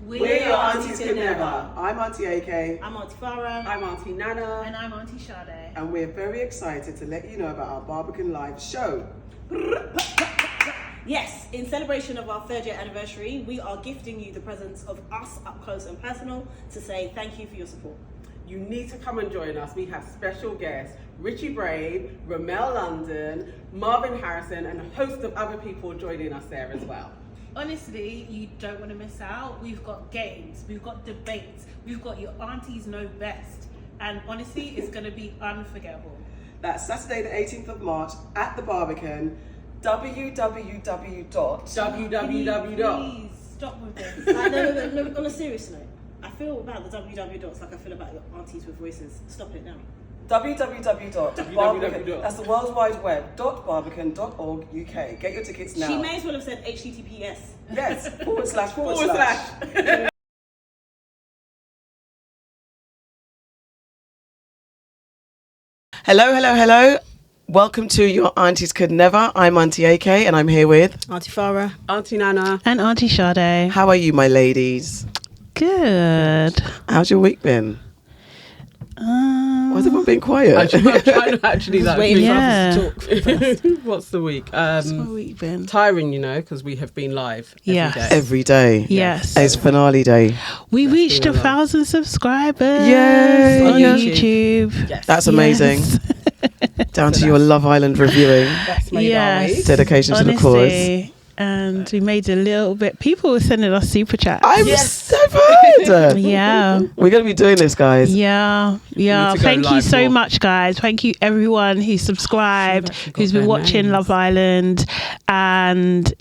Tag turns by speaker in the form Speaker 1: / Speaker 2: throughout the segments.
Speaker 1: We're your Aunties Could Never.
Speaker 2: I'm Auntie AK.
Speaker 3: I'm Auntie Farah.
Speaker 1: I'm Auntie Nana.
Speaker 4: And I'm Auntie Sade.
Speaker 2: And we're very excited to let you know about our Barbican Live show.
Speaker 3: Yes, in celebration of our 3rd year anniversary, we are gifting you the presence of us up close and personal to say thank you for your support.
Speaker 1: You need to come and join us. We have special guests, Richie Brave, Ramel London, Marvin Harrison, and a host of other people joining us there as well.
Speaker 4: Honestly, you don't want to miss out. We've got games, we've got debates, we've got your aunties know best. And honestly, it's going to be unforgettable.
Speaker 2: That's Saturday the 18th of March at the Barbican.
Speaker 3: Please
Speaker 4: stop with this.
Speaker 3: No, on a serious note, I feel about the www dots like I feel about your aunties with voices. Stop it now.
Speaker 2: www.barbican. That's the World Wide Web. .barbican.org.uk. Get your tickets now.
Speaker 3: She may as well have said HTTPS.
Speaker 2: Yes. // Hello. Welcome to Your Aunties Could Never. I'm Auntie AK and I'm here with
Speaker 3: Auntie Farah.
Speaker 1: Auntie Nana.
Speaker 4: And Auntie Sade.
Speaker 2: How are you, my ladies?
Speaker 4: Good.
Speaker 2: How's your week been? Why has everyone been quiet?
Speaker 1: I'm trying to actually
Speaker 3: waiting
Speaker 4: for
Speaker 3: us to talk first.
Speaker 1: What's the week?
Speaker 4: What's my week been?
Speaker 1: Tiring, because we have been live
Speaker 4: Yes.
Speaker 1: every day.
Speaker 2: Every day.
Speaker 4: Yes.
Speaker 2: It's finale day.
Speaker 4: We
Speaker 1: That's
Speaker 4: reached
Speaker 1: been a lot.
Speaker 4: 1,000 subscribers
Speaker 2: Yay.
Speaker 4: on
Speaker 2: Yeah.
Speaker 4: YouTube.
Speaker 1: Yes.
Speaker 2: That's amazing.
Speaker 4: Yes.
Speaker 2: Down to your Love Island reviewing.
Speaker 1: That's made
Speaker 4: Yes.
Speaker 1: our week.
Speaker 2: Dedication to the cause.
Speaker 4: Honestly, and we made a little bit. People were sending us super chats.
Speaker 2: I've heard.
Speaker 4: Yeah.
Speaker 2: We're going to be doing this, guys.
Speaker 4: Yeah.
Speaker 1: We need to go
Speaker 4: Thank you
Speaker 1: live
Speaker 4: so
Speaker 1: more.
Speaker 4: much, guys. Thank you, everyone who's subscribed,
Speaker 1: Actually got
Speaker 4: who's been
Speaker 1: their
Speaker 4: watching
Speaker 1: names.
Speaker 4: Love Island, and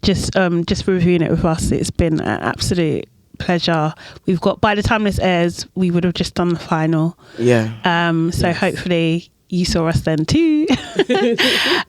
Speaker 4: just reviewing it with us. It's been an absolute pleasure. We've got, by the time this airs, we would have just done the final.
Speaker 2: Yeah.
Speaker 4: So hopefully you saw us then too.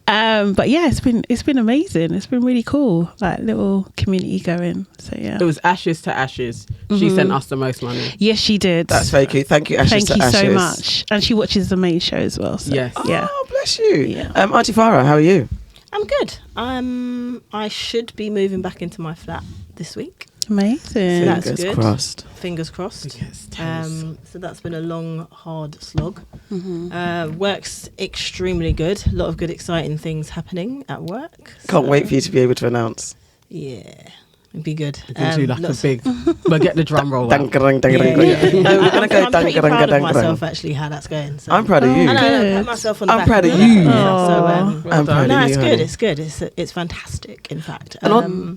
Speaker 4: But yeah, it's been amazing. It's been really cool. Like little community going. So yeah.
Speaker 1: It was ashes to ashes. She sent us the most money.
Speaker 4: Yes, she did.
Speaker 2: That's very cute. Thank you, Ashes
Speaker 4: Thank
Speaker 2: to
Speaker 4: you
Speaker 2: Ashes.
Speaker 4: so much. And she watches the main show as well. So,
Speaker 1: Yes.
Speaker 4: Yeah.
Speaker 2: Oh, bless you.
Speaker 4: Yeah.
Speaker 2: Auntie Farah, how are you?
Speaker 3: I'm good. I should be moving back into my flat this week.
Speaker 4: Amazing.
Speaker 3: That's
Speaker 2: Fingers
Speaker 3: good.
Speaker 2: crossed.
Speaker 3: Fingers crossed.
Speaker 1: Yes, tell us.
Speaker 3: So that's been a long, hard slog. Work's extremely good. A lot of good, exciting things happening at work.
Speaker 2: Can't wait for you to be able to announce.
Speaker 3: Yeah, it'd be good.
Speaker 1: We can do like a
Speaker 3: lots-
Speaker 1: big. We'll get the drum roll out.
Speaker 2: Dang.
Speaker 3: Yeah.
Speaker 2: No, we're going to go
Speaker 3: I'm pretty proud of
Speaker 2: dang.
Speaker 3: myself actually how that's going. So.
Speaker 2: I'm proud of you.
Speaker 3: I know,
Speaker 4: Good.
Speaker 3: pat myself on the
Speaker 2: I'm
Speaker 3: back.
Speaker 2: proud of
Speaker 3: Yeah.
Speaker 2: you.
Speaker 3: So,
Speaker 2: I'm proud
Speaker 3: no,
Speaker 2: of
Speaker 3: it's
Speaker 2: you.
Speaker 3: good.
Speaker 2: honey.
Speaker 3: It's good. It's fantastic. In fact,
Speaker 2: And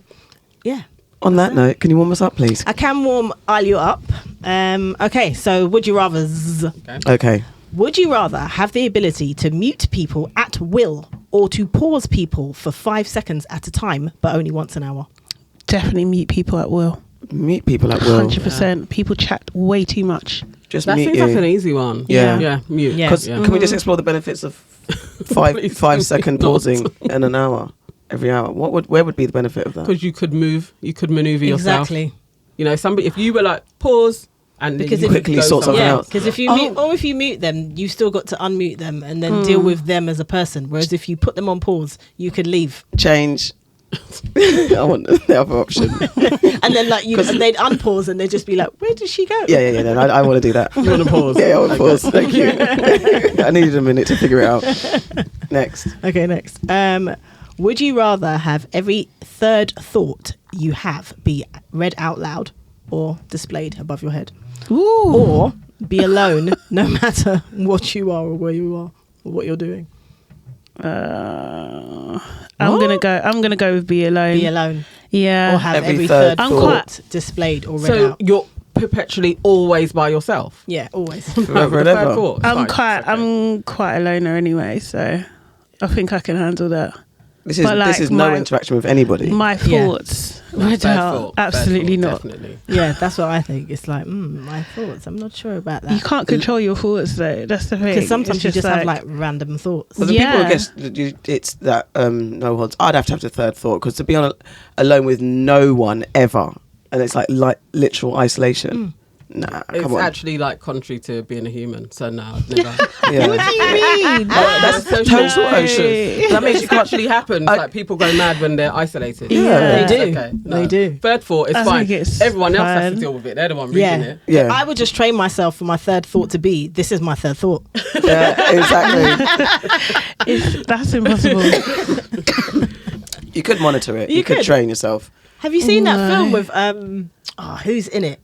Speaker 3: yeah.
Speaker 2: On that note, can you warm us up, please?
Speaker 3: I can warm you up. Okay, so would you rather?
Speaker 2: Okay.
Speaker 3: Would you rather have the ability to mute people at will or to pause people for 5 seconds at a time, but only once an hour?
Speaker 4: Definitely mute people at will.
Speaker 2: Meet people at will.
Speaker 4: 100%. People chat way too much.
Speaker 2: Just
Speaker 1: That
Speaker 2: meet
Speaker 1: seems
Speaker 2: you.
Speaker 1: like an easy one.
Speaker 2: Yeah.
Speaker 1: Yeah. Mute.
Speaker 3: Yeah.
Speaker 2: Because can we just explore the benefits of
Speaker 1: Please
Speaker 2: 5 second
Speaker 1: not.
Speaker 2: pausing in an hour, every hour? Where would be the benefit of that?
Speaker 1: Because you could move, you could maneuver yourself.
Speaker 3: Exactly.
Speaker 1: Somebody, if you were like pause and then
Speaker 3: Because
Speaker 1: you
Speaker 3: if-
Speaker 1: could
Speaker 2: Quickly
Speaker 1: go
Speaker 2: sort something
Speaker 1: somewhere
Speaker 3: Yeah,
Speaker 2: out.
Speaker 3: because if you mute, or if you mute them, you still got to unmute them and then deal with them as a person. Whereas if you put them on pause, you could leave,
Speaker 2: Change. I want the other option.
Speaker 3: and then they'd unpause and they'd just be like, "Where did she go?"
Speaker 2: Yeah. No, I want to do that.
Speaker 1: You want to pause?
Speaker 2: Yeah, I want to pause. Thank you. I needed a minute to figure it out. Next.
Speaker 3: Okay, next. Would you rather have every third thought you have be read out loud or displayed above your head,
Speaker 4: Ooh.
Speaker 3: or be alone no matter what you are or where you are or what you're doing?
Speaker 4: I'm gonna go with be alone.
Speaker 3: Be alone
Speaker 4: Yeah.
Speaker 3: or have
Speaker 2: Every
Speaker 3: every
Speaker 2: third
Speaker 3: third
Speaker 2: thought.
Speaker 3: thought displayed or read
Speaker 1: So
Speaker 3: out.
Speaker 1: you're perpetually always by yourself.
Speaker 3: Yeah, always.
Speaker 2: Forever and
Speaker 1: The third
Speaker 2: ever.
Speaker 1: thought, it's
Speaker 4: I'm
Speaker 1: fine.
Speaker 4: I'm quite a loner anyway, so I think I can handle that.
Speaker 2: This is
Speaker 4: But, like,
Speaker 2: this is no
Speaker 4: my-
Speaker 2: interaction with anybody.
Speaker 4: My
Speaker 3: Yeah.
Speaker 4: thoughts,
Speaker 1: Bad
Speaker 4: read out,
Speaker 1: thought, bad
Speaker 4: absolutely
Speaker 1: thought,
Speaker 4: not.
Speaker 1: Definitely.
Speaker 3: Yeah, that's what I think. It's like, my thoughts. I'm not sure about
Speaker 4: You
Speaker 3: that.
Speaker 4: can't control your thoughts though. That's the thing.
Speaker 3: Because sometimes
Speaker 4: It's
Speaker 3: you just have like random thoughts.
Speaker 2: But the
Speaker 4: Yeah.
Speaker 2: people, I guess, it's that no odds. I'd have to have the third thought because to be alone with no one ever, and it's like literal isolation. Nah,
Speaker 1: It's
Speaker 2: come on.
Speaker 1: actually like contrary to being a human. So no, I've never.
Speaker 2: Yeah.
Speaker 4: What do you mean?
Speaker 2: That's
Speaker 1: so
Speaker 2: total
Speaker 1: true.
Speaker 2: ocean. That makes you
Speaker 1: It actually happens. Like people go mad when they're isolated.
Speaker 3: They
Speaker 4: Yeah.
Speaker 3: do.
Speaker 1: Okay,
Speaker 3: They do.
Speaker 1: Third thought is
Speaker 4: I
Speaker 1: fine.
Speaker 4: think it's
Speaker 1: Everyone else has
Speaker 4: fine.
Speaker 1: to deal with it. They're the one reading it.
Speaker 2: Yeah.
Speaker 3: I would just train myself for my third thought to be, this is my third thought.
Speaker 2: Yeah, exactly.
Speaker 4: That's impossible.
Speaker 2: You could monitor it.
Speaker 3: You
Speaker 2: You could
Speaker 3: could.
Speaker 2: train yourself.
Speaker 3: Have you seen that
Speaker 4: No.
Speaker 3: film with who's in it?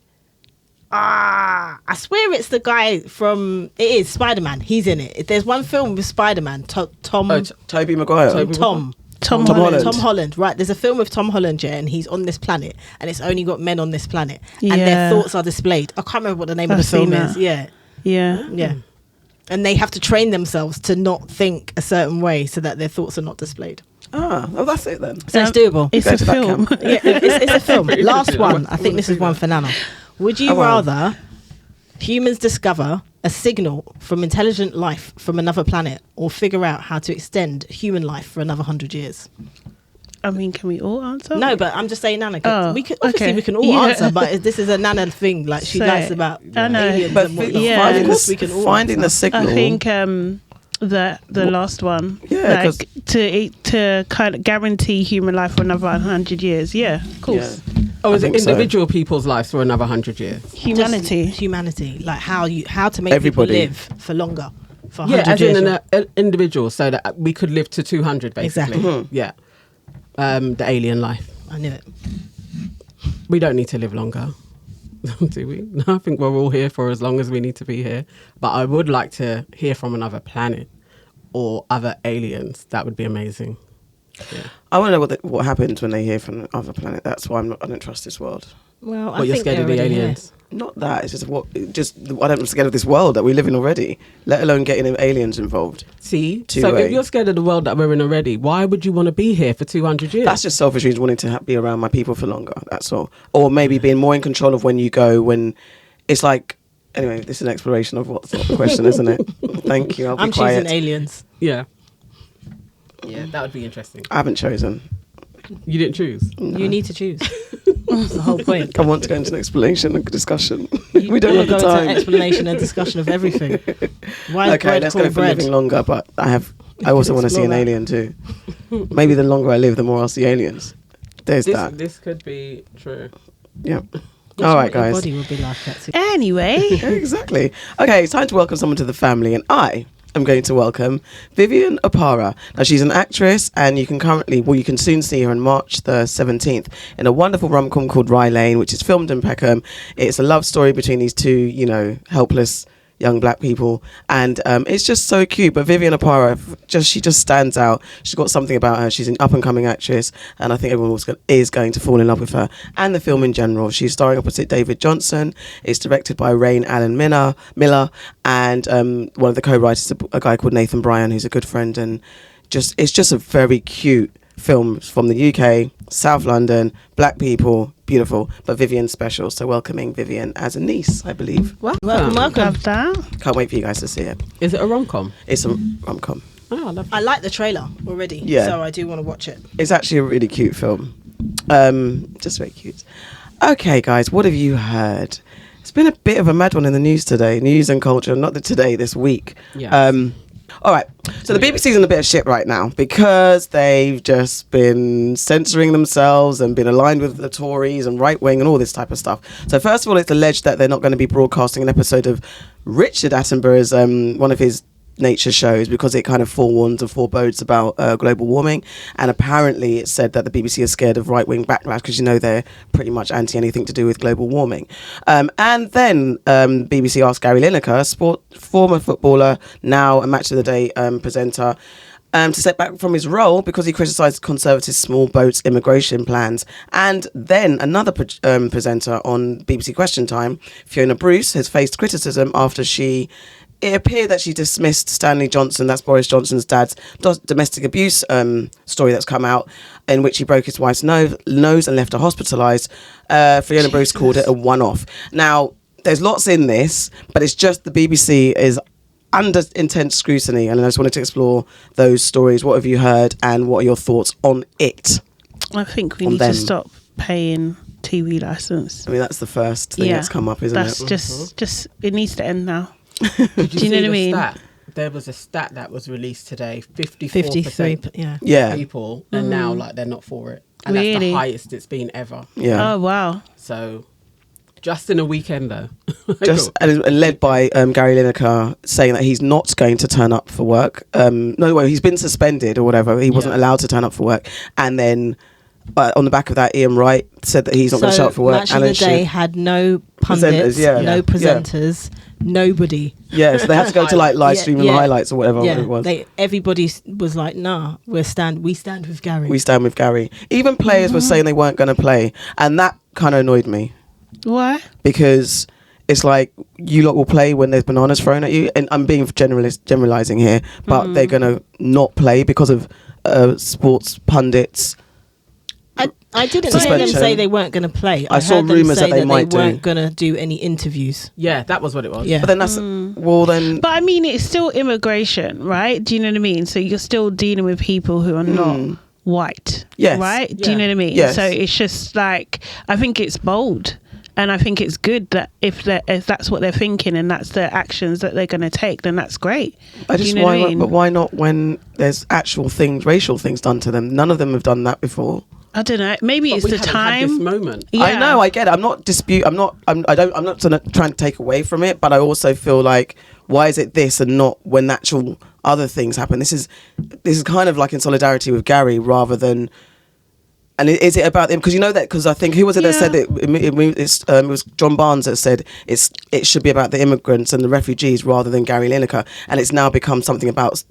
Speaker 3: I swear it's the guy from Spider-Man. He's in it. There's one film with Spider-Man. Tom
Speaker 2: Toby Maguire.
Speaker 3: Tom
Speaker 2: Holland.
Speaker 3: Tom Holland. Right. There's a film with Tom Holland, yeah, and he's on this planet, and it's only got men on this planet, and their
Speaker 4: Yeah.
Speaker 3: thoughts are displayed. I can't remember what the name of
Speaker 4: I've
Speaker 3: the film
Speaker 4: seen
Speaker 3: is.
Speaker 4: that.
Speaker 3: Yeah,
Speaker 4: Yeah.
Speaker 3: yeah. And they have to train themselves to not think a certain way so that their thoughts are not displayed.
Speaker 2: Oh, that's it then.
Speaker 3: So it's doable.
Speaker 4: It's
Speaker 2: Go
Speaker 4: a
Speaker 2: to that
Speaker 4: film.
Speaker 2: camp.
Speaker 3: Yeah, it's a film. Last
Speaker 1: I
Speaker 3: one.
Speaker 1: want-
Speaker 3: I
Speaker 1: I
Speaker 3: think
Speaker 1: wanna
Speaker 3: this is
Speaker 1: see
Speaker 3: one
Speaker 1: that.
Speaker 3: for Nana. Would you
Speaker 2: Oh, wow.
Speaker 3: rather humans discover a signal from intelligent life from another planet, or figure out how to extend human life for another 100 years?
Speaker 4: I mean, can we all answer?
Speaker 3: No, but I'm just saying, Nana.
Speaker 4: Oh,
Speaker 3: We can, obviously,
Speaker 4: okay.
Speaker 3: we can all
Speaker 4: Yeah.
Speaker 3: answer, but this is a Nana thing. Like she
Speaker 4: So,
Speaker 3: likes about
Speaker 4: I know.
Speaker 3: aliens
Speaker 2: But
Speaker 3: and whatnot.
Speaker 4: yeah.
Speaker 2: finding,
Speaker 3: Of course we can all
Speaker 2: finding the
Speaker 3: answer.
Speaker 2: signal.
Speaker 4: I think the last one.
Speaker 2: Yeah, 'cause-
Speaker 4: like to kind of guarantee human life for another 100 years. Yeah, of course.
Speaker 2: Yeah.
Speaker 1: Oh, is
Speaker 2: I
Speaker 1: it
Speaker 2: think so.
Speaker 1: individual people's lives for another 100 years?
Speaker 4: Humanity.
Speaker 3: Just humanity, like how to make
Speaker 2: Everybody.
Speaker 3: people live for longer, for
Speaker 1: Yeah,
Speaker 3: 100
Speaker 1: as
Speaker 3: years.
Speaker 1: in an individual, so that we could live to 200, basically.
Speaker 3: Exactly.
Speaker 2: Mhm.
Speaker 1: Yeah. The alien life.
Speaker 3: I knew it.
Speaker 1: We don't need to live longer, do we? No, I think we're all here for as long as we need to be here. But I would like to hear from another planet or other aliens. That would be amazing. Yeah.
Speaker 2: I want to know what happens when they hear from the other planet. That's why I don't trust this world.
Speaker 3: Well, I
Speaker 1: But you're
Speaker 3: think
Speaker 1: scared
Speaker 3: they're
Speaker 1: of the
Speaker 3: already here.
Speaker 1: aliens.
Speaker 2: Not that. It's just I'm scared of this world that we live in already. Let alone getting aliens involved.
Speaker 1: See?
Speaker 2: Two
Speaker 1: So
Speaker 2: way.
Speaker 1: if you're scared of the world that we're in already, why would you want to be here for 200 years?
Speaker 2: That's just selfish reasons, wanting to be around my people for longer. That's all. Or maybe being more in control of when you go. When it's like. Anyway, this is an exploration of what's the question, isn't it? Thank you. I'll be
Speaker 3: I'm
Speaker 2: quiet.
Speaker 3: choosing aliens.
Speaker 1: Yeah. Yeah, that would be interesting.
Speaker 2: I haven't chosen.
Speaker 1: You didn't choose.
Speaker 3: You need to choose. That's the whole point.
Speaker 2: I want to go into an explanation and discussion.
Speaker 3: You
Speaker 2: We don't
Speaker 3: wanna
Speaker 2: have the
Speaker 3: go into
Speaker 2: time.
Speaker 3: an explanation and discussion of everything. Why is
Speaker 2: Okay,
Speaker 3: bread
Speaker 2: let's go
Speaker 3: called
Speaker 2: for
Speaker 3: bread?
Speaker 2: living longer. But I also want to see an
Speaker 3: explore that.
Speaker 2: alien too. Maybe the longer I live, the more I'll see aliens. There's that.
Speaker 1: This could be true.
Speaker 2: Yep.
Speaker 3: Guess
Speaker 2: All
Speaker 3: what
Speaker 2: right,
Speaker 3: your
Speaker 2: guys.
Speaker 3: body would be like that too.
Speaker 4: Anyway,
Speaker 2: Exactly. Okay, it's time to welcome someone to the family, and I am going to welcome Vivian Opara. Now, she's an actress, and you can soon see her on March the 17th in a wonderful rom-com called Rye Lane, which is filmed in Peckham. It's a love story between these two, helpless young black people, and it's just so cute. But Vivian Opara, she just stands out. She's got something about her. She's an up-and-coming actress, and I think everyone is going to fall in love with her and the film in general. She's starring opposite David Johnson. It's directed by Rain Allen Miller, and one of the co-writers is a guy called Nathan Bryan, who's a good friend, and it's just a very cute film from the UK, South London, black people, beautiful, but Vivian's special. So welcoming Vivian as a niece, I believe.
Speaker 3: Welcome.
Speaker 4: love that.
Speaker 2: Can't wait for you guys to see it.
Speaker 1: Is it a rom-com?
Speaker 2: It's a rom-com.
Speaker 1: Oh, I love
Speaker 3: I like the trailer already,
Speaker 2: Yeah.
Speaker 3: so I do want to watch it.
Speaker 2: It's actually a really cute film. Just very cute. Okay, guys, what have you heard? It's been a bit of a mad one in the news today. News and culture, not today, this week.
Speaker 1: Yes.
Speaker 2: All right. So the BBC's in a bit of shit right now because they've just been censoring themselves and been aligned with the Tories and right wing and all this type of stuff. So first of all, it's alleged that they're not going to be broadcasting an episode of Richard Attenborough's one of his nature shows because it kind of forewarns and forebodes about global warming, and apparently it said that the BBC is scared of right-wing backlash because they're pretty much anti anything to do with global warming. And then BBC asked Gary Lineker, former footballer, now a Match of the Day presenter, to step back from his role because he criticised Conservative small boats immigration plans. And then another presenter on BBC Question Time, Fiona Bruce, has faced criticism after it appeared that she dismissed Stanley Johnson, that's Boris Johnson's dad's domestic abuse story that's come out, in which he broke his wife's nose and left her hospitalised. Fiona Bruce called it a one-off. Now, there's lots in this, but it's just the BBC is under intense scrutiny, and I just wanted to explore those stories. What have you heard, and what are your thoughts on it?
Speaker 4: I think we
Speaker 2: On
Speaker 4: need
Speaker 2: them.
Speaker 4: to stop paying TV license.
Speaker 2: I mean, that's the first thing that's come up, isn't
Speaker 4: that's
Speaker 2: it?
Speaker 4: just it needs to end now.
Speaker 1: Did
Speaker 4: Do you know what I mean?
Speaker 1: Stat? There was a stat that was released today. 53%.
Speaker 3: 53,
Speaker 2: Yeah.
Speaker 1: People, and now like they're not for it, and that's
Speaker 4: Really?
Speaker 1: the highest it's been ever.
Speaker 2: Yeah.
Speaker 4: Oh wow.
Speaker 1: So, just in a weekend though.
Speaker 2: Just and led by Gary Lineker saying that he's not going to turn up for work. He's been suspended or whatever. He wasn't allowed to turn up for work. And then on the back of that, Ian Wright said that he's not going to show up for work.
Speaker 3: Match of the Day had no pundits,
Speaker 2: Presenters,
Speaker 3: no presenters, nobody.
Speaker 2: Yeah, so they had to go to like live streaming highlights or whatever it was.
Speaker 3: Everybody was like, nah, we stand with Gary.
Speaker 2: We stand with Gary. Even players were saying they weren't going to play. And that kind of annoyed me.
Speaker 4: Why?
Speaker 2: Because it's like you lot will play when there's bananas thrown at you, and I'm being generalizing here, but they're gonna not play because of sports pundits.
Speaker 3: I didn't hear them say they weren't going to play.
Speaker 2: I saw rumours that they might do.
Speaker 3: weren't going to do any interviews.
Speaker 1: Yeah, that was what it was.
Speaker 3: Yeah.
Speaker 2: But then that's
Speaker 4: But I mean, it's still immigration, right? Do you know what I mean? So you're still dealing with people who are not white,
Speaker 2: Yes.
Speaker 4: right? Do you know what I mean?
Speaker 2: Yes.
Speaker 4: So it's just like, I think it's bold. And I think it's good that if that's what they're thinking and that's the actions that they're going to take, then that's great.
Speaker 2: I just but why not when there's actual things, racial things done to them? None of them have done that before.
Speaker 4: I don't know. Maybe
Speaker 1: But
Speaker 4: it's
Speaker 1: we
Speaker 4: the
Speaker 1: haven't
Speaker 4: time.
Speaker 1: had this moment.
Speaker 4: Yeah.
Speaker 2: I know, I get it. I'm not trying to take away from it, but I also feel like, why is it this and not when actual other things happen? This is kind of like in solidarity with Gary rather than. And is it about him? Because you know that. Because I think who was it that said it? It was John Barnes that said it should be about the immigrants and the refugees rather than Gary Lineker. And it's now become something about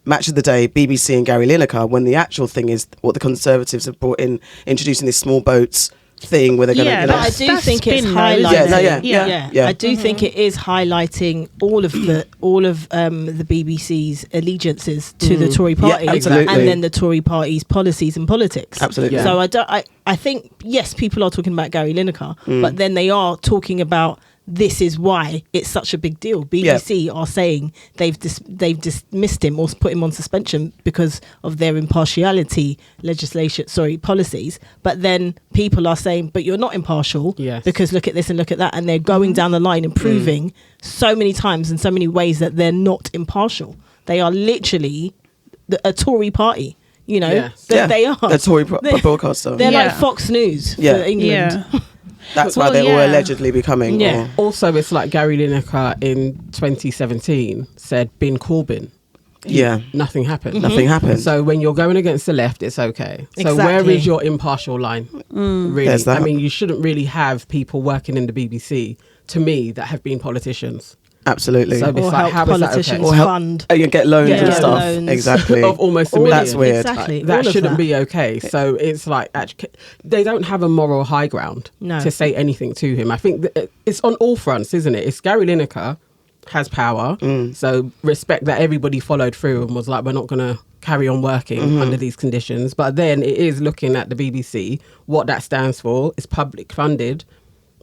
Speaker 2: Match of the Day, BBC, and Gary Lineker. When the actual thing is what the Conservatives have brought in, introducing this small boats thing where they're going to.
Speaker 3: Yeah, but I do think it's highlighting. I do think it is highlighting all of the BBC's allegiances to the Tory party,
Speaker 2: absolutely.
Speaker 3: and then the Tory party's policies and politics.
Speaker 2: Absolutely.
Speaker 3: So I think yes, people are talking about Gary Lineker, but then they are talking about. This is why it's such a big deal. BBC are saying they've dismissed him or put him on suspension because of their impartiality policies. But then people are saying, but you're not impartial because look at this and look at that. And they're going down the line and proving so many times in so many ways that they're not impartial. They are literally a Tory party. You know, they are.
Speaker 2: A Tory broadcaster.
Speaker 3: They're like Fox News for England.
Speaker 2: Yeah. That's why they're all allegedly becoming.
Speaker 1: Yeah. Also, it's like Gary Lineker in 2017 said, "Bin Corbyn." Nothing happened.
Speaker 2: Nothing happened.
Speaker 1: So when you're going against the left, it's okay. So where is your impartial line? Really? I mean, you shouldn't really have people working in the BBC, to me, that have been politicians.
Speaker 2: Absolutely.
Speaker 1: So it's
Speaker 3: or
Speaker 1: like,
Speaker 3: help
Speaker 1: how
Speaker 3: politicians
Speaker 1: is that okay?
Speaker 2: Or help,
Speaker 3: fund.
Speaker 2: You get loans and
Speaker 3: Get
Speaker 2: stuff.
Speaker 3: loans.
Speaker 2: Exactly.
Speaker 1: Of almost $1 million.
Speaker 2: That's weird.
Speaker 3: Exactly.
Speaker 1: That
Speaker 3: All of
Speaker 1: shouldn't
Speaker 3: that.
Speaker 1: be okay. So it's like, actually, they don't have a moral high ground to say anything to him. I think that it's on all fronts, isn't it? It's Gary Lineker has power. So respect that everybody followed through and was like, we're not going to carry on working under these conditions. But then it is looking at the BBC, what that stands for. It's public funded.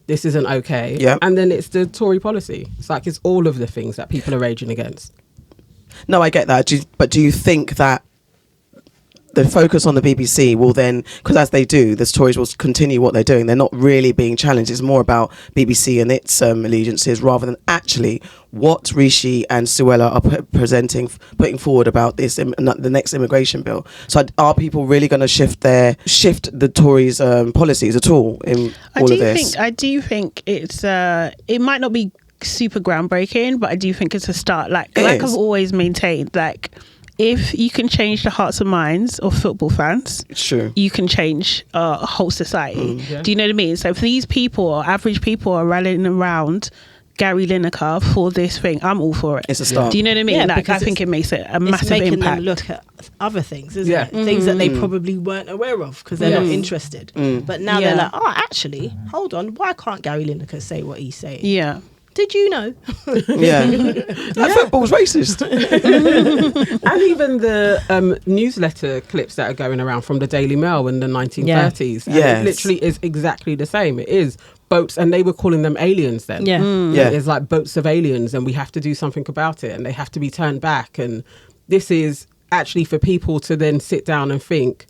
Speaker 1: This isn't okay.
Speaker 2: Yeah.
Speaker 1: And then it's the Tory policy. It's like it's all of the things that people are raging against.
Speaker 2: No, I get that. But do you think that the focus on the BBC will then, because as they do, the Tories will continue what they're doing. They're not really being challenged. It's more about BBC and its allegiances rather than actually what Rishi and Suella are putting forward about this, the next immigration bill. So are people really going to shift the Tories' policies at all in all of this?
Speaker 4: I do think it's it might not be super groundbreaking, but I do think it's a start. Like I've always maintained, like, if you can change the hearts and minds of football fans,
Speaker 2: sure,
Speaker 4: you can change a whole society. Do you know what I mean? So if these people, average people, are rallying around Gary Lineker for this thing, I'm all for it.
Speaker 2: It's a start.
Speaker 4: Do you know what I mean?
Speaker 3: Yeah,
Speaker 4: like, I think it makes it a massive
Speaker 3: making
Speaker 4: impact.
Speaker 3: them look at other things, isn't it? Things that they probably weren't aware of because they're not interested. But now they're like, oh, actually, hold on, why can't Gary Lineker say what he's saying?
Speaker 4: Yeah.
Speaker 3: Did you know?
Speaker 2: That football's racist.
Speaker 1: And even the newsletter clips that are going around from the Daily Mail in the 1930s.
Speaker 2: Yes.
Speaker 1: It literally is exactly the same. It is boats, and they were calling them aliens then. It's like boats of aliens, and we have to do something about it, and they have to be turned back. And this is actually for people to then sit down and think,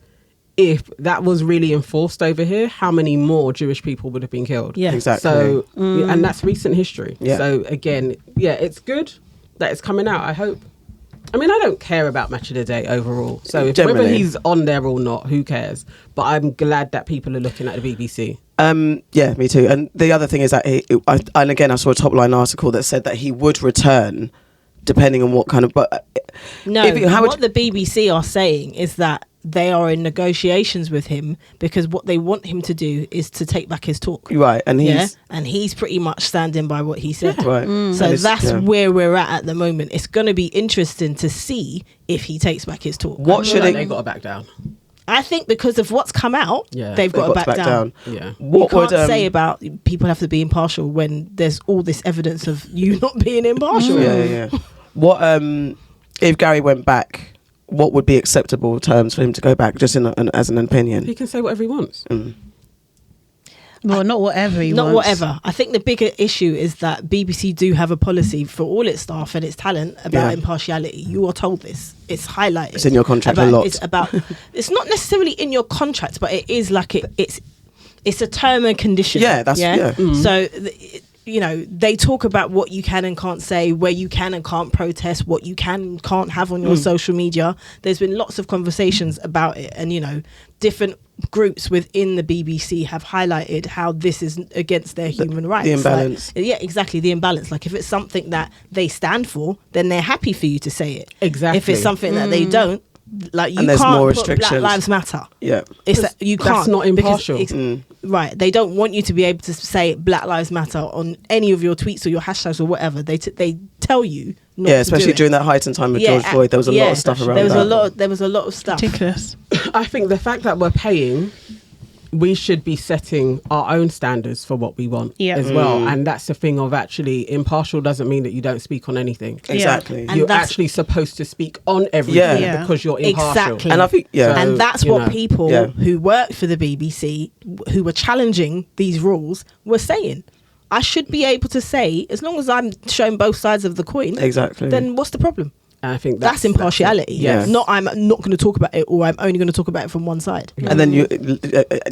Speaker 1: if that was really enforced over here, how many more Jewish people would have been killed?
Speaker 3: Yeah.
Speaker 2: Exactly.
Speaker 1: So, and that's recent history.
Speaker 2: Yeah.
Speaker 1: So again, yeah, it's good that it's coming out, I hope. I mean, I don't care about Match of the Day overall. So whether
Speaker 2: Generally.
Speaker 1: he's on there or not, who cares? But I'm glad that people are looking at the BBC.
Speaker 2: Yeah, me too. And the other thing is that and again, I saw a top line article that said that he would return, depending on what kind of. But
Speaker 3: No, what the BBC are saying is that they are in negotiations with him because what they want him to do is to take back his talk.
Speaker 2: Right, and
Speaker 3: he's pretty much standing by what he said.
Speaker 2: Right.
Speaker 3: So that's where we're at the moment. It's going to be interesting to see if he takes back his talk.
Speaker 2: What should
Speaker 1: they got to back down?
Speaker 3: I think because of what's come out, they've got to back down.
Speaker 1: Yeah.
Speaker 2: What
Speaker 3: you can't say about people have to be impartial when there's all this evidence of you not being impartial.
Speaker 2: Yeah. What if Gary went back? What would be acceptable terms for him to go back, just as an opinion?
Speaker 1: He can say whatever he wants.
Speaker 4: Well, not whatever he wants.
Speaker 3: Not whatever. I think the bigger issue is that BBC do have a policy for all its staff and its talent about impartiality. You are told this. It's highlighted.
Speaker 2: It's in your contract a lot.
Speaker 3: It's not necessarily in your contract, but it is like it's a term and condition.
Speaker 2: Yeah, that's
Speaker 3: So they talk about what you can and can't say, where you can and can't protest, what you can and can't have on your social media. There's been lots of conversations about it, and different groups within the BBC have highlighted how this is against their human rights.
Speaker 2: The imbalance.
Speaker 3: Yeah, exactly, the imbalance. Like if it's something that they stand for, then they're happy for you to say it.
Speaker 1: Exactly.
Speaker 3: If it's something that they don't, like you
Speaker 2: there's
Speaker 3: can't
Speaker 2: more
Speaker 3: put
Speaker 2: restrictions.
Speaker 3: Black Lives Matter.
Speaker 2: Yeah.
Speaker 3: You can't.
Speaker 1: That's not impartial.
Speaker 3: Right. They don't want you to be able to say Black Lives Matter on any of your tweets or your hashtags or whatever. They tell you not to
Speaker 2: especially
Speaker 3: do it.
Speaker 2: during that heightened time with George Floyd, there was a lot of stuff around
Speaker 3: there was
Speaker 2: that.
Speaker 3: There was a lot of stuff.
Speaker 4: Ridiculous.
Speaker 1: I think the fact that we're paying, we should be setting our own standards for what we want as well. And that's the thing of actually impartial doesn't mean that you don't speak on anything.
Speaker 2: Exactly.
Speaker 3: And
Speaker 1: You're actually supposed to speak on everything because you're impartial.
Speaker 3: Exactly.
Speaker 2: And I think
Speaker 3: and that's what people who work for the BBC, who were challenging these rules, were saying. I should be able to say, as long as I'm showing both sides of the coin,
Speaker 2: Exactly.
Speaker 3: then what's the problem?
Speaker 1: And I think
Speaker 3: That's impartiality.
Speaker 2: Yes.
Speaker 3: Not I'm not going to talk about it, or I'm only going to talk about it from one side.
Speaker 2: And then you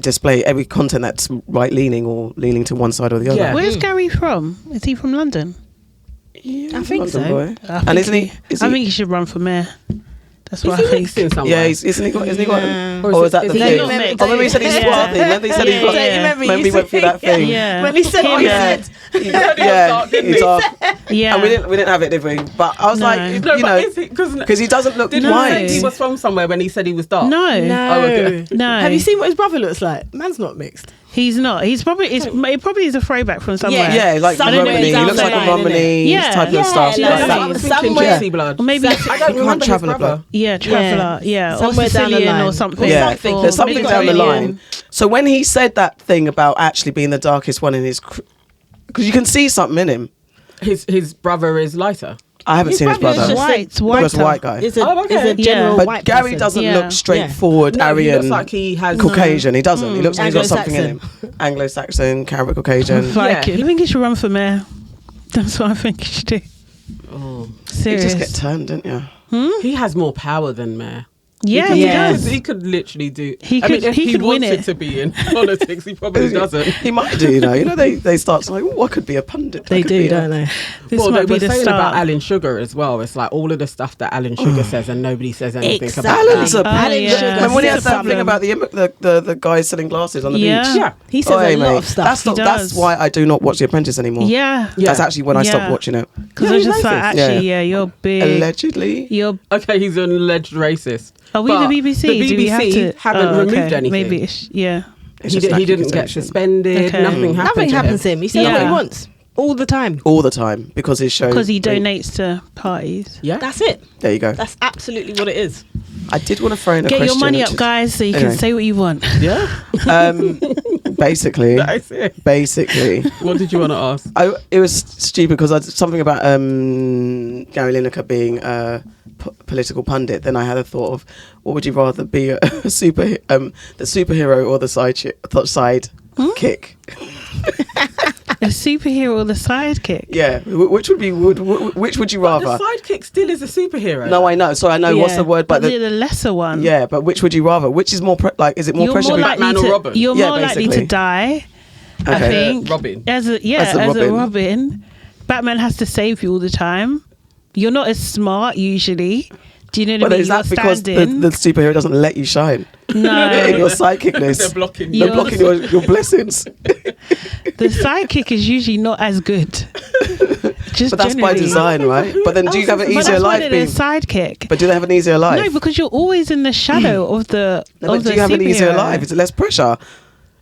Speaker 2: display every content that's right leaning or leaning to one side or the other.
Speaker 1: Yeah.
Speaker 4: Where's Gary from? Is he from London?
Speaker 2: Yeah,
Speaker 3: I think
Speaker 2: London
Speaker 3: so.
Speaker 2: boy.
Speaker 4: I
Speaker 2: And
Speaker 4: think I think he should run for mayor. That's what I
Speaker 1: Is he
Speaker 4: think.
Speaker 1: mixed in somewhere?
Speaker 2: Yeah, isn't he got?
Speaker 3: Yeah.
Speaker 2: Or is that the
Speaker 1: is he
Speaker 2: thing?
Speaker 1: not
Speaker 4: mixed?
Speaker 2: Oh, remember he said he swapped it. Remember he said he got. Remember he went through that thing.
Speaker 4: Yeah.
Speaker 3: When he said what he said.
Speaker 2: Yeah, he dark.
Speaker 4: Yeah.
Speaker 2: And we didn't have it, did we? But I was
Speaker 4: No.
Speaker 2: like,
Speaker 1: No,
Speaker 2: you
Speaker 1: but
Speaker 2: know,
Speaker 1: is he?
Speaker 2: because he doesn't look
Speaker 1: Did
Speaker 2: white.
Speaker 1: he say he was from somewhere when he said he was dark?
Speaker 4: No.
Speaker 3: No.
Speaker 1: Oh, okay.
Speaker 4: No.
Speaker 3: Have you seen what his brother looks like? Man's not mixed.
Speaker 4: He's not. He's probably. It probably is a throwback from somewhere.
Speaker 2: Yeah, like
Speaker 3: Somewhere
Speaker 2: Romany. He
Speaker 3: down
Speaker 2: looks like a
Speaker 3: the line,
Speaker 2: Romany
Speaker 4: innit?
Speaker 2: type
Speaker 4: Yeah.
Speaker 2: of stuff.
Speaker 3: Yeah,
Speaker 2: Like
Speaker 3: like
Speaker 2: that.
Speaker 1: I'm thinking
Speaker 3: somewhere-
Speaker 1: Gypsy blood.
Speaker 4: Or maybe.
Speaker 1: I don't
Speaker 2: You can't
Speaker 1: remember his
Speaker 2: travel a
Speaker 1: brother.
Speaker 2: blood.
Speaker 4: Yeah, traveller. Yeah, or
Speaker 3: Somewhere down the
Speaker 4: Sicilian
Speaker 3: line.
Speaker 4: or something.
Speaker 2: Yeah,
Speaker 3: something.
Speaker 2: there's something down the
Speaker 4: Mediterranean.
Speaker 2: line. So when he said that thing about actually being the darkest one in his, because you can see something in him.
Speaker 1: His brother is lighter.
Speaker 2: I haven't seen his
Speaker 3: brother is
Speaker 2: brother.
Speaker 3: just
Speaker 2: Just a white guy.
Speaker 3: It's a,
Speaker 1: Oh, okay.
Speaker 3: it's a general
Speaker 2: But
Speaker 3: white
Speaker 2: Gary
Speaker 3: person.
Speaker 2: doesn't
Speaker 4: Yeah.
Speaker 2: look straightforward,
Speaker 1: No, he
Speaker 2: Aryan,
Speaker 1: looks like he has
Speaker 2: Caucasian. He doesn't. He looks like he's got something in
Speaker 3: Anglo-Saxon.
Speaker 2: him. Anglo-Saxon, Carib Caucasian.
Speaker 4: Like
Speaker 1: Yeah.
Speaker 4: it. I think he should run for mayor. That's what I think he should do.
Speaker 1: Oh.
Speaker 2: You
Speaker 4: Serious.
Speaker 2: just get turned, didn't you?
Speaker 1: He has more power than Mayor.
Speaker 4: Yeah,
Speaker 3: He
Speaker 4: he
Speaker 3: could-
Speaker 4: does.
Speaker 1: He could literally do.
Speaker 4: He
Speaker 1: I mean,
Speaker 4: could-
Speaker 1: if
Speaker 4: he
Speaker 1: he
Speaker 4: could win
Speaker 1: wanted
Speaker 4: it.
Speaker 1: to be in politics, he probably doesn't.
Speaker 2: He might do, you know. They start to like, oh, I could be a pundit. I
Speaker 3: They
Speaker 2: could
Speaker 3: do,
Speaker 2: be a-"
Speaker 3: don't they?
Speaker 4: This
Speaker 1: Well, they
Speaker 4: might be
Speaker 1: were
Speaker 4: the
Speaker 1: saying
Speaker 4: start.
Speaker 1: about Alan Sugar as well. It's like all of the stuff that Alan Sugar says and nobody says anything about
Speaker 2: Alan's
Speaker 1: that.
Speaker 2: a
Speaker 3: Alan
Speaker 4: yeah.
Speaker 3: Sugar.
Speaker 2: Remember when he had
Speaker 3: He's a
Speaker 2: that
Speaker 3: problem.
Speaker 2: thing about the guy selling glasses on the
Speaker 4: Yeah.
Speaker 2: beach?
Speaker 1: Yeah.
Speaker 3: He says
Speaker 2: Oi,
Speaker 3: a lot
Speaker 2: mate.
Speaker 3: of stuff.
Speaker 2: That's
Speaker 4: He
Speaker 2: that's
Speaker 4: does.
Speaker 2: why I do not watch The Apprentice anymore.
Speaker 4: Yeah.
Speaker 1: Yeah.
Speaker 2: That's actually when I stopped
Speaker 4: Yeah.
Speaker 2: watching it.
Speaker 4: Because
Speaker 1: Yeah,
Speaker 4: it's
Speaker 1: he's
Speaker 4: just like,
Speaker 1: racist.
Speaker 4: actually,
Speaker 2: Yeah.
Speaker 4: you're big.
Speaker 2: Allegedly.
Speaker 4: You're.
Speaker 1: Okay, he's an alleged racist.
Speaker 4: Are we
Speaker 1: But
Speaker 4: the BBC?
Speaker 1: The BBC
Speaker 4: Do we have to?
Speaker 1: haven't
Speaker 4: Oh,
Speaker 1: removed
Speaker 4: okay.
Speaker 1: anything.
Speaker 4: Maybe. Yeah.
Speaker 2: It's
Speaker 1: He
Speaker 2: just lack of
Speaker 1: didn't get
Speaker 2: attention.
Speaker 1: suspended.
Speaker 4: Okay.
Speaker 1: Nothing happened.
Speaker 3: Nothing happens to him. He says what he
Speaker 4: Yeah.
Speaker 3: wants all the time.
Speaker 2: all the time because his show.
Speaker 4: Because he donates to parties.
Speaker 1: Yeah.
Speaker 3: That's it.
Speaker 2: There you go.
Speaker 3: That's absolutely what it is.
Speaker 2: I did want to throw in a
Speaker 4: Get
Speaker 2: question.
Speaker 4: your money
Speaker 2: which
Speaker 4: up,
Speaker 2: is-
Speaker 4: guys, so you
Speaker 2: Anyway.
Speaker 4: can say what you want.
Speaker 1: Yeah.
Speaker 2: Basically,
Speaker 1: That's it.
Speaker 2: basically,
Speaker 1: What did you want to ask?
Speaker 2: it was stupid because something about Gary Lineker being a political pundit. Then I had a thought of what would you rather be the superhero or the side kick?
Speaker 4: A superhero or the sidekick?
Speaker 2: Yeah, which would you rather?
Speaker 1: The sidekick still is a superhero.
Speaker 2: No, I know. So I know what's the word, but
Speaker 4: the lesser one.
Speaker 2: Yeah, but which would you rather? Which is more is it more pressure?
Speaker 1: Batman or Robin?
Speaker 4: You're
Speaker 2: Yeah,
Speaker 4: more likely
Speaker 2: basically.
Speaker 4: to die. I
Speaker 2: Okay.
Speaker 4: think
Speaker 1: Robin.
Speaker 4: as a Robin, Batman has to save you all the time. You're not as smart usually. Do you know what I mean?
Speaker 2: Is that because the superhero doesn't let you shine?
Speaker 4: No.
Speaker 2: In your psychicness.
Speaker 1: They're blocking
Speaker 2: They're blocking your blessings.
Speaker 4: The sidekick is usually not as good. Just
Speaker 2: But that's by
Speaker 4: generally.
Speaker 2: design, right? But then do you have an
Speaker 4: But
Speaker 2: easier
Speaker 4: that's why
Speaker 2: life
Speaker 4: they're
Speaker 2: being...
Speaker 4: a sidekick.
Speaker 2: But do they have an easier life?
Speaker 4: No, because you're always in the shadow of the
Speaker 2: No, but
Speaker 4: of the
Speaker 2: do you have an easier
Speaker 4: superhero.
Speaker 2: life? Is it less pressure?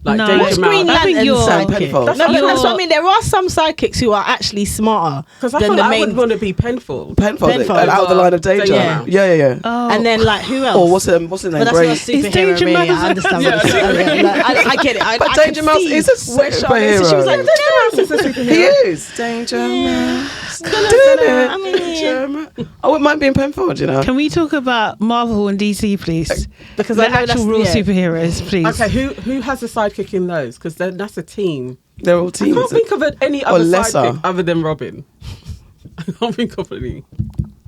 Speaker 1: Like
Speaker 4: No.
Speaker 1: Danger
Speaker 4: What's
Speaker 1: Mouse.
Speaker 3: Green
Speaker 4: I think
Speaker 3: Lantern's
Speaker 4: you're-
Speaker 3: sidekick.
Speaker 2: Penfold.
Speaker 3: That's what I mean. There are some sidekicks who are actually smarter
Speaker 1: Because I
Speaker 3: than
Speaker 1: feel
Speaker 3: the
Speaker 1: like I
Speaker 3: main.
Speaker 1: would want to be Penfold.
Speaker 2: Penfold,
Speaker 3: Penfold.
Speaker 2: out of the line of danger.
Speaker 3: Yeah.
Speaker 2: Yeah.
Speaker 4: Oh.
Speaker 3: And then like who else?
Speaker 2: Or what's the name?
Speaker 3: But that's not a
Speaker 2: Brave.
Speaker 3: superhero,
Speaker 4: Danger
Speaker 3: really.
Speaker 4: Mouse.
Speaker 3: I understand.
Speaker 1: Yeah.
Speaker 3: What you're saying. Like, I get it.
Speaker 2: But
Speaker 3: I
Speaker 2: Danger
Speaker 3: can
Speaker 2: Mouse
Speaker 3: see
Speaker 2: is a
Speaker 3: where Charlotte is.
Speaker 2: superhero.
Speaker 3: She was like,
Speaker 1: Danger Mouse is a superhero.
Speaker 2: He is. Danger Mouse. Danger Mouse. I wouldn't mind being Penfold, you know.
Speaker 4: Can we talk about Marvel and DC, please?
Speaker 3: Because
Speaker 4: The
Speaker 3: I know
Speaker 4: actual
Speaker 3: that's-
Speaker 4: real
Speaker 3: yeah.
Speaker 4: superheroes, please.
Speaker 1: Okay, who has a sidekick in those? Because that's a team.
Speaker 2: They're all
Speaker 1: I
Speaker 2: teams.
Speaker 1: can't think of any
Speaker 2: Or
Speaker 1: other
Speaker 2: lesser.
Speaker 1: sidekick other than Robin. I can't think of any.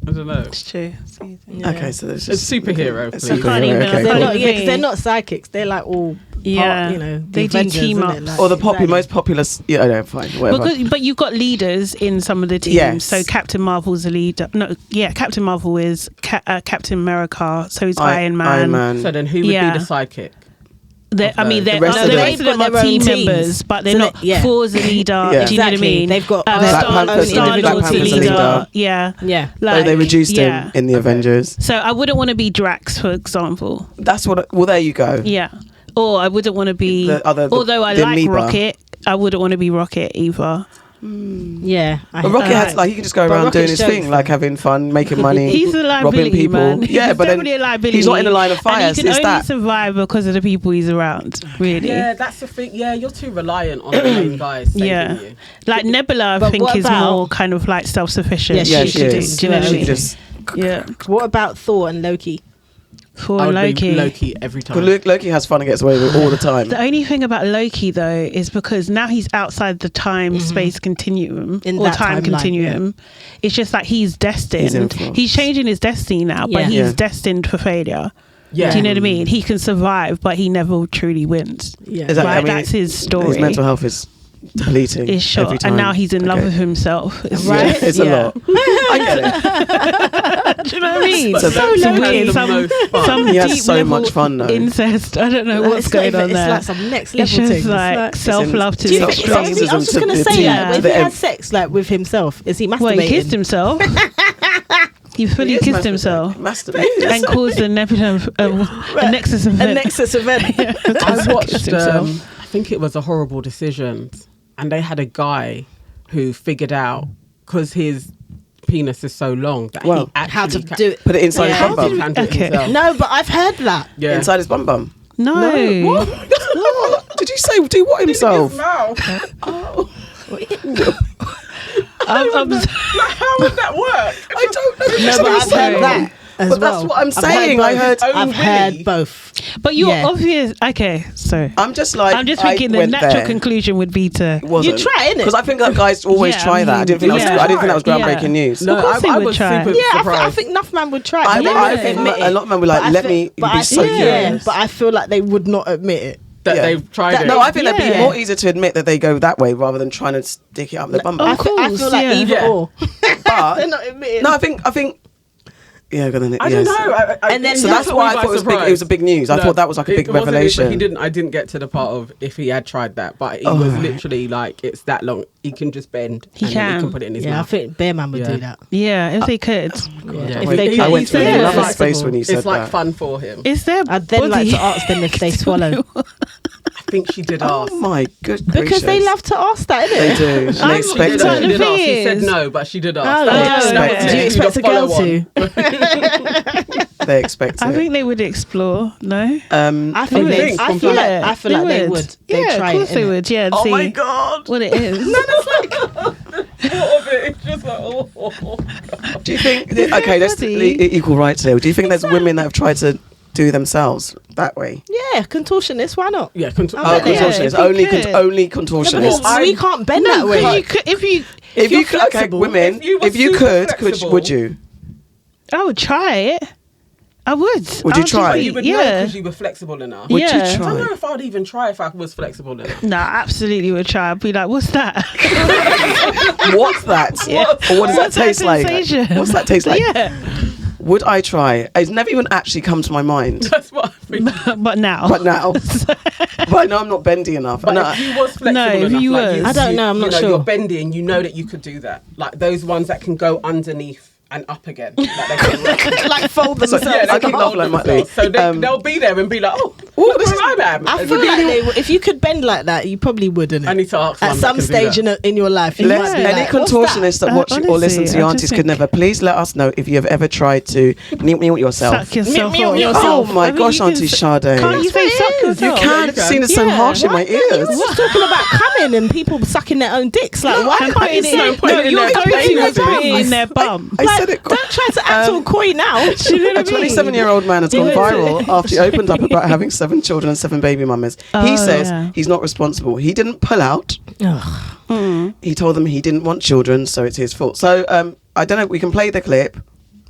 Speaker 1: I don't know.
Speaker 4: It's true.
Speaker 2: Okay, so there's
Speaker 1: A
Speaker 2: just...
Speaker 1: superhero,
Speaker 2: A
Speaker 1: please.
Speaker 4: I can't even-
Speaker 2: okay,
Speaker 4: I
Speaker 3: They're
Speaker 4: can't
Speaker 2: cool.
Speaker 3: not, yeah, because they're not sidekicks. They're like all,
Speaker 4: Yeah.
Speaker 3: you know, the
Speaker 4: They do
Speaker 3: Avengers,
Speaker 4: team
Speaker 3: isn't
Speaker 4: ups.
Speaker 3: it? Like,
Speaker 2: Or the
Speaker 3: exactly.
Speaker 2: most popular... Yeah, no, fine, whatever.
Speaker 4: But you've got leaders in some of the teams.
Speaker 2: Yes.
Speaker 4: So Captain Marvel's a leader. No, yeah, Captain Marvel is Captain America. So is Iron Man.
Speaker 2: Iron Man.
Speaker 1: So then who would
Speaker 4: Yeah.
Speaker 1: be the sidekick?
Speaker 4: I mean,
Speaker 2: The
Speaker 4: they're
Speaker 2: rest of
Speaker 4: the
Speaker 2: them-
Speaker 4: rest of them
Speaker 3: They've got
Speaker 4: are
Speaker 3: their own
Speaker 4: team
Speaker 3: teams.
Speaker 4: members, but they're
Speaker 3: So
Speaker 4: not.
Speaker 3: they- yeah.
Speaker 4: Four's a leader.
Speaker 2: Yeah.
Speaker 4: Do you know what I
Speaker 3: Exactly.
Speaker 4: mean?
Speaker 3: They've got
Speaker 4: Black
Speaker 3: their own
Speaker 2: Panther's
Speaker 4: Star-Lord's
Speaker 2: a
Speaker 4: a
Speaker 2: leader.
Speaker 4: leader. Yeah.
Speaker 3: Yeah.
Speaker 2: Oh, they reduced
Speaker 4: yeah.
Speaker 2: him in the Avengers.
Speaker 4: So I wouldn't want to be Drax, for example.
Speaker 2: That's what... Well, there you go.
Speaker 4: Yeah. Or I wouldn't want to be. Although I
Speaker 2: the
Speaker 4: like
Speaker 2: amoeba.
Speaker 4: Rocket, I wouldn't want to be Rocket either.
Speaker 3: Yeah.
Speaker 2: But Rocket has he can just go
Speaker 3: But
Speaker 2: around doing
Speaker 3: Rocket's
Speaker 2: his thing,
Speaker 3: jokes.
Speaker 2: like having fun, making money.
Speaker 4: He's a liability,
Speaker 2: robbing people.
Speaker 4: man.
Speaker 2: Yeah,
Speaker 4: He's
Speaker 2: but then
Speaker 4: definitely a liability.
Speaker 2: he's not in the line of fire.
Speaker 4: And he can
Speaker 2: it's
Speaker 4: only
Speaker 2: that.
Speaker 4: survive because of the people he's around. Really.
Speaker 1: Yeah, that's the thing. Yeah, you're too reliant on the main guys saving
Speaker 4: Yeah.
Speaker 1: you.
Speaker 4: Like Nebula, I
Speaker 3: But
Speaker 4: think
Speaker 3: what
Speaker 4: is
Speaker 3: about-
Speaker 4: more kind of like self-sufficient.
Speaker 3: Yeah,
Speaker 2: Yeah,
Speaker 3: she
Speaker 2: she
Speaker 3: could
Speaker 2: is.
Speaker 4: Do you know what I
Speaker 2: She
Speaker 4: mean?
Speaker 2: just...
Speaker 4: Yeah.
Speaker 3: What about Thor and Loki?
Speaker 4: For
Speaker 1: I would
Speaker 4: Loki.
Speaker 1: be Loki every time.
Speaker 2: Loki has fun and gets away with it all the time.
Speaker 4: The only thing about Loki though is because now he's outside the time space continuum
Speaker 3: In
Speaker 4: or
Speaker 3: that
Speaker 4: time
Speaker 3: timeline,
Speaker 4: continuum. It's just like he's destined.
Speaker 2: He's influenced.
Speaker 4: He's changing his destiny now, but
Speaker 3: Yeah.
Speaker 4: he's
Speaker 2: Yeah.
Speaker 4: destined for failure.
Speaker 1: Yeah.
Speaker 4: Do you know what I mean? He can survive, but he never truly wins.
Speaker 3: Yeah.
Speaker 2: Exactly.
Speaker 4: Right,
Speaker 2: I mean,
Speaker 4: that's his story.
Speaker 2: His mental health is depleting.
Speaker 4: Is shot,
Speaker 2: every time.
Speaker 4: and now he's in love
Speaker 2: Okay.
Speaker 4: with himself. It's
Speaker 2: Yeah,
Speaker 3: Right?
Speaker 2: it's
Speaker 3: Yeah.
Speaker 2: a lot. I get it.
Speaker 4: Do you know what I mean?
Speaker 2: So
Speaker 4: So
Speaker 2: that's
Speaker 4: weird.
Speaker 1: the
Speaker 4: Some,
Speaker 1: most fun.
Speaker 4: some
Speaker 2: He has
Speaker 4: deep
Speaker 2: so
Speaker 4: level
Speaker 2: much fun, though.
Speaker 4: incest. I don't know what's
Speaker 3: It's not
Speaker 4: going
Speaker 3: even-
Speaker 4: on there.
Speaker 3: It's like some next
Speaker 4: It's
Speaker 3: level
Speaker 4: just
Speaker 3: thing. It's
Speaker 4: like self-love to
Speaker 3: Do you
Speaker 4: the
Speaker 3: think,
Speaker 4: extreme.
Speaker 3: honestly, I was just
Speaker 2: To
Speaker 3: going to
Speaker 2: the
Speaker 3: say,
Speaker 2: team,
Speaker 3: like,
Speaker 2: to
Speaker 3: if
Speaker 2: the
Speaker 3: he had
Speaker 2: end.
Speaker 3: sex, like, with himself, is he masturbating?
Speaker 4: Well, he kissed himself. He fully
Speaker 2: He is
Speaker 4: kissed himself
Speaker 2: masturbating.
Speaker 4: and caused a nexus
Speaker 3: A
Speaker 4: event.
Speaker 3: nexus event.
Speaker 1: I watched,
Speaker 4: Kissed himself.
Speaker 1: I think it was A Horrible Decisions, and they had a guy who figured out, because his penis is so long, that
Speaker 2: Wow.
Speaker 1: he actually
Speaker 3: How to do it.
Speaker 2: Put it inside
Speaker 3: Yeah.
Speaker 2: his bum bum.
Speaker 1: can do it
Speaker 4: Okay.
Speaker 1: himself.
Speaker 3: No, but I've heard that.
Speaker 1: Yeah.
Speaker 2: Inside his bum bum.
Speaker 4: No.
Speaker 2: What? Did you say do what himself?
Speaker 4: I'm
Speaker 1: How would that work?
Speaker 2: I don't know.
Speaker 3: No, but I've heard that as
Speaker 2: But
Speaker 3: well.
Speaker 2: that's what I'm
Speaker 3: I've
Speaker 2: saying.
Speaker 3: heard
Speaker 2: I heard.
Speaker 3: both. I've heard both.
Speaker 4: But you're
Speaker 3: Yeah.
Speaker 4: obvious. Okay, so
Speaker 2: I'm just like.
Speaker 4: I'm just
Speaker 2: I
Speaker 4: thinking the
Speaker 2: went
Speaker 4: natural
Speaker 2: there.
Speaker 4: conclusion would be to.
Speaker 2: Wasn't.
Speaker 3: You try, innit?
Speaker 2: Because I think that guys always
Speaker 4: Yeah,
Speaker 2: try
Speaker 4: I
Speaker 2: that. I
Speaker 4: mean,
Speaker 2: didn't think
Speaker 4: yeah.
Speaker 2: I didn't think that was
Speaker 4: Yeah.
Speaker 2: groundbreaking news.
Speaker 1: No,
Speaker 4: Of course they
Speaker 1: I
Speaker 4: would
Speaker 1: was
Speaker 4: try.
Speaker 1: super
Speaker 3: Yeah, I
Speaker 1: surprised.
Speaker 3: think enough man would try.
Speaker 2: I
Speaker 3: They wouldn't
Speaker 2: think
Speaker 3: admit
Speaker 2: a lot of men were like,
Speaker 3: But I
Speaker 2: let
Speaker 3: think-
Speaker 2: me
Speaker 3: but
Speaker 2: be
Speaker 3: I
Speaker 2: so
Speaker 3: think-
Speaker 2: curious.
Speaker 3: But I feel like they would not admit it.
Speaker 1: that
Speaker 3: Yeah.
Speaker 1: they've tried
Speaker 3: That-
Speaker 1: it.
Speaker 2: No, I think that'd be
Speaker 3: Yeah.
Speaker 2: more easier to admit that they go that way rather than trying to stick it up their bum bum.
Speaker 3: I feel
Speaker 4: course,
Speaker 3: like
Speaker 4: yeah.
Speaker 3: either
Speaker 1: Yeah.
Speaker 3: or.
Speaker 2: But
Speaker 3: They're not admitting.
Speaker 2: no, I think. Yeah, go on then.
Speaker 1: I
Speaker 2: yes.
Speaker 1: don't know.
Speaker 3: And then
Speaker 2: So
Speaker 1: it
Speaker 2: that's
Speaker 1: took
Speaker 2: why
Speaker 1: me
Speaker 2: I
Speaker 1: by
Speaker 2: thought it was big. It was a big news. I
Speaker 1: No,
Speaker 2: thought that was like a big
Speaker 1: it wasn't-
Speaker 2: revelation.
Speaker 1: I didn't get to the part of if he had tried that, but he
Speaker 2: Oh.
Speaker 1: was literally like, it's that long. He can just bend.
Speaker 4: He
Speaker 1: and then
Speaker 4: can.
Speaker 1: He can put it in his
Speaker 3: Yeah, I
Speaker 1: mouth.
Speaker 3: think Bear Man would
Speaker 1: Yeah.
Speaker 3: do that.
Speaker 4: Yeah, if they could.
Speaker 1: Yeah.
Speaker 3: If
Speaker 1: Wait,
Speaker 3: they
Speaker 1: he-
Speaker 3: could.
Speaker 2: I went to
Speaker 1: Yeah.
Speaker 2: another
Speaker 1: It's
Speaker 2: space when he said
Speaker 1: It's like
Speaker 2: that.
Speaker 1: fun for him.
Speaker 4: Is there
Speaker 3: I'd then like
Speaker 4: body?
Speaker 3: to ask them if they swallow.
Speaker 1: I think she did
Speaker 2: Oh
Speaker 1: ask.
Speaker 2: my good
Speaker 3: Because they
Speaker 2: gracious.
Speaker 3: love to ask that,
Speaker 2: They
Speaker 3: innit?
Speaker 2: do. And they
Speaker 4: I'm-
Speaker 2: expect
Speaker 1: She
Speaker 4: But
Speaker 2: it.
Speaker 4: the
Speaker 1: did
Speaker 4: thing
Speaker 1: ask. He said
Speaker 4: is-
Speaker 1: no, but she did ask.
Speaker 3: Oh,
Speaker 1: That was-
Speaker 3: yeah.
Speaker 2: expect
Speaker 3: Do you
Speaker 2: it.
Speaker 3: expect a girl
Speaker 1: Follow
Speaker 3: to?
Speaker 2: They expect
Speaker 4: I
Speaker 2: it.
Speaker 4: think they would explore. No.
Speaker 3: I think
Speaker 4: would.
Speaker 3: they. I feel like.
Speaker 4: Yeah,
Speaker 3: I feel like they would. They
Speaker 4: Yeah,
Speaker 3: try
Speaker 4: of course
Speaker 3: it.
Speaker 4: they
Speaker 3: innit?
Speaker 4: would. Yeah. And
Speaker 2: Oh
Speaker 4: see
Speaker 2: my god!
Speaker 4: what it is.
Speaker 1: It's just like, oh.
Speaker 2: Do you think? Okay, let's
Speaker 4: Body.
Speaker 2: equal rights here. Do you think there's women that have tried to do themselves that way.
Speaker 3: Yeah, contortionist. Why not?
Speaker 1: Yeah,
Speaker 2: Contortionist. Only contortionist.
Speaker 3: No, we can't bend that way.
Speaker 2: If you could, okay, women, if you could, would you?
Speaker 4: I would try it. I would.
Speaker 2: Would you try?
Speaker 1: You would know because you were flexible enough.
Speaker 2: Would you try?
Speaker 1: I don't know if I'd even try if I was flexible enough.
Speaker 4: No, I absolutely would try. I'd be like, what's that?
Speaker 2: What's that?
Speaker 4: Yeah.
Speaker 2: Or what does that taste like?
Speaker 4: Sensation?
Speaker 2: What's that taste like?
Speaker 4: Yeah.
Speaker 2: Would I try? It's never even actually come to my mind.
Speaker 1: That's what I think.
Speaker 4: But now.
Speaker 2: But I know I'm not bendy enough.
Speaker 1: But if you was flexible enough,
Speaker 4: if you was.
Speaker 3: I don't know, I'm not sure.
Speaker 1: You're bendy and you know that you could do that. Like those ones that can go underneath and up again. Like, they can,
Speaker 3: like fold themselves.
Speaker 1: yeah,
Speaker 2: I keep laughing like Muttley.
Speaker 1: So they'll be there and be like, look where I am.
Speaker 3: I feel like if you could bend like that, you probably wouldn't.
Speaker 1: I need to ask
Speaker 3: at some stage in your life. You might be
Speaker 2: any
Speaker 3: like,
Speaker 2: contortionist that watch or listen to the Aunties could never, please let us know if you have ever tried to mute yourself.
Speaker 4: Suck yourself
Speaker 3: Mute
Speaker 4: off.
Speaker 3: yourself.
Speaker 2: Oh my gosh, Auntie Sade.
Speaker 4: Can't you say suck
Speaker 2: You
Speaker 4: yourself?
Speaker 2: can't. It's seen it so harsh in my
Speaker 3: You
Speaker 2: ears.
Speaker 3: was talking about coming and people sucking their own dicks. Like, why can't you
Speaker 1: it's no
Speaker 3: say
Speaker 1: point in
Speaker 4: You're
Speaker 1: their
Speaker 4: going to
Speaker 1: bum.
Speaker 4: put it in their bum.
Speaker 2: I said it.
Speaker 3: Don't try to act all coy now.
Speaker 2: A 27-year-old man has gone viral after he opened up about having 7 children and 7 baby mamas. He says he's not responsible. He didn't pull out. He told them he didn't want children, so it's his fault. So I don't know. We can play the clip.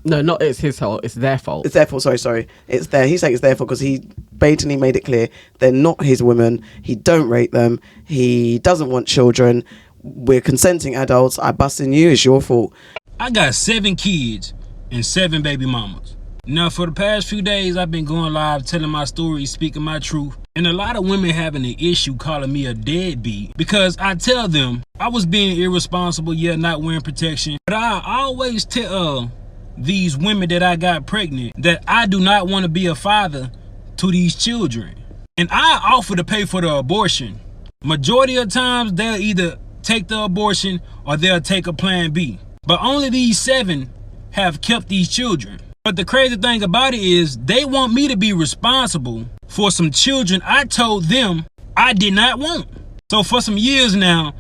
Speaker 1: No, not it's his fault. It's their fault.
Speaker 2: It's their fault. Sorry. It's their. He's saying it's their fault because he blatantly made it clear they're not his women. He don't rate them. He doesn't want children. We're consenting adults. I busting you. It's your fault.
Speaker 5: I got 7 kids and 7 baby mamas. Now, for the past few days, I've been going live, telling my story, speaking my truth. And a lot of women having an issue calling me a deadbeat because I tell them I was being irresponsible, not wearing protection. But I always tell these women that I got pregnant that I do not want to be a father to these children. And I offer to pay for the abortion. Majority of times, they'll either take the abortion or they'll take a plan B. But only these 7 have kept these children. But the crazy thing about it is they want me to be responsible for some children I told them I did not want. So for some years now,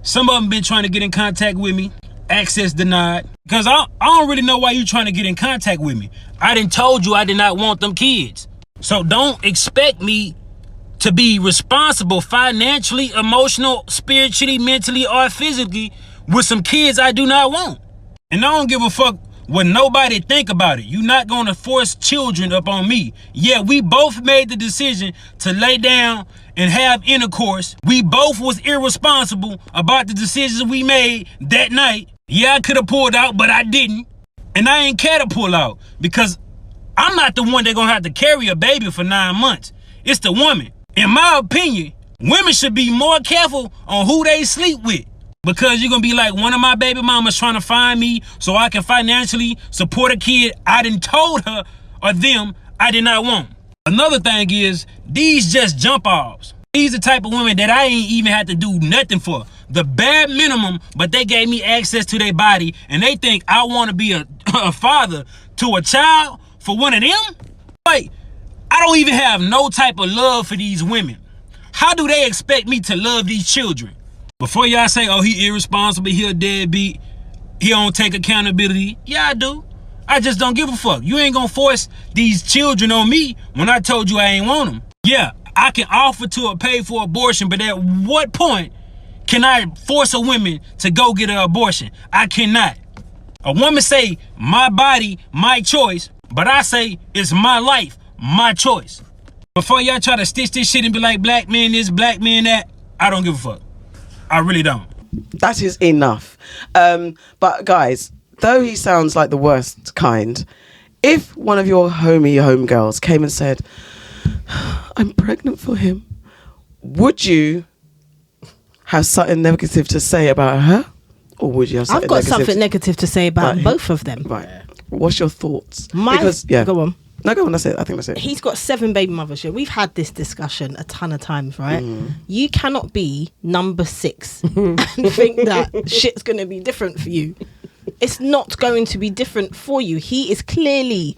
Speaker 5: some of them been trying to get in contact with me, access denied. Because I don't really know why you trying to get in contact with me. I done told you I did not want them kids. So don't expect me to be responsible financially, emotional, spiritually, mentally, or physically with some kids I do not want. And I don't give a fuck what nobody think about it. You're not going to force children up on me. Yeah, we both made the decision to lay down and have intercourse. We both was irresponsible about the decisions we made that night. Yeah, I could have pulled out, but I didn't. And I ain't care to pull out because I'm not the one that's going to have to carry a baby for 9 months. It's the woman. In my opinion, women should be more careful on who they sleep with. Because you're going to be like, one of my baby mamas trying to find me so I can financially support a kid I done told her or them I did not want. Another thing is, these just jump offs. These the type of women that I ain't even had to do nothing for. The bare minimum, but they gave me access to their body and they think I want to be a father to a child for one of them? Like, I don't even have no type of love for these women. How do they expect me to love these children? Before y'all say, oh, he irresponsible, he a deadbeat, he don't take accountability. Yeah, I do. I just don't give a fuck. You ain't gonna force these children on me when I told you I ain't want them. Yeah, I can offer to pay for abortion, but at what point can I force a woman to go get an abortion? I cannot. A woman say, my body, my choice, but I say, it's my life, my choice. Before y'all try to stitch this shit and be like, black man this, black man that, I don't give a fuck. I really don't.
Speaker 2: That is enough. But guys, though he sounds like the worst kind, if one of your homegirls came and said, I'm pregnant for him, would you have something negative to say about her? Or would you have something
Speaker 3: I've got something negative to say about both of them.
Speaker 2: Right. What's your thoughts?
Speaker 3: Go on.
Speaker 2: No, go on. That's it. I think that's it.
Speaker 3: He's got 7 baby mothers. Yeah, we've had this discussion a ton of times, right? You cannot be number 6 and think that shit's going to be different for you. It's not going to be different for you. He is clearly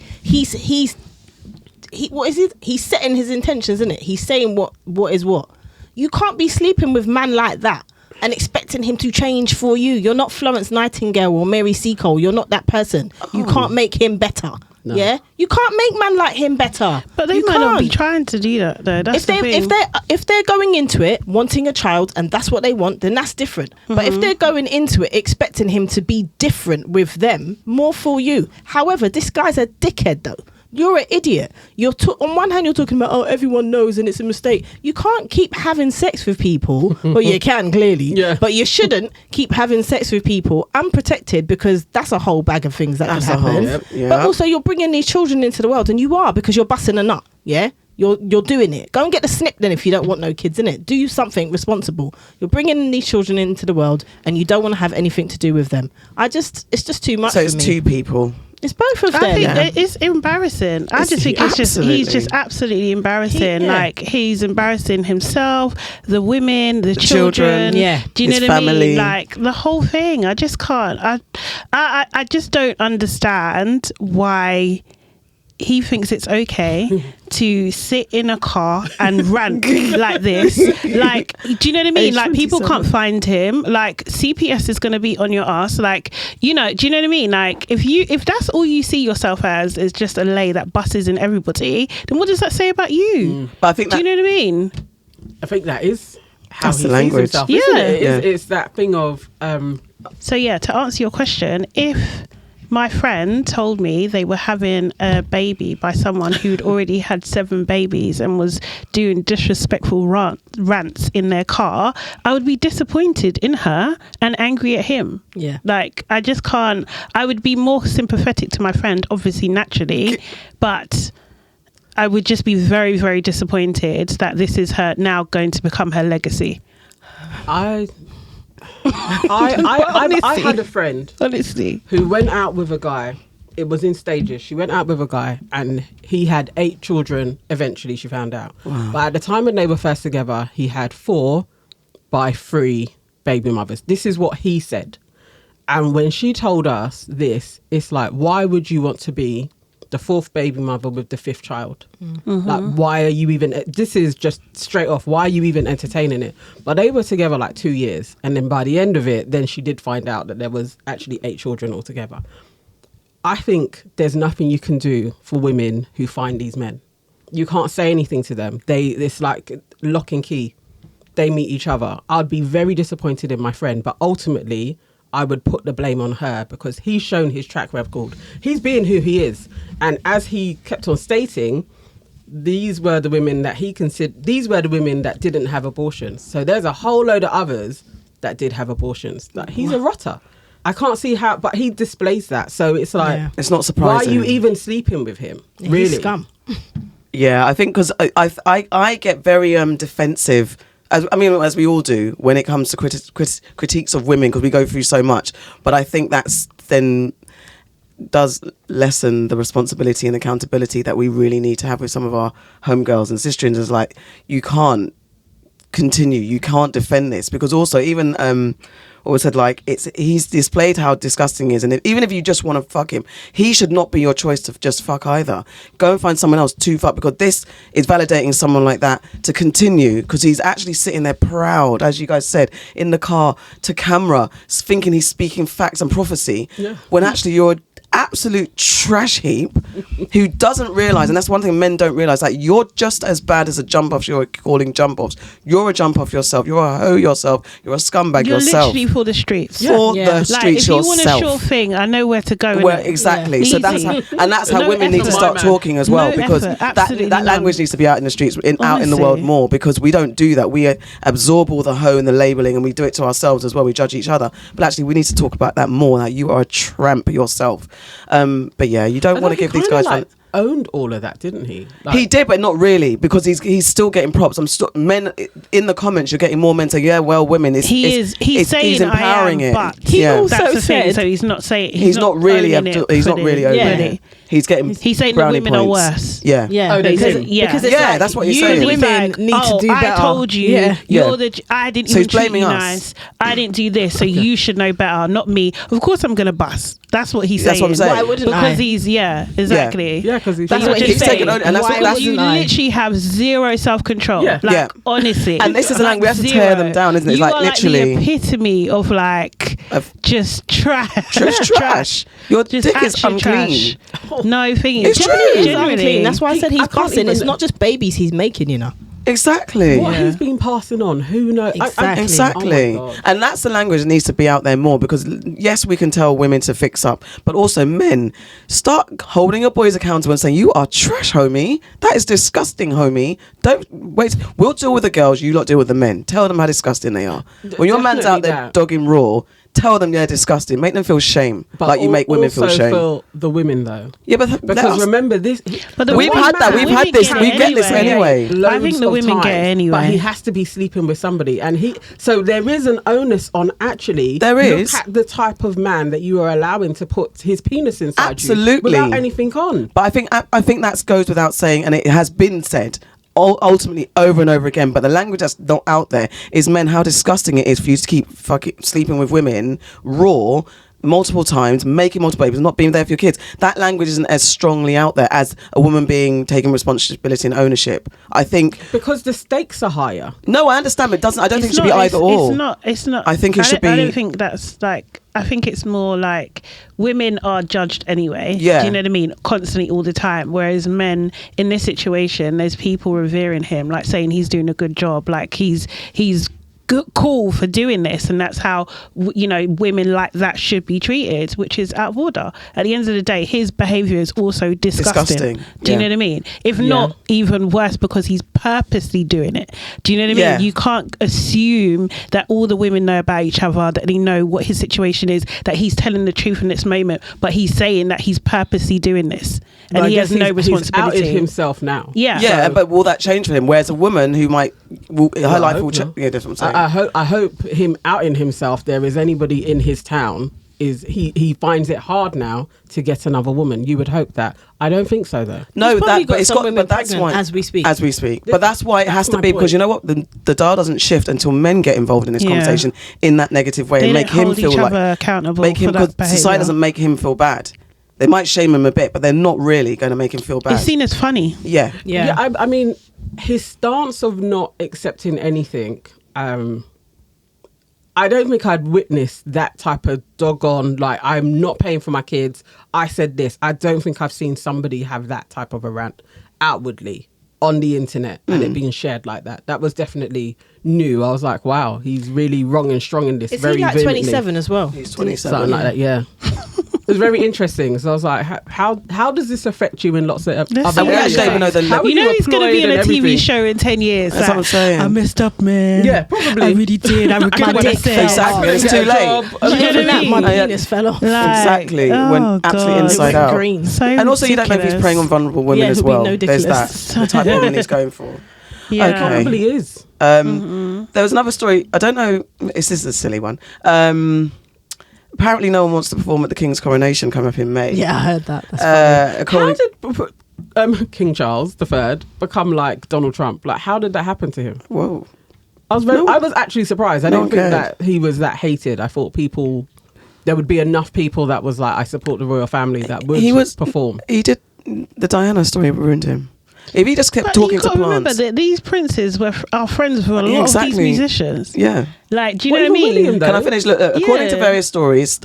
Speaker 3: what is it? He's setting his intentions, isn't it? He's saying what is what. You can't be sleeping with man like that and expecting him to change for you. You're not Florence Nightingale or Mary Seacole. You're not that person. You can't make him better.
Speaker 1: No.
Speaker 3: Yeah, you can't make man like him better.
Speaker 4: But they
Speaker 3: You
Speaker 4: might not be
Speaker 3: can't.
Speaker 4: trying to do that though. That's
Speaker 3: If they're going into it wanting a child and that's what they want, then that's different. But if they're going into it expecting him to be different with them, more for you. However, this guy's a dickhead though. You're an idiot. On one hand, you're talking about, oh, everyone knows and it's a mistake. You can't keep having sex with people. Well, you can, clearly.
Speaker 1: Yeah.
Speaker 3: But you shouldn't keep having sex with people unprotected, because that's a whole bag of things that
Speaker 2: That's
Speaker 3: can
Speaker 2: a whole-
Speaker 3: happen.
Speaker 2: Yep, yeah.
Speaker 3: But also, you're bringing these children into the world, and you are, because you're busting a nut. Yeah? You're doing it. Go and get the snip then if you don't want no kids in it. Do something responsible. You're bringing these children into the world and you don't want to have anything to do with them. It's just too much
Speaker 2: So
Speaker 3: for
Speaker 2: it's
Speaker 3: me.
Speaker 2: two people.
Speaker 3: It's both of them.
Speaker 4: I think it's embarrassing. I just think he's just absolutely embarrassing. Like, he's embarrassing himself, the women, the children.
Speaker 3: Yeah.
Speaker 4: Do you
Speaker 2: His
Speaker 4: know what I
Speaker 2: family.
Speaker 4: mean? Like, the whole thing. I just can't. I just don't understand why he thinks it's okay to sit in a car and rant like this. Like, do you know what I mean? Like, people can't find him. Like, CPS is going to be on your ass. Like, you know, do you know what I mean? Like, if that's all you see yourself as is just a lay that buses in everybody, then what does that say about you?
Speaker 2: But I think
Speaker 4: Do you know what I mean?
Speaker 1: I think that is how
Speaker 2: That's
Speaker 1: he
Speaker 2: the
Speaker 1: sees
Speaker 2: language.
Speaker 1: himself.
Speaker 4: Yeah.
Speaker 1: Isn't it?
Speaker 2: Yeah.
Speaker 1: It's that thing of
Speaker 4: So yeah, to answer your question, if my friend told me they were having a baby by someone who'd already had 7 babies and was doing disrespectful rants in their car, I would be disappointed in her and angry at him.
Speaker 3: Yeah.
Speaker 4: Like, I just can't. I would be more sympathetic to my friend, obviously, naturally, but I would just be very, very disappointed that this is her now going to become her legacy.
Speaker 1: I had a friend
Speaker 4: Honestly.
Speaker 1: who went out with a guy. It was in stages. She went out with a guy and he had 8 children. Eventually, she found out. Wow. But at the time when they were first together, he had 4 by 3 baby mothers. This is what he said. And when she told us this, it's like, why would you want to be the 4th baby mother with the 5th child? Like, why are you even, this is just straight off, why are you even entertaining it? But they were together like 2 years, and then by the end of it, then she did find out that there was actually 8 children altogether. I think there's nothing you can do for women who find these men. You can't say anything to them. It's like lock and key. They meet each other. I'd be very disappointed in my friend, but ultimately I would put the blame on her, because he's shown his track record. He's being who he is. And as he kept on stating, these were the women that he considered, these were the women that didn't have abortions. So there's a whole load of others that did have abortions. Like, he's a rotter. I can't see how, but he displays that. So it's like,
Speaker 2: It's not surprising.
Speaker 1: why are you even sleeping with him? Really?
Speaker 3: He's scum.
Speaker 2: Yeah, I think because I get very defensive, as we all do, when it comes to critiques of women, because we go through so much. But I think that's then does lessen the responsibility and accountability that we really need to have with some of our homegirls and sisters. Is like, you can't continue, you can't defend this, because also even always said, like, he's displayed how disgusting he is, and even if you just want to fuck him, he should not be your choice to just fuck either. Go and find someone else to fuck, because this is validating someone like that to continue, because he's actually sitting there proud, as you guys said, in the car to camera, thinking he's speaking facts and prophecy, when actually you're absolute trash heap who doesn't realise, and that's one thing men don't realise, that you're just as bad as a jump off you're calling jump offs. You're a jump off yourself, you're a hoe yourself, you're a scumbag
Speaker 4: You're
Speaker 2: yourself.
Speaker 4: literally for the streets.
Speaker 2: For the
Speaker 4: Like,
Speaker 2: streets
Speaker 4: if you want a
Speaker 2: yourself.
Speaker 4: sure thing, I know where to go.
Speaker 2: Well,
Speaker 4: innit?
Speaker 2: exactly.
Speaker 4: Yeah.
Speaker 2: So that's
Speaker 4: Easy.
Speaker 2: how
Speaker 4: No
Speaker 2: women need to
Speaker 4: effort.
Speaker 2: start talking as well,
Speaker 4: No
Speaker 2: because
Speaker 4: effort.
Speaker 2: that
Speaker 4: Absolutely
Speaker 2: language
Speaker 4: none.
Speaker 2: needs to be out in the streets, out in the
Speaker 4: Honestly.
Speaker 2: world more, because we don't do that. We absorb all the hoe and the labelling, and we do it to ourselves as well. We judge each other, but actually we need to talk about that more. That you are a tramp yourself. But yeah, you don't want to give these guys.
Speaker 1: Owned all of that, didn't he? Like,
Speaker 2: He did, but not really, because he's still getting props. Men in the comments, you're getting more men saying, "Yeah, well, women."
Speaker 4: He's saying
Speaker 2: he's empowering
Speaker 4: I am,
Speaker 2: it.
Speaker 4: but
Speaker 3: He
Speaker 2: yeah.
Speaker 3: also
Speaker 4: that's the thing.
Speaker 3: said-
Speaker 4: So he's not saying
Speaker 2: He's not really.
Speaker 4: owning it
Speaker 2: He's not
Speaker 4: fully.
Speaker 2: really owning
Speaker 3: Yeah.
Speaker 2: it. He's getting.
Speaker 4: He's saying the
Speaker 2: brownie
Speaker 4: women are
Speaker 2: points.
Speaker 4: worse.
Speaker 2: Yeah.
Speaker 3: Yeah,
Speaker 1: Oh, they
Speaker 3: because,
Speaker 1: do.
Speaker 3: because it's
Speaker 2: Yeah,
Speaker 3: like,
Speaker 2: that's what he's
Speaker 3: you
Speaker 2: saying.
Speaker 3: women need to do better.
Speaker 4: I told you,
Speaker 3: Yeah.
Speaker 4: you're I didn't
Speaker 2: So
Speaker 4: even
Speaker 2: he's blaming
Speaker 4: treat you
Speaker 2: us.
Speaker 4: nice. I didn't do this, so you should know better, not me. Of course, I'm gonna bust. That's what he's
Speaker 2: That's
Speaker 4: saying.
Speaker 2: what I'm saying.
Speaker 3: Why wouldn't
Speaker 4: because
Speaker 3: I?
Speaker 4: he's exactly.
Speaker 1: Yeah, because
Speaker 3: That's
Speaker 4: But
Speaker 3: what
Speaker 4: you're
Speaker 3: he's
Speaker 4: just
Speaker 3: saying.
Speaker 2: taking on- and that's
Speaker 3: Why
Speaker 2: what-
Speaker 4: you
Speaker 3: wouldn't I?
Speaker 4: literally have zero self-control.
Speaker 1: Yeah.
Speaker 4: Like,
Speaker 2: Yeah.
Speaker 4: honestly.
Speaker 2: And this is the language, we have to tear them down, isn't it? It's
Speaker 4: You
Speaker 2: like
Speaker 4: are
Speaker 2: literally-
Speaker 4: like the epitome of like just trash.
Speaker 2: Trash. Your
Speaker 4: Just
Speaker 2: dick is
Speaker 4: actual
Speaker 2: unclean.
Speaker 4: trash. No, thing
Speaker 2: It's
Speaker 4: is,
Speaker 2: true.
Speaker 3: It's
Speaker 4: genuinely.
Speaker 3: unclean. That's why I said he's
Speaker 1: I can't
Speaker 3: passing.
Speaker 1: even-
Speaker 3: It's not just babies he's making, you know.
Speaker 2: Exactly.
Speaker 1: What he's been passing on, who knows?
Speaker 2: Exactly.
Speaker 1: Oh my God.
Speaker 2: And that's the language that needs to be out there more, because yes, we can tell women to fix up, but also men, start holding your boys accountable and saying, you are trash, homie. That is disgusting, homie. Don't wait. We'll deal with the girls, you lot deal with the men. Tell them how disgusting they are. When your man's out there
Speaker 1: that.
Speaker 2: dogging raw, tell them they're disgusting. Make them feel shame.
Speaker 1: But
Speaker 2: like you make women feel
Speaker 1: also
Speaker 2: shame.
Speaker 1: for the women though.
Speaker 2: Yeah, but let
Speaker 1: Because
Speaker 2: us-
Speaker 1: remember this.
Speaker 4: But the
Speaker 2: We've
Speaker 4: women-
Speaker 2: had that. We've
Speaker 4: women
Speaker 2: had this.
Speaker 4: get
Speaker 2: We
Speaker 4: it
Speaker 2: get this anyway.
Speaker 4: I think the
Speaker 1: Loads of
Speaker 4: women get it
Speaker 1: times,
Speaker 4: anyway.
Speaker 1: But he has to be sleeping with somebody, and so there is an onus on actually.
Speaker 2: There is.
Speaker 1: Look at the type of man that you are allowing to put his penis inside
Speaker 2: Absolutely.
Speaker 1: you without anything on.
Speaker 2: But I think that goes without saying, and it has been said ultimately over and over again. But the language that's not out there is, men, how disgusting it is for you to keep fucking sleeping with women raw multiple times, making multiple babies, not being there for your kids. That language isn't as strongly out there as a woman being taking responsibility and ownership. I think
Speaker 1: Because the stakes are higher.
Speaker 2: no, I understand, but it doesn't. I don't think it should be
Speaker 4: not-
Speaker 2: either or.
Speaker 4: It's not.
Speaker 2: I think it should
Speaker 4: I
Speaker 2: be-
Speaker 4: don't think that's like. I think it's more like women are judged anyway.
Speaker 2: Yeah.
Speaker 4: Do you know what I mean? Constantly, all the time. Whereas men in this situation, there's people revering him, like saying he's doing a good job, like he's cool for doing this, and that's how women like that should be treated, which is out of order. At the end of the day, his behavior is also disgusting. Do you know what I mean? If not even worse, because he's purposely doing it. Do you know what I mean?
Speaker 2: Yeah.
Speaker 4: You can't assume that all the women know about each other, that they know what his situation is, that he's telling the truth in this moment, but he's saying that he's purposely doing this, and
Speaker 1: But I
Speaker 4: he has
Speaker 1: guess
Speaker 4: no
Speaker 1: he's
Speaker 4: responsibility.
Speaker 1: outed himself now.
Speaker 4: Yeah.
Speaker 2: But will that change for him? Whereas a woman who her
Speaker 1: I
Speaker 2: life
Speaker 1: hope
Speaker 2: will change.
Speaker 1: not.
Speaker 2: Yeah, that's what I'm saying.
Speaker 1: I hope him outing himself, there is anybody in his town, is he finds it hard now to get another woman. You would hope that. I don't think so though.
Speaker 2: No,
Speaker 3: He's probably
Speaker 2: but
Speaker 3: got
Speaker 2: it's
Speaker 3: some
Speaker 2: got.
Speaker 3: women
Speaker 2: But that's
Speaker 3: pregnant
Speaker 2: why
Speaker 3: as we speak.
Speaker 2: As we speak. But that's why it has
Speaker 1: That's
Speaker 2: to
Speaker 1: my
Speaker 2: be, because
Speaker 1: point.
Speaker 2: you know what, the dial doesn't shift until men get involved in this
Speaker 4: Yeah.
Speaker 2: conversation in that negative way
Speaker 4: They
Speaker 2: and
Speaker 4: don't
Speaker 2: make him
Speaker 4: hold
Speaker 2: feel
Speaker 4: each
Speaker 2: like
Speaker 4: other accountable
Speaker 2: make him,
Speaker 4: for that
Speaker 2: because society
Speaker 4: behaviour.
Speaker 2: doesn't make him feel bad. They might shame him a bit, but they're not really going to make him feel bad.
Speaker 4: It's seen as funny.
Speaker 2: Yeah.
Speaker 3: Yeah.
Speaker 1: I mean, his stance of not accepting anything. I don't think I'd witnessed that type of doggone, like, I'm not paying for my kids. I said this. I don't think I've seen somebody have that type of a rant outwardly on the internet and it being shared like that. That was definitely new. I was like, wow, he's really wrong and strong in this.
Speaker 3: Is
Speaker 1: very
Speaker 3: he like
Speaker 1: vehemently.
Speaker 3: 27 as well?
Speaker 2: He's 27.
Speaker 1: Something like that, yeah. It was very interesting. So I was like, how does this affect you in lots of
Speaker 4: Listen,
Speaker 1: other
Speaker 2: we
Speaker 1: areas?
Speaker 2: actually don't even know the
Speaker 1: How are
Speaker 4: You know he's going to be in
Speaker 1: employed
Speaker 4: a
Speaker 1: and
Speaker 4: TV
Speaker 1: everything?
Speaker 4: show in 10 years.
Speaker 2: That's what I'm saying.
Speaker 4: I messed up, man.
Speaker 1: Yeah, probably.
Speaker 4: I really did. I regret what I said.
Speaker 2: Exactly. It's
Speaker 1: Get
Speaker 2: too
Speaker 1: a
Speaker 2: late.
Speaker 1: job.
Speaker 4: You know what I
Speaker 3: That,
Speaker 4: mean?
Speaker 3: my
Speaker 2: Yeah.
Speaker 3: penis fell off.
Speaker 4: Like,
Speaker 2: Exactly.
Speaker 4: oh
Speaker 2: When absolutely
Speaker 4: God.
Speaker 2: inside
Speaker 3: It went
Speaker 2: out.
Speaker 3: green.
Speaker 4: So
Speaker 2: And also, you don't know if he's
Speaker 4: ridiculous.
Speaker 2: preying on vulnerable women
Speaker 3: Yeah,
Speaker 2: as
Speaker 3: he'll be
Speaker 2: well.
Speaker 3: no
Speaker 2: There's that.
Speaker 3: ridiculous.
Speaker 2: The type of woman he's going for.
Speaker 4: Yeah.
Speaker 2: Okay.
Speaker 1: Probably is.
Speaker 2: There was another story. I don't know. This is a silly one. Apparently, no one wants to perform at the King's coronation coming up in May.
Speaker 3: Yeah, I heard that. That's funny.
Speaker 1: How did King Charles III become like Donald Trump? Like, how did that happen to him?
Speaker 2: Whoa.
Speaker 1: I was actually surprised. I
Speaker 2: No
Speaker 1: didn't
Speaker 2: one
Speaker 1: think
Speaker 2: cared.
Speaker 1: that he was that hated. I thought there would be enough people that was like, I support the royal family that would perform.
Speaker 2: He did. The Diana story ruined him. If he just kept
Speaker 4: But
Speaker 2: talking
Speaker 4: you
Speaker 2: to
Speaker 4: got to remember
Speaker 2: plants.
Speaker 4: that these princes are friends with a lot of these
Speaker 2: Exactly.
Speaker 4: musicians.
Speaker 2: Yeah.
Speaker 4: Like, do you
Speaker 1: Well,
Speaker 4: know what I
Speaker 1: even
Speaker 4: mean?
Speaker 1: William, though.
Speaker 2: Can I finish? Look, according to
Speaker 4: Yeah.
Speaker 2: various stories,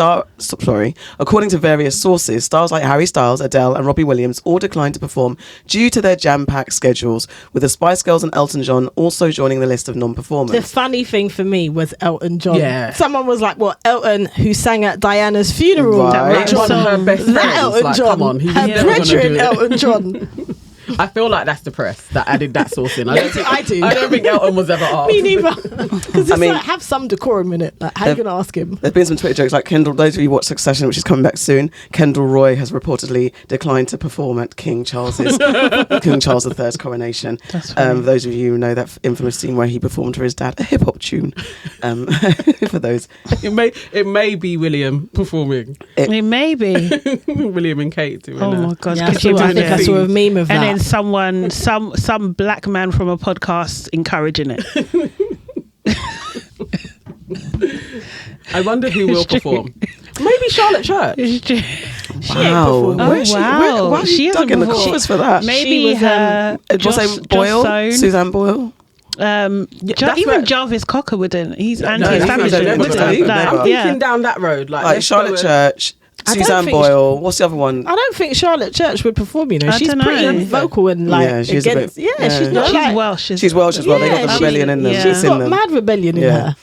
Speaker 2: according to various sources, stars like Harry Styles, Adele, and Robbie Williams all declined to perform due to their jam-packed schedules, with the Spice Girls and Elton John also joining the list of
Speaker 3: The
Speaker 2: non-performers.
Speaker 3: funny thing for me was Elton John.
Speaker 1: Yeah.
Speaker 3: Someone was like, "Well, Elton, who sang at Diana's funeral,
Speaker 2: Right.
Speaker 1: Like, one of her best
Speaker 3: that
Speaker 1: friends.
Speaker 3: Elton
Speaker 1: Like,
Speaker 3: John,
Speaker 1: come on, he was
Speaker 3: her
Speaker 1: never gonna
Speaker 3: brethren,
Speaker 1: do it.
Speaker 3: Elton John."
Speaker 1: I feel like that's the press that added that source in.
Speaker 3: I do.
Speaker 1: I don't think Elton was ever asked.
Speaker 3: Me neither. Because
Speaker 2: I mean-
Speaker 3: like, have some decorum in it. Like, how you gonna ask him?
Speaker 2: There's been some Twitter jokes like Kendall. Those of you who watch Succession, which is coming back soon, Kendall Roy has reportedly declined to perform at King Charles III's coronation.
Speaker 4: That's funny.
Speaker 2: Those of you who know that infamous scene where he performed for his dad a hip hop tune. For those,
Speaker 1: It may be William performing.
Speaker 4: It may be.
Speaker 1: William and Kate doing
Speaker 4: Oh
Speaker 1: that.
Speaker 4: my God.
Speaker 3: Yeah, I
Speaker 4: Could you
Speaker 3: think I
Speaker 4: imagine?
Speaker 3: saw a meme of
Speaker 4: And
Speaker 3: that.
Speaker 4: then some black man from a podcast encouraging it.
Speaker 1: I wonder who will
Speaker 4: It's true.
Speaker 1: perform. Maybe Charlotte Church.
Speaker 4: It's true.
Speaker 2: wow,
Speaker 3: performed.
Speaker 4: Oh,
Speaker 2: where's she?
Speaker 4: wow.
Speaker 2: Why are
Speaker 4: She
Speaker 2: you
Speaker 4: hasn't
Speaker 2: dug in the
Speaker 4: performed.
Speaker 2: coffers for that?
Speaker 4: Maybe
Speaker 3: She was,
Speaker 4: her
Speaker 2: What's her name? Boyle, Suzanne Boyle.
Speaker 1: that's
Speaker 4: even
Speaker 1: where-
Speaker 4: Jarvis Cocker wouldn't. He's
Speaker 2: no,
Speaker 4: anti-establishment.
Speaker 2: he's
Speaker 4: wouldn't
Speaker 2: never
Speaker 4: he?
Speaker 2: done.
Speaker 1: I'm
Speaker 4: Like,
Speaker 1: thinking down that road. Like let's
Speaker 2: Charlotte
Speaker 1: go with-
Speaker 2: Church,
Speaker 3: I don't
Speaker 2: Suzanne
Speaker 3: think
Speaker 2: Boyle. What's the other one?
Speaker 3: I don't think Charlotte Church would perform. You know,
Speaker 4: I
Speaker 3: she's
Speaker 4: dunno.
Speaker 3: pretty vocal and like
Speaker 2: Yeah, she's a
Speaker 3: against.
Speaker 2: bit-
Speaker 3: Yeah, she's
Speaker 2: yeah.
Speaker 3: not
Speaker 4: She's
Speaker 3: like,
Speaker 4: Welsh.
Speaker 2: She's Welsh as well. They got
Speaker 3: Yeah,
Speaker 2: the rebellion in them.
Speaker 4: yeah.
Speaker 3: She's
Speaker 2: It's in
Speaker 3: got
Speaker 2: them.
Speaker 3: mad rebellion in
Speaker 2: Yeah.
Speaker 3: her.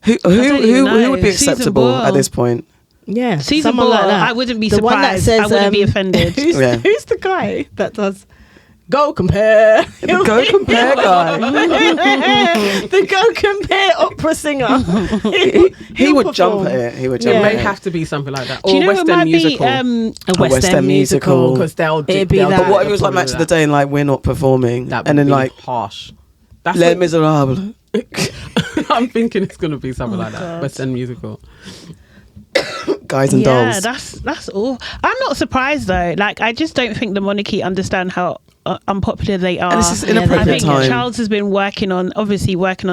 Speaker 2: Who
Speaker 4: don't even know.
Speaker 2: would be
Speaker 4: Susan
Speaker 2: acceptable
Speaker 4: Boyle.
Speaker 2: at this point?
Speaker 3: Yeah,
Speaker 4: Susan
Speaker 3: someone
Speaker 4: Boyle,
Speaker 3: like that.
Speaker 4: I wouldn't be
Speaker 3: The one that
Speaker 4: surprised.
Speaker 3: says,
Speaker 4: I wouldn't be offended.
Speaker 2: Yeah.
Speaker 3: Who's the guy that does Go Compare?
Speaker 2: The Go Compare guy.
Speaker 3: The Go Compare opera singer.
Speaker 2: He would jump
Speaker 3: perform.
Speaker 2: at it. He would
Speaker 1: It
Speaker 2: jump
Speaker 1: may
Speaker 2: at it.
Speaker 1: have to be something like that,
Speaker 4: Do you
Speaker 1: or
Speaker 4: know
Speaker 1: West
Speaker 4: what
Speaker 1: End
Speaker 4: might
Speaker 1: musical.
Speaker 3: A
Speaker 2: A West End musical.
Speaker 1: Because they'll
Speaker 3: It'd be
Speaker 1: they'll
Speaker 3: that.
Speaker 2: But
Speaker 1: do
Speaker 2: what if it was like
Speaker 1: probably
Speaker 2: Match of the
Speaker 1: that.
Speaker 2: Day and like we're not performing,
Speaker 1: That
Speaker 2: and
Speaker 1: would
Speaker 2: then
Speaker 1: be
Speaker 2: like
Speaker 1: harsh. That's
Speaker 2: Les
Speaker 1: what-
Speaker 2: Miserables.
Speaker 1: I'm thinking it's gonna be something like that. West End musical.
Speaker 2: Guys and
Speaker 4: Yeah,
Speaker 2: dolls.
Speaker 4: that's all. I'm not surprised though. Like, I just don't think the monarchy understand how unpopular they are.
Speaker 2: And it's just
Speaker 3: Yeah,
Speaker 4: I
Speaker 2: inappropriate
Speaker 4: think
Speaker 2: time.
Speaker 4: Charles has been working on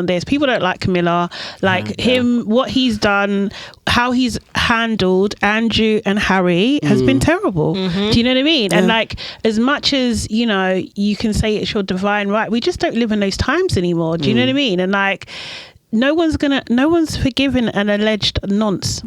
Speaker 4: this. People don't like Camilla. Like him, what he's done, how he's handled Andrew and Harry has been terrible. Do you know what I mean? And like, as much as, you know, you can say it's your divine right, we just don't live in those times anymore. Do you know what I mean? And like, no one's forgiven an alleged nonce.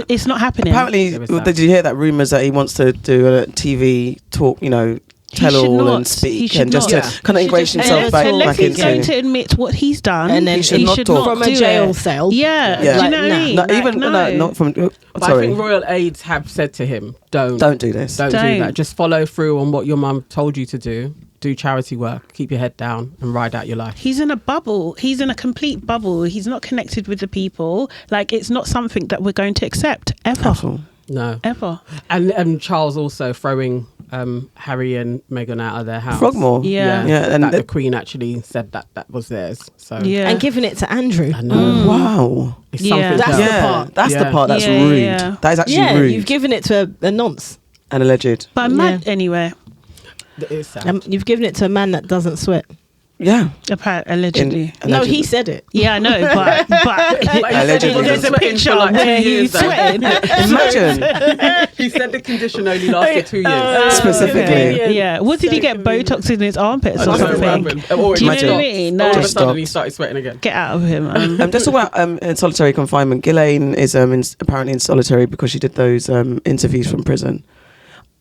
Speaker 4: It's not happening.
Speaker 2: Apparently,
Speaker 1: There was that.
Speaker 2: did you hear that rumours that he wants to do a TV talk? You know, tell
Speaker 4: should
Speaker 2: all
Speaker 4: not.
Speaker 2: and
Speaker 4: He
Speaker 2: speak,
Speaker 4: should
Speaker 2: and just
Speaker 4: not.
Speaker 2: to kind of ingratiate
Speaker 3: just-
Speaker 2: himself
Speaker 3: unless-
Speaker 4: Unless
Speaker 2: back
Speaker 4: he's going
Speaker 2: into.
Speaker 4: to admit what he's done,
Speaker 3: And then
Speaker 2: He should not talk.
Speaker 3: from a
Speaker 4: do
Speaker 3: jail
Speaker 4: it.
Speaker 3: cell.
Speaker 4: Yeah,
Speaker 2: Yeah.
Speaker 4: do you know what I
Speaker 3: Like,
Speaker 4: mean?
Speaker 2: No,
Speaker 4: Like,
Speaker 2: even no, not from.
Speaker 1: But I
Speaker 2: Sorry,
Speaker 1: think royal aides have said to him, don't
Speaker 2: do this.
Speaker 1: Don't do
Speaker 4: Don't.
Speaker 1: that. Just follow through on what your mum told you to do. Do charity work. Keep your head down and ride out your life.
Speaker 4: He's in a bubble. He's in a complete bubble. He's not connected with the people. Like, it's not something that we're going to accept ever.
Speaker 2: Awful.
Speaker 1: No.
Speaker 4: Ever.
Speaker 1: And Charles also throwing Harry and Meghan out of their house.
Speaker 2: Frogmore.
Speaker 4: Yeah.
Speaker 2: Yeah, and
Speaker 1: that the
Speaker 2: the-
Speaker 1: Queen actually said that was theirs. So
Speaker 4: Yeah.
Speaker 3: And giving it to Andrew.
Speaker 1: I know.
Speaker 2: Wow.
Speaker 1: It's
Speaker 4: Yeah.
Speaker 1: something
Speaker 3: That's
Speaker 1: else.
Speaker 3: the
Speaker 2: Yeah,
Speaker 3: part.
Speaker 2: that's the
Speaker 1: Yeah.
Speaker 2: part that's
Speaker 4: Yeah,
Speaker 2: rude.
Speaker 4: yeah.
Speaker 2: That is actually
Speaker 3: Yeah,
Speaker 2: rude
Speaker 3: you've given it to a nonce.
Speaker 2: and alleged.
Speaker 4: But mad anyway,
Speaker 1: It's sad.
Speaker 3: You've given it to a man that doesn't sweat.
Speaker 2: Yeah.
Speaker 4: allegedly.
Speaker 3: No, he said it.
Speaker 4: Yeah, I know, but
Speaker 2: Allegedly.
Speaker 4: there's a
Speaker 1: Sweating for
Speaker 4: picture
Speaker 1: like 2
Speaker 4: where
Speaker 1: years,
Speaker 4: he's
Speaker 1: though.
Speaker 4: sweating.
Speaker 2: Imagine.
Speaker 1: He said the condition only lasted 2 years.
Speaker 2: Specifically.
Speaker 4: Yeah. What did he get? Botox in his armpits
Speaker 1: I
Speaker 4: or
Speaker 1: don't know what
Speaker 4: something?
Speaker 1: happened. Or it
Speaker 4: Do you know
Speaker 1: just
Speaker 4: what I
Speaker 1: stopped.
Speaker 4: mean?
Speaker 1: All of a
Speaker 2: Just
Speaker 1: sudden he
Speaker 2: stopped.
Speaker 1: started sweating again.
Speaker 4: Get out of him.
Speaker 2: Just talk about in solitary confinement. Ghislaine is apparently in solitary because she did those interviews from prison.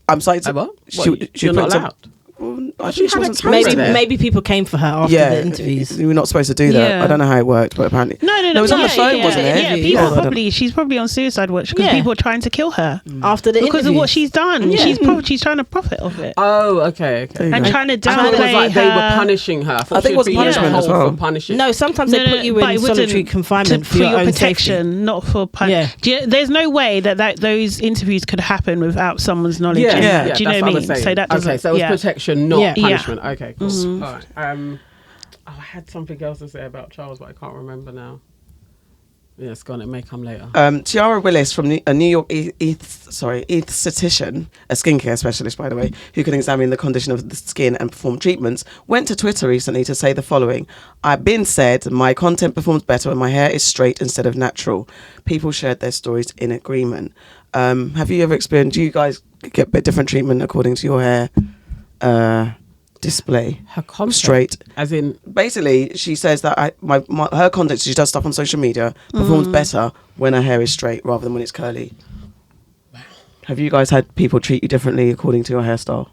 Speaker 2: I'm sorry.
Speaker 1: What?
Speaker 2: She
Speaker 1: You're not
Speaker 2: put some-
Speaker 1: allowed.
Speaker 2: I
Speaker 1: She
Speaker 2: think she
Speaker 1: had a
Speaker 2: wasn't
Speaker 1: camera
Speaker 2: supposed to.
Speaker 1: there.
Speaker 3: Maybe people came for her after the interviews.
Speaker 2: we were not supposed to do that.
Speaker 4: Yeah.
Speaker 2: I don't know how it worked, but apparently
Speaker 4: No,
Speaker 2: it was on the phone, wasn't it?
Speaker 4: Yeah,
Speaker 3: Yeah.
Speaker 4: people
Speaker 2: I don't-
Speaker 4: probably. She's probably on suicide watch because
Speaker 3: Yeah.
Speaker 4: people are trying to kill her
Speaker 3: After the
Speaker 4: because of
Speaker 3: interviews.
Speaker 4: what she's done.
Speaker 3: Yeah.
Speaker 4: She's trying to profit off it
Speaker 1: Oh, okay.
Speaker 2: There you
Speaker 4: and
Speaker 2: go.
Speaker 4: trying to
Speaker 1: I thought it was
Speaker 4: downplay
Speaker 1: like they were
Speaker 4: her.
Speaker 1: punishing her.
Speaker 2: I think it was
Speaker 1: she'd be
Speaker 2: punishment
Speaker 1: in a
Speaker 2: as
Speaker 1: hole
Speaker 2: well.
Speaker 1: for punishing.
Speaker 3: No, sometimes they put you
Speaker 4: but
Speaker 3: in
Speaker 4: it wouldn't-
Speaker 3: solitary confinement for your own
Speaker 4: protection,
Speaker 3: safety.
Speaker 4: not for
Speaker 3: Yeah.
Speaker 4: There's no way that those interviews could happen without someone's knowledge.
Speaker 1: Yeah,
Speaker 2: Yeah.
Speaker 4: Do you know
Speaker 1: that's
Speaker 4: what I
Speaker 1: what
Speaker 4: mean?
Speaker 1: saying.
Speaker 4: So that doesn't.
Speaker 1: Okay, so it was
Speaker 4: yeah.
Speaker 1: protection, not
Speaker 3: Yeah.
Speaker 1: punishment. Okay, cool.
Speaker 4: Mm-hmm.
Speaker 1: All right. I had something else to say about Charles, but I can't remember now. Yeah, it's gone. It may come later.
Speaker 2: Tiara Willis from a New York esthetician, a skincare specialist, by the way, who can examine the condition of the skin and perform treatments, went to Twitter recently to say the following: "I've been said my content performs better when my hair is straight instead of natural." People shared their stories in agreement. Have you ever experienced? Do you guys get a bit different treatment according to your hair display?
Speaker 1: Her content,
Speaker 2: Straight.
Speaker 1: as in,
Speaker 2: Basically, she says that her content, she does stuff on social media, performs better when her hair is straight rather than when it's curly. Have you guys had people treat you differently according to your hairstyle?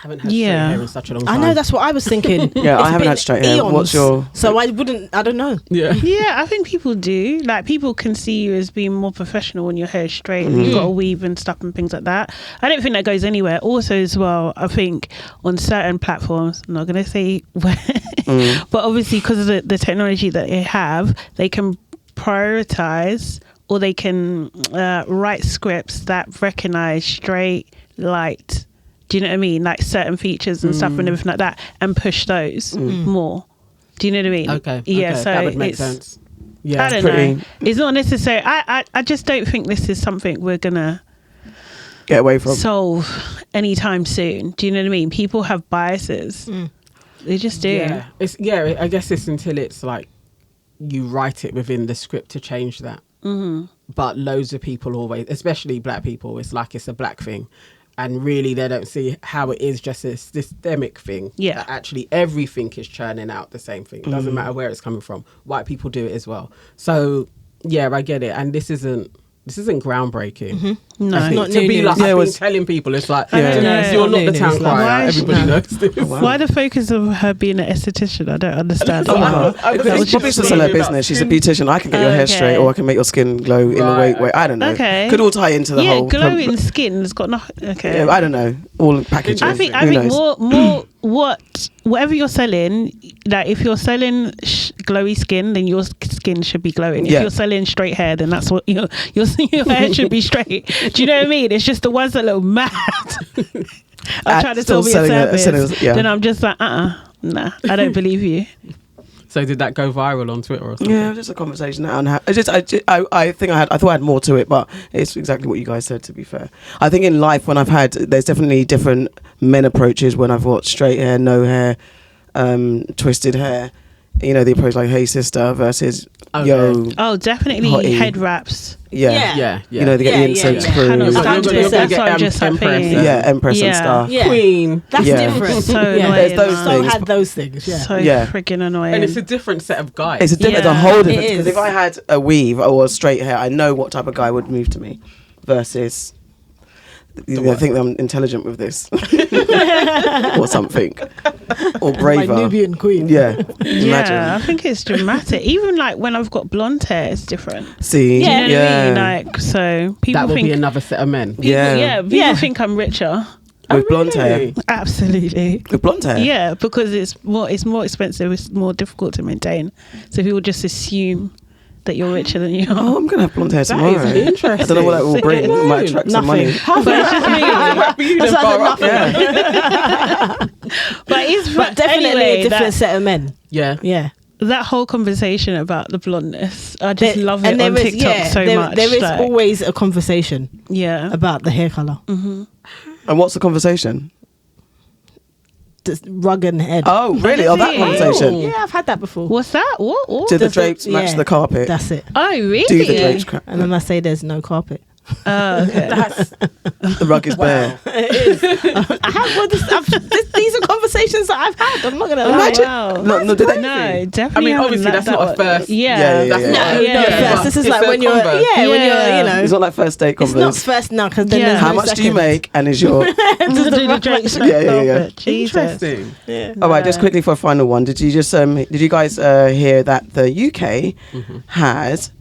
Speaker 1: haven't had
Speaker 4: Yeah.
Speaker 1: straight hair in such a long
Speaker 3: I
Speaker 1: time.
Speaker 3: know, that's what I was thinking.
Speaker 2: Yeah, I
Speaker 3: It's
Speaker 2: haven't
Speaker 3: been
Speaker 2: had straight hair.
Speaker 3: eons,
Speaker 2: What's your-
Speaker 3: So I don't know.
Speaker 1: Yeah.
Speaker 4: Yeah, I think people do. Like, people can see you as being more professional when your hair is straight and you've got a weave and stuff and things like that. I don't think that goes anywhere. Also, as well, I think on certain platforms, I'm not going to say where, but obviously because of the technology that they have, they can prioritize or they can write scripts that recognize straight, light. Do you know what I mean? Like certain features and stuff and everything like that, and push those more. Do you know what I mean?
Speaker 1: Okay.
Speaker 4: Yeah.
Speaker 1: okay,
Speaker 4: So
Speaker 1: that would make
Speaker 4: it's.
Speaker 1: sense. Yeah.
Speaker 4: I don't
Speaker 2: pretty-
Speaker 4: know. It's not necessary. I just don't think this is something we're gonna
Speaker 2: Get away from.
Speaker 4: solve anytime soon. Do you know what I mean? People have biases. They just do.
Speaker 1: Yeah. I guess it's until it's like you write it within the script to change that. But loads of people always, especially black people, it's like it's a black thing. and really they don't see how it is just a systemic thing.
Speaker 4: Yeah.
Speaker 1: That actually everything is churning out the same thing. It doesn't matter where it's coming from. White people do it as well. So yeah, I get it. And this isn't groundbreaking.
Speaker 3: No,
Speaker 1: I think
Speaker 3: not
Speaker 1: to
Speaker 3: new
Speaker 1: be
Speaker 3: news.
Speaker 1: like,
Speaker 2: Yeah, it
Speaker 1: I've been
Speaker 2: was-
Speaker 1: telling people, it's like,
Speaker 2: Yeah.
Speaker 1: Denise, you're not
Speaker 3: New
Speaker 1: the town
Speaker 3: news.
Speaker 1: crier.
Speaker 4: Why-
Speaker 1: Everybody
Speaker 4: no.
Speaker 1: knows this.
Speaker 4: Why the focus of her being an esthetician? I don't understand.
Speaker 2: Oh,
Speaker 1: I was
Speaker 2: Because
Speaker 1: just
Speaker 2: Bobby's to sell her business. She's a beautician. I can get your hair
Speaker 4: Okay.
Speaker 2: straight, or I can make your skin glow in a way.
Speaker 1: Right.
Speaker 2: I don't know.
Speaker 4: Okay.
Speaker 2: Could all tie into the
Speaker 4: yeah,
Speaker 2: whole.
Speaker 4: glowing skin's got nothing. Okay.
Speaker 2: Yeah, I don't know. All packages.
Speaker 4: I think
Speaker 2: Who knows?
Speaker 4: more whatever you're selling, like if you're selling glowy skin, then your skin should be glowing. If
Speaker 2: Yeah.
Speaker 4: you're selling straight hair, then that's what your hair should be straight. Do you know what I mean? It's just the ones that look mad. I'm trying to
Speaker 2: Still
Speaker 4: sell me a
Speaker 2: selling it-
Speaker 4: service.
Speaker 2: selling it, yeah.
Speaker 4: Then I'm just like, nah, I don't believe you.
Speaker 1: So did that go viral on Twitter or something?
Speaker 2: Yeah, just a conversation. I think I thought I had more to it, but it's exactly what you guys said. To be fair, I think in life there's definitely different men approaches. When I've got straight hair, no hair, twisted hair. You know, the approach like, "Hey sister," versus
Speaker 1: Okay.
Speaker 2: "Yo."
Speaker 4: Oh, definitely
Speaker 2: Hottie.
Speaker 4: head wraps.
Speaker 2: Yeah.
Speaker 1: Yeah.
Speaker 2: You know, they get
Speaker 3: Yeah,
Speaker 2: the incense
Speaker 3: yeah, yeah.
Speaker 2: crew.
Speaker 4: Cannot
Speaker 1: You're
Speaker 4: stand
Speaker 1: gonna-
Speaker 4: it.
Speaker 1: you're gonna
Speaker 4: That's
Speaker 1: get
Speaker 4: what I'm just
Speaker 1: Empress,
Speaker 4: thinking.
Speaker 2: Yeah, Empress and
Speaker 4: Yeah.
Speaker 2: stuff.
Speaker 3: Yeah.
Speaker 1: Queen.
Speaker 3: That's
Speaker 2: Yeah.
Speaker 3: different.
Speaker 4: So
Speaker 3: yeah.
Speaker 4: annoying.
Speaker 2: There's those
Speaker 3: So
Speaker 2: things.
Speaker 3: had those things. Yeah.
Speaker 4: So
Speaker 2: Yeah.
Speaker 4: freaking annoying.
Speaker 1: And it's a different set of guys.
Speaker 2: It's a different,
Speaker 4: Yeah,
Speaker 2: a whole
Speaker 3: it
Speaker 2: different.
Speaker 3: is.
Speaker 2: Because if I had a weave or straight hair, I know what type of guy would move to me, versus. I think I'm intelligent with this, or something, or
Speaker 3: My
Speaker 2: braver.
Speaker 3: Nubian queen.
Speaker 2: Yeah,
Speaker 4: yeah, I
Speaker 2: imagine.
Speaker 4: think it's dramatic. Even like when I've got blonde hair, it's different.
Speaker 2: See,
Speaker 4: Do you know what
Speaker 2: yeah,
Speaker 4: I mean? Like, so people
Speaker 1: that will
Speaker 4: think
Speaker 1: be another set of men.
Speaker 4: people,
Speaker 2: Yeah.
Speaker 4: people
Speaker 3: Yeah.
Speaker 4: think I'm richer.
Speaker 2: with blonde hair.
Speaker 1: Really?
Speaker 4: Absolutely.
Speaker 2: With blonde hair.
Speaker 4: Yeah, because it's more expensive. It's more difficult to maintain. So people just assume that you're richer than you
Speaker 2: Oh,
Speaker 4: are.
Speaker 2: I'm gonna have blonde hair
Speaker 1: That
Speaker 2: tomorrow.
Speaker 1: is interesting.
Speaker 2: I don't know what that will bring. It might attract some money.
Speaker 3: Nothing.
Speaker 4: But it's just me.
Speaker 3: That's like nothing.
Speaker 2: Yeah.
Speaker 4: But it's
Speaker 3: But definitely
Speaker 4: anyway,
Speaker 3: a different set of men.
Speaker 1: Yeah.
Speaker 3: Yeah.
Speaker 4: that whole conversation about the blondness, I just love it
Speaker 3: And
Speaker 4: on
Speaker 3: there is-
Speaker 4: TikTok
Speaker 3: yeah,
Speaker 4: so
Speaker 3: there-
Speaker 4: much.
Speaker 3: There is
Speaker 4: like,
Speaker 3: always a conversation
Speaker 4: yeah.
Speaker 3: about the hair color.
Speaker 2: And what's the conversation?
Speaker 3: The rug and head.
Speaker 2: Oh, really? Oh, that
Speaker 4: it?
Speaker 2: conversation.
Speaker 3: Yeah, I've had that before.
Speaker 4: What's that? What?
Speaker 2: Did the
Speaker 3: Does
Speaker 2: drapes match
Speaker 3: yeah,
Speaker 2: the carpet?
Speaker 3: That's it.
Speaker 4: Oh, really?
Speaker 2: Do the drapes crack?
Speaker 3: And then I say there's no carpet.
Speaker 4: Oh, okay.
Speaker 2: The rug is bare.
Speaker 3: I have these are conversations that I've had. I'm not gonna lie.
Speaker 2: Imagine.
Speaker 4: Wow.
Speaker 2: No, did they?
Speaker 4: No, definitely.
Speaker 1: I mean,
Speaker 4: haven't
Speaker 1: obviously,
Speaker 4: let
Speaker 1: that's
Speaker 4: that
Speaker 1: not a
Speaker 4: one-
Speaker 1: first.
Speaker 4: Yeah.
Speaker 2: Yeah,
Speaker 3: No,
Speaker 2: yeah.
Speaker 3: no,
Speaker 4: Yeah.
Speaker 3: first. This is
Speaker 1: It's
Speaker 3: like
Speaker 1: a
Speaker 3: when you're,
Speaker 1: convo.
Speaker 3: when
Speaker 4: Yeah.
Speaker 3: you're,
Speaker 2: It's not like first date
Speaker 3: it's not
Speaker 2: converse.
Speaker 3: first now because then
Speaker 4: Yeah.
Speaker 3: there's
Speaker 2: How
Speaker 3: no
Speaker 2: much do you
Speaker 3: second.
Speaker 2: make? And is your
Speaker 4: Do the drapes
Speaker 2: Yeah, yeah, yeah.
Speaker 4: carpet. Jesus.
Speaker 1: Interesting.
Speaker 3: Yeah.
Speaker 2: All right, just quickly for a final one. Did you guys hear that the UK has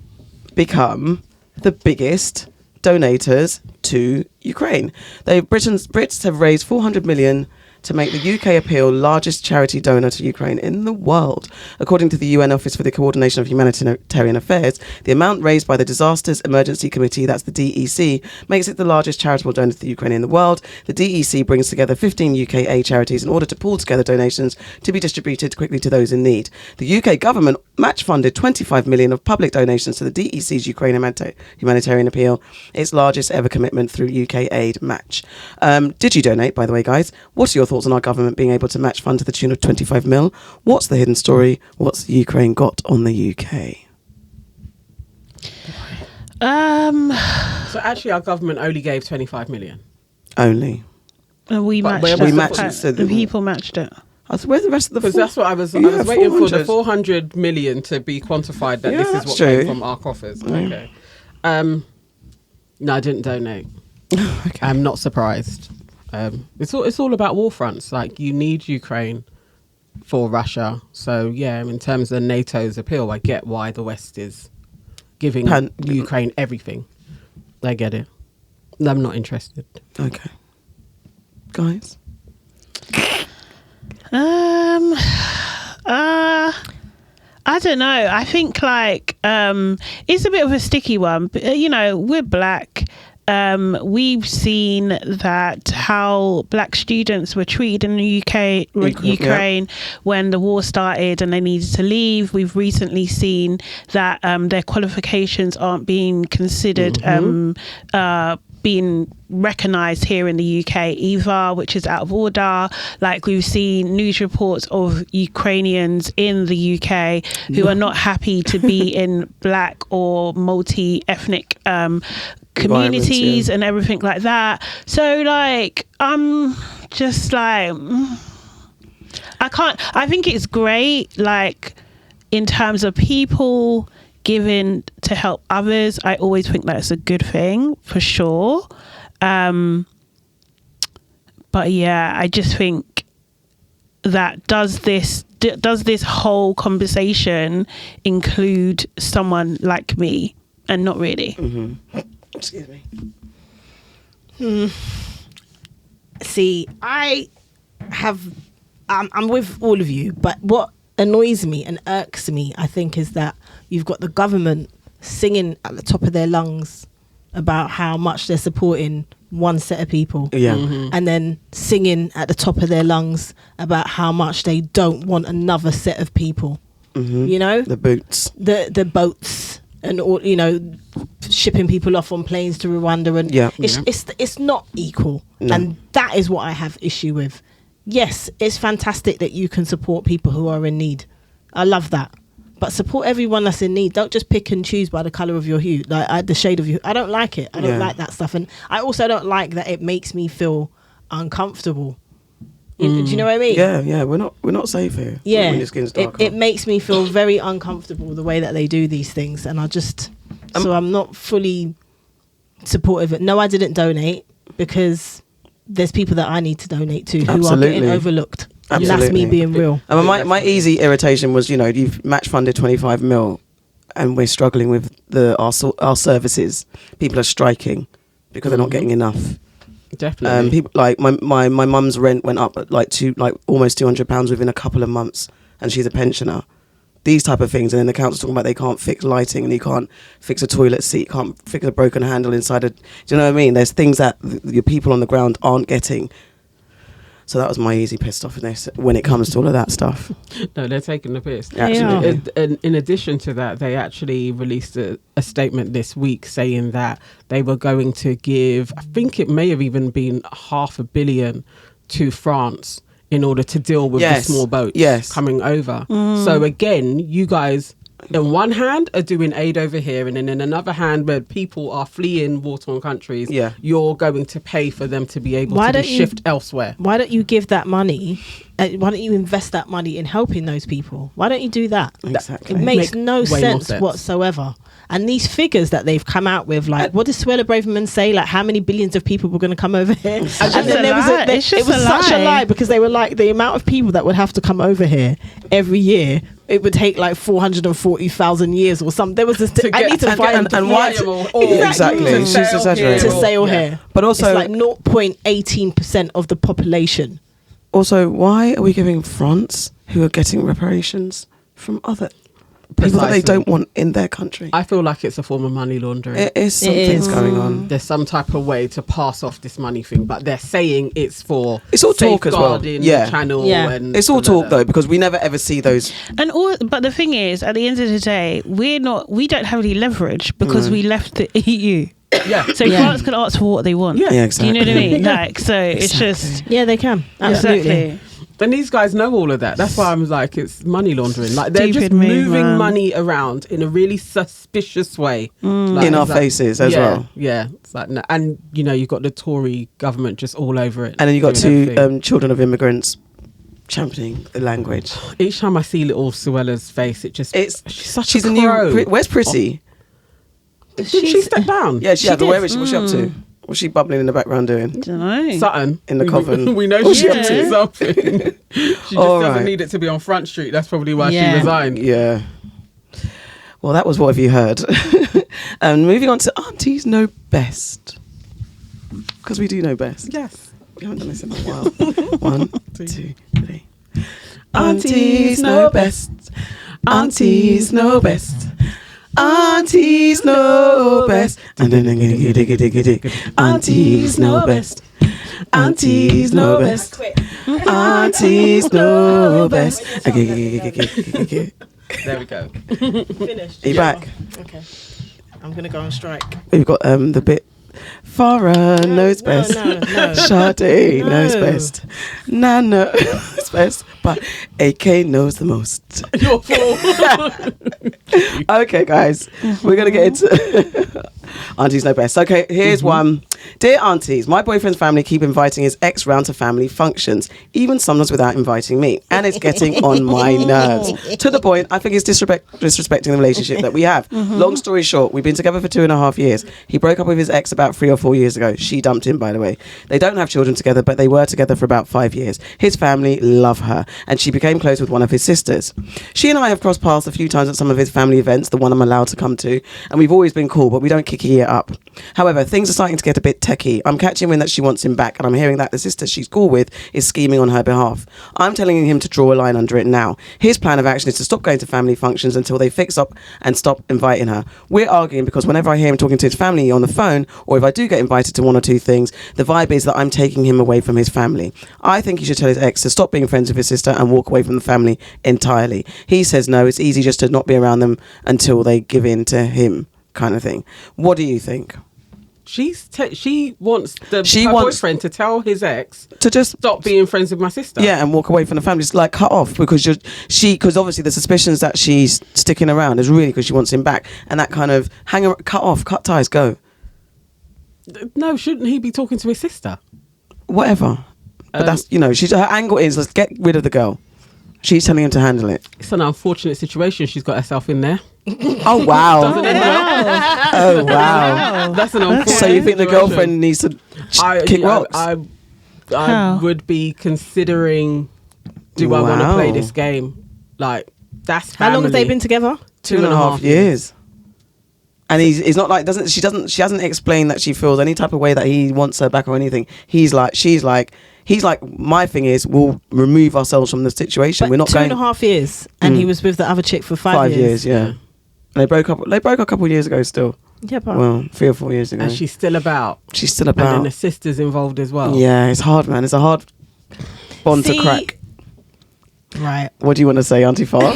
Speaker 2: become the biggest donators to Ukraine? Brits have raised 400 million to make the UK appeal largest charity donor to Ukraine in the world. According to the UN Office for the Coordination of Humanitarian Affairs, the amount raised by the Disasters Emergency Committee, that's the DEC, makes it the largest charitable donor to the Ukraine in the world. The DEC brings together 15 UK aid charities in order to pool together donations to be distributed quickly to those in need. The UK government match-funded 25 million of public donations to the DEC's Ukraine humanitarian appeal, its largest ever commitment through UK aid match. Did you donate, by the way, guys? What are your thoughts on our government being able to match fund to the tune of 25 mil? What's the hidden story? What's Ukraine got on the UK?
Speaker 1: So actually, our government only gave 25 million.
Speaker 2: Only.
Speaker 4: And we
Speaker 1: But
Speaker 4: matched
Speaker 1: where
Speaker 4: it.
Speaker 1: was the-
Speaker 2: matched it, so
Speaker 4: The
Speaker 2: the-
Speaker 4: people matched it.
Speaker 2: Where's the rest of the
Speaker 1: Because
Speaker 2: four?
Speaker 1: that's what I was
Speaker 2: Yeah,
Speaker 1: waiting for, the
Speaker 2: 400.
Speaker 1: 400 million to be quantified that
Speaker 2: Yeah,
Speaker 1: this is
Speaker 2: that's
Speaker 1: what
Speaker 2: true.
Speaker 1: came from our coffers. Okay. No, I didn't donate.
Speaker 2: Okay.
Speaker 1: I'm not surprised. It's all about war fronts. Like, you need Ukraine for Russia. So yeah, in terms of NATO's appeal, I get why the West is giving Ukraine everything. I get it. I'm not interested.
Speaker 2: Okay. Guys?
Speaker 4: I don't know. I think like it's a bit of a sticky one. But, you know, we're black. We've seen that how black students were treated in the Ukraine when the war started and they needed to leave. We've recently seen that their qualifications aren't being considered been recognised here in the UK either, which is out of order. Like, we've seen news reports of Ukrainians in the UK who are not happy to be in black or multi-ethnic communities and everything like that. So like, I'm just like, I think it's great, like, in terms of people giving to help others. I always think that's a good thing, for sure. But yeah, I just think that does this whole conversation include someone like me? And not really.
Speaker 2: Mm-hmm. Excuse me.
Speaker 3: See, I'm with all of you, but what annoys me and irks me, I think, is that you've got the government singing at the top of their lungs about how much they're supporting one set of people, and then singing at the top of their lungs about how much they don't want another set of people. You know,
Speaker 2: the boats,
Speaker 3: the boats, and all, you know, shipping people off on planes to Rwanda, and it's not equal, and that is what I have issue with. Yes, it's fantastic that you can support people who are in need. I love that. But support everyone that's in need. Don't just pick and choose by the colour of your hue, like the shade of you. I don't like it. I don't like that stuff. And I also don't like that it makes me feel uncomfortable. Do you know what I mean?
Speaker 2: Yeah. We're not safe here.
Speaker 3: Yeah.
Speaker 2: When your skin's dark.
Speaker 3: It makes me feel very uncomfortable the way that they do these things. And so I'm not fully supportive. No, I didn't donate because there's people that I need to donate to who are getting overlooked. And that's me being real.
Speaker 2: And my easy irritation was, you know, you've match funded 25 mil and we're struggling with our services. People are striking because they're not getting enough.
Speaker 1: Definitely.
Speaker 2: People, like my mum's rent went up at almost £200 within a couple of months, and she's a pensioner. These type of things, and then the council's talking about they can't fix lighting and you can't fix a toilet seat, can't fix a broken handle inside do you know what I mean? There's things that your people on the ground aren't getting. So that was my easy pissed offness when it comes to all of that stuff.
Speaker 1: No, they're taking the piss.
Speaker 2: Absolutely.
Speaker 1: And in addition to that, they actually released a statement this week saying that they were going to give, I think it may have even been $500 million to France in order to deal with the small boats coming over. So again, you guys, in one hand, are doing aid over here, and then in another hand, where people are fleeing war-torn countries, you're going to pay for them to be able to shift elsewhere. Why
Speaker 3: don't you give that money? Why don't you invest that money in helping those people? Why don't you do that?
Speaker 2: Exactly.
Speaker 3: It makes no sense whatsoever. And these figures that they've come out with, like, what does Suella Braverman say? Like, how many billions of people were going to come over here? And then it was such a lie, because they were like, the amount of people that would have to come over here every year, it would take like 440,000 years or something. There was this. I need to find
Speaker 2: and why exactly she's exaggerating
Speaker 3: to sail here,
Speaker 2: but also
Speaker 3: it's like 0.18% of the population.
Speaker 2: Also, why are we giving France, who are getting reparations from other people that they don't want in their country?
Speaker 1: I feel like it's a form of money laundering.
Speaker 2: It is. Something's going on.
Speaker 1: There's some type of way to pass off this money thing, but they're saying it's for
Speaker 2: it's all talk as well.
Speaker 1: Channel and
Speaker 2: it's all talk though, because we never ever see those.
Speaker 4: But the thing is, at the end of the day, we don't have any leverage because we left the EU. So France can ask for what they want.
Speaker 2: Yeah, exactly.
Speaker 4: Do you know what I mean? Like, so it's just
Speaker 3: they can absolutely.
Speaker 4: Exactly.
Speaker 1: And these guys know all of that. That's why I'm like, it's money laundering. Like, they're just moving money around in a really suspicious way. Like,
Speaker 2: in our faces as well.
Speaker 1: Yeah. It's like, and, you know, you've got the Tory government just all over it.
Speaker 2: And then you've got two children of immigrants championing the language.
Speaker 1: Each time I see little Suella's face, she's
Speaker 2: a new... Where's Prissy?
Speaker 1: Did she step down?
Speaker 2: Yeah, she had. Where is she? What's she up to? What's she bubbling in the background doing?
Speaker 4: I don't know.
Speaker 1: Something.
Speaker 2: In the coven.
Speaker 1: We know she's up to something. She just doesn't need it to be on Front Street. That's probably why she resigned.
Speaker 2: Yeah. Well, that was What Have You Heard? And moving on to Aunties Know Best. Because we do know best.
Speaker 1: Yes.
Speaker 2: We haven't done this in a while. 1, 2, 3. Aunties know best. Aunties know best. Aunties know best. Aunties know best. Aunties know best. Aunties know best.
Speaker 1: There we go.
Speaker 3: Finished.
Speaker 2: Are you back?
Speaker 3: Okay. I'm going to go on strike.
Speaker 2: We've got the bit Farah knows best.
Speaker 3: No.
Speaker 2: Sade
Speaker 3: No.
Speaker 2: knows best. Nana knows best. But AK knows the most.
Speaker 1: Your fault.
Speaker 2: Okay, guys. We're going to get into Aunties know best. Okay, here's one. Dear Aunties, my boyfriend's family keep inviting his ex round to family functions, even sometimes without inviting me. And it's getting on my nerves. To the point, I think it's disrespecting the relationship that we have. Long story short, we've been together for 2.5 years. He broke up with his ex about 3 or 4 years ago. She dumped him, by the way. They don't have children together, but they were together for about 5 years. His family love her, and she became close with one of his sisters. She and I have crossed paths a few times at some of his family events, the one I'm allowed to come to, and we've always been cool, but we don't kick it up. However, things are starting to get a bit techie. I'm catching wind that she wants him back, and I'm hearing that the sister she's cool with is scheming on her behalf. I'm telling him to draw a line under it now. His plan of action is to stop going to family functions until they fix up and stop inviting her. We're arguing because whenever I hear him talking to his family on the phone, or if I do get invited to 1 or 2 things, the vibe is that I'm taking him away from his family. I think he should tell his ex to stop being friends with his sister and walk away from the family entirely. He says no, it's easy just to not be around them until they give in to him, kind of thing. What do you think?
Speaker 1: She wants her boyfriend to tell his ex
Speaker 2: to just
Speaker 1: stop being friends with my sister.
Speaker 2: Yeah, and walk away from the family. Just like cut off because because obviously the suspicions that she's sticking around is really because she wants him back, and that kind of cut off, cut ties, go.
Speaker 1: No, shouldn't he be talking to his sister?
Speaker 2: Whatever, but that's her angle is let's get rid of the girl. She's telling him to handle it.
Speaker 1: It's an unfortunate situation she's got herself in there.
Speaker 2: Oh wow!
Speaker 1: Doesn't end well.
Speaker 2: Oh wow!
Speaker 1: That's an unfortunate.
Speaker 2: So you think the girlfriend needs to kick rocks?
Speaker 1: I would be considering. Do I want to play this game? Like that's family.
Speaker 3: How long have they been together?
Speaker 2: 2.5 years. And he's not like she hasn't explained that she feels any type of way that he wants her back or anything. He's like my thing is we'll remove ourselves from the situation.
Speaker 3: But
Speaker 2: we're not
Speaker 3: 2.5 years, and he was with the other chick for 5 years.
Speaker 2: 5 years, yeah. And they broke up a couple of years ago. Still,
Speaker 3: yeah, but
Speaker 2: 3 or 4 years ago.
Speaker 1: And she's still about.
Speaker 2: And then
Speaker 1: the sister's involved as well.
Speaker 2: Yeah, it's hard, man. It's a hard bond to crack.
Speaker 3: Right.
Speaker 2: What do you want to say, Auntie Far?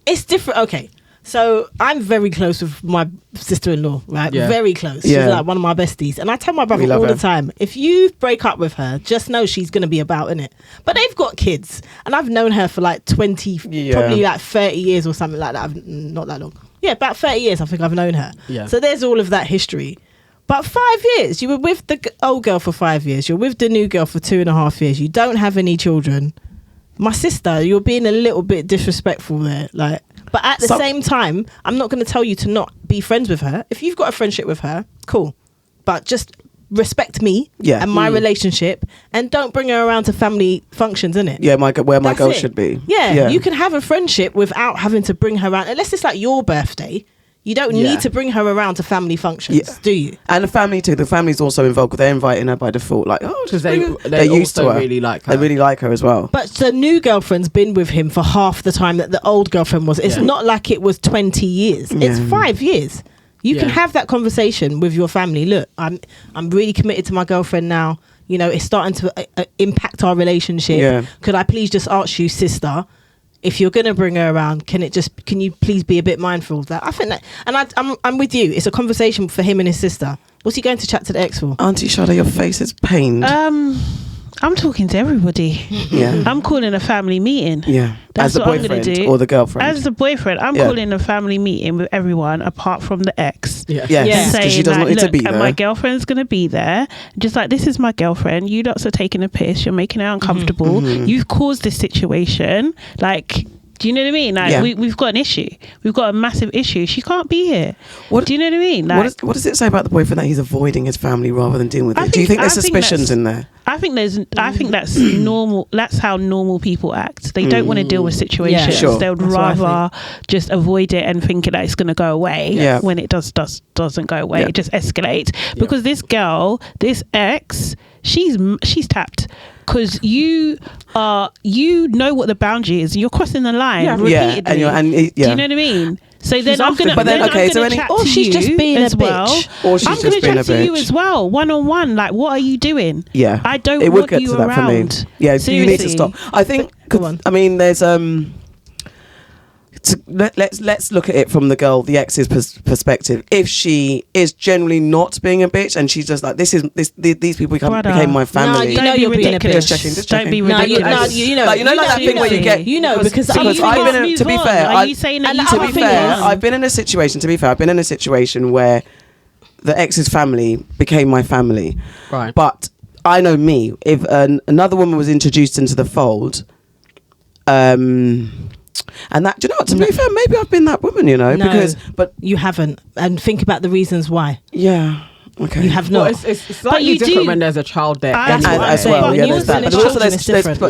Speaker 3: It's different. Okay. So I'm very close with my sister-in-law, right?
Speaker 1: Yeah.
Speaker 3: Very close. She's like one of my besties. And I tell my brother all the time, if you break up with her, just know she's going to be about, innit? But they've got kids. And I've known her for like 20, probably like 30 years or something like that. Not that long. Yeah, about 30 years I think I've known her.
Speaker 1: Yeah.
Speaker 3: So there's all of that history. But 5 years, you were with the old girl for 5 years. You're with the new girl for 2.5 years. You don't have any children. My sister, you're being a little bit disrespectful there. Like, but at the same time, I'm not going to tell you to not be friends with her. If you've got a friendship with her, cool. But just respect me and my relationship, and don't bring her around to family functions, innit?
Speaker 2: Yeah, where my girl should be.
Speaker 3: Yeah, you can have a friendship without having to bring her around. Unless it's like your birthday. You don't need to bring her around to family functions, do you?
Speaker 2: And the family too. The family's also involved because they're inviting her by default. Like,
Speaker 1: because they're used to her. Really like her.
Speaker 2: They really like her as well.
Speaker 3: But the new girlfriend's been with him for half the time that the old girlfriend was. It's not like it was 20 years. It's 5 years. You can have that conversation with your family. Look, I'm really committed to my girlfriend now. You know, it's starting to impact our relationship.
Speaker 2: Yeah.
Speaker 3: Could I please just ask you, sister, if you're gonna bring her around, can you please be a bit mindful of that? I think that, and I'm with you. It's a conversation for him and his sister. What's he going to chat to the ex for?
Speaker 2: Auntie Shada, your face is pained.
Speaker 4: I'm talking to everybody.
Speaker 2: Yeah.
Speaker 4: I'm calling a family meeting.
Speaker 2: Yeah.
Speaker 4: That's
Speaker 2: as the
Speaker 4: what I'm gonna
Speaker 2: boyfriend
Speaker 4: do.
Speaker 2: or the girlfriend.
Speaker 4: As the boyfriend, I'm calling a family meeting with everyone apart from the ex.
Speaker 2: Yes, because she doesn't want you to be there.
Speaker 4: And my girlfriend's going to be there. Just like, this is my girlfriend. You lots are taking a piss. You're making her uncomfortable. You've caused this situation. Like, do you know what I mean? Like, we've got an issue. We've got a massive issue. She can't be here. Do you know what I mean? Like,
Speaker 2: what does it say about the boyfriend that he's avoiding his family rather than dealing with it? Do you think there's suspicions in there?
Speaker 4: I think that's normal. That's how normal people act. They don't want to deal with situations.
Speaker 2: Sure.
Speaker 4: They would rather just avoid it and think that it's going to go away. When it doesn't go away, it just escalates. Because this girl, this ex, she's tapped. Because you know what the boundary is. You're crossing the line repeatedly. Do you know what I mean? So then I'm gonna chat to
Speaker 3: she's
Speaker 4: you
Speaker 3: just being
Speaker 4: as
Speaker 3: a
Speaker 4: well.
Speaker 3: bitch.
Speaker 2: Or she's
Speaker 4: I'm gonna chat to you as well, 1-on-1. Like, what are you doing?
Speaker 2: Yeah,
Speaker 4: I don't
Speaker 2: it would
Speaker 4: want
Speaker 2: get
Speaker 4: you
Speaker 2: to that
Speaker 4: around.
Speaker 2: for me. Yeah,
Speaker 4: seriously.
Speaker 2: you need to stop. I think. I mean, there's let's look at it from the ex's perspective. If she is generally not being a bitch and she's just like, these people became my family.
Speaker 3: No, you're being a bitch.
Speaker 2: Just checking.
Speaker 4: Don't be ridiculous.
Speaker 2: That thing where you get,
Speaker 3: because
Speaker 2: I've been in, to be fair,
Speaker 4: are you saying that
Speaker 2: I've been in a situation where the ex's family became my family.
Speaker 1: Right.
Speaker 2: But I know me, if another woman was introduced into the fold, and that, do you know what, to be fair, maybe I've been that woman, but
Speaker 3: you haven't, and think about the reasons why.
Speaker 2: Yeah. Okay.
Speaker 3: You have not.
Speaker 1: Well, it's slightly different when there's a child there.
Speaker 2: As well. Yeah, there's that. But also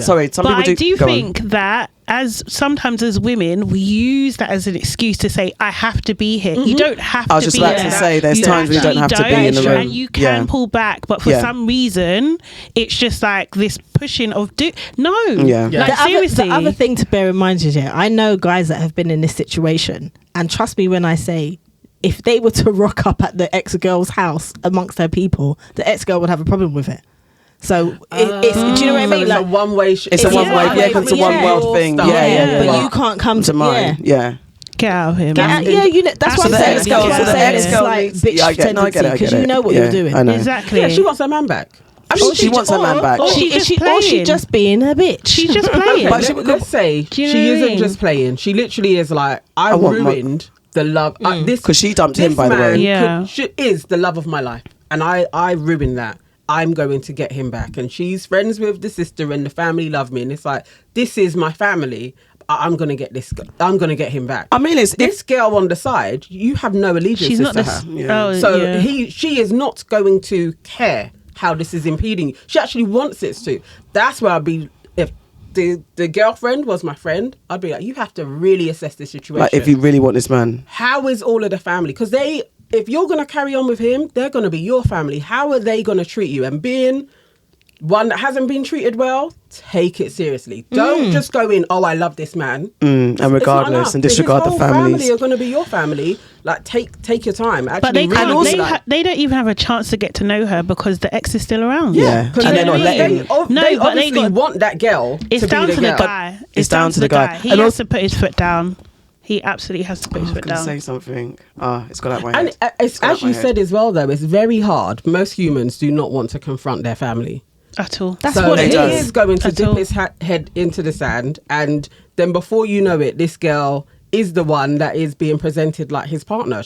Speaker 2: sorry, some people do.
Speaker 4: I do think that sometimes as women, we use that as an excuse to say, I have to be here. You don't have to be here.
Speaker 2: I was just about to say, there's times when you don't have to be in the room.
Speaker 4: And you can pull back, but for some reason, it's just like this pushing of no.
Speaker 2: Yeah.
Speaker 4: Like, seriously.
Speaker 3: The other thing to bear in mind is, I know guys that have been in this situation, and trust me when I say, if they were to rock up at the ex-girl's house amongst her people, the ex-girl would have a problem with it. So it's do you know what I mean?
Speaker 1: It's
Speaker 3: like,
Speaker 1: a one-way.
Speaker 2: It's a one-way. It's a one-world thing.
Speaker 3: But you can't come
Speaker 2: to mine. Yeah.
Speaker 4: Get out of here,
Speaker 3: man. That's what I'm saying. So the ex-girl like bitch tendency, because you know what you're doing.
Speaker 4: Exactly.
Speaker 1: Yeah, she wants her man back.
Speaker 2: She wants her man back.
Speaker 3: Or she just being a bitch.
Speaker 4: She's just playing.
Speaker 1: But let's say she isn't just playing. She literally is like, I ruined the love.
Speaker 2: Because she dumped him, by the way.
Speaker 1: Is the love of my life, and I ruined that. I'm going to get him back. And she's friends with the sister, and the family love me, and it's like, this is my family. I'm gonna get this. I'm gonna get him back.
Speaker 2: I mean,
Speaker 1: this girl on the side. You have no allegiance to her. She is not going to care how this is impeding you. She actually wants it to. That's where I'd be. If the girlfriend was my friend, I'd be like, you have to really assess this situation.
Speaker 2: Like, if you really want this man,
Speaker 1: how is all of the family? Because if you're going to carry on with him, they're going to be your family. How are they going to treat you? And being one that hasn't been treated well, take it seriously. Don't just go in, I love this man.
Speaker 2: And regardless, and disregard the families.
Speaker 1: Family are going to be your family. Like, take your time. Actually,
Speaker 4: but they don't even have a chance to get to know her because the ex is still around.
Speaker 2: Yeah. And they're not letting.
Speaker 1: They obviously want that girl.
Speaker 4: It's down to the guy.
Speaker 2: It's down to the guy.
Speaker 4: He has to put his foot down. He absolutely has to put his foot down.
Speaker 2: I was going to say something. It's got out my head.
Speaker 1: And as you said as well, though, it's very hard. Most humans do not want to confront their family.
Speaker 4: At all.
Speaker 3: That's what it is.
Speaker 1: He is going to dip his head into the sand, and then before you know it, this girl is the one that is being presented like his partner.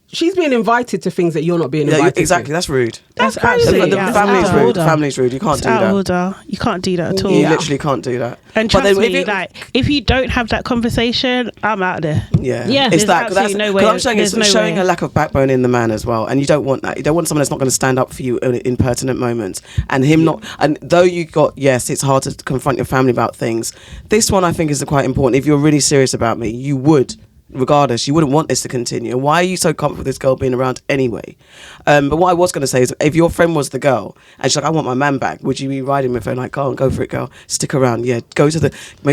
Speaker 1: She's being invited to things that you're not being invited to.
Speaker 2: Exactly, that's rude.
Speaker 4: That's crazy.
Speaker 2: The family's rude. The family's rude. You can't do that.
Speaker 4: Order. You can't do that at all.
Speaker 2: You literally can't do that.
Speaker 4: And trust me, if you don't have that conversation, I'm out of there.
Speaker 2: Yeah. It's that. Because I'm showing it's showing a lack of backbone in the man as well. And you don't want that. You don't want someone that's not going to stand up for you in pertinent moments. And him not. And though it's hard to confront your family about things. This one I think is quite important. If you're really serious about me, you would. Regardless, you wouldn't want this to continue. Why are you so comfortable with this girl being around anyway? But what I was going to say is, if your friend was the girl and she's like, I want my man back, would you be riding with her like, go for it, girl, stick around, make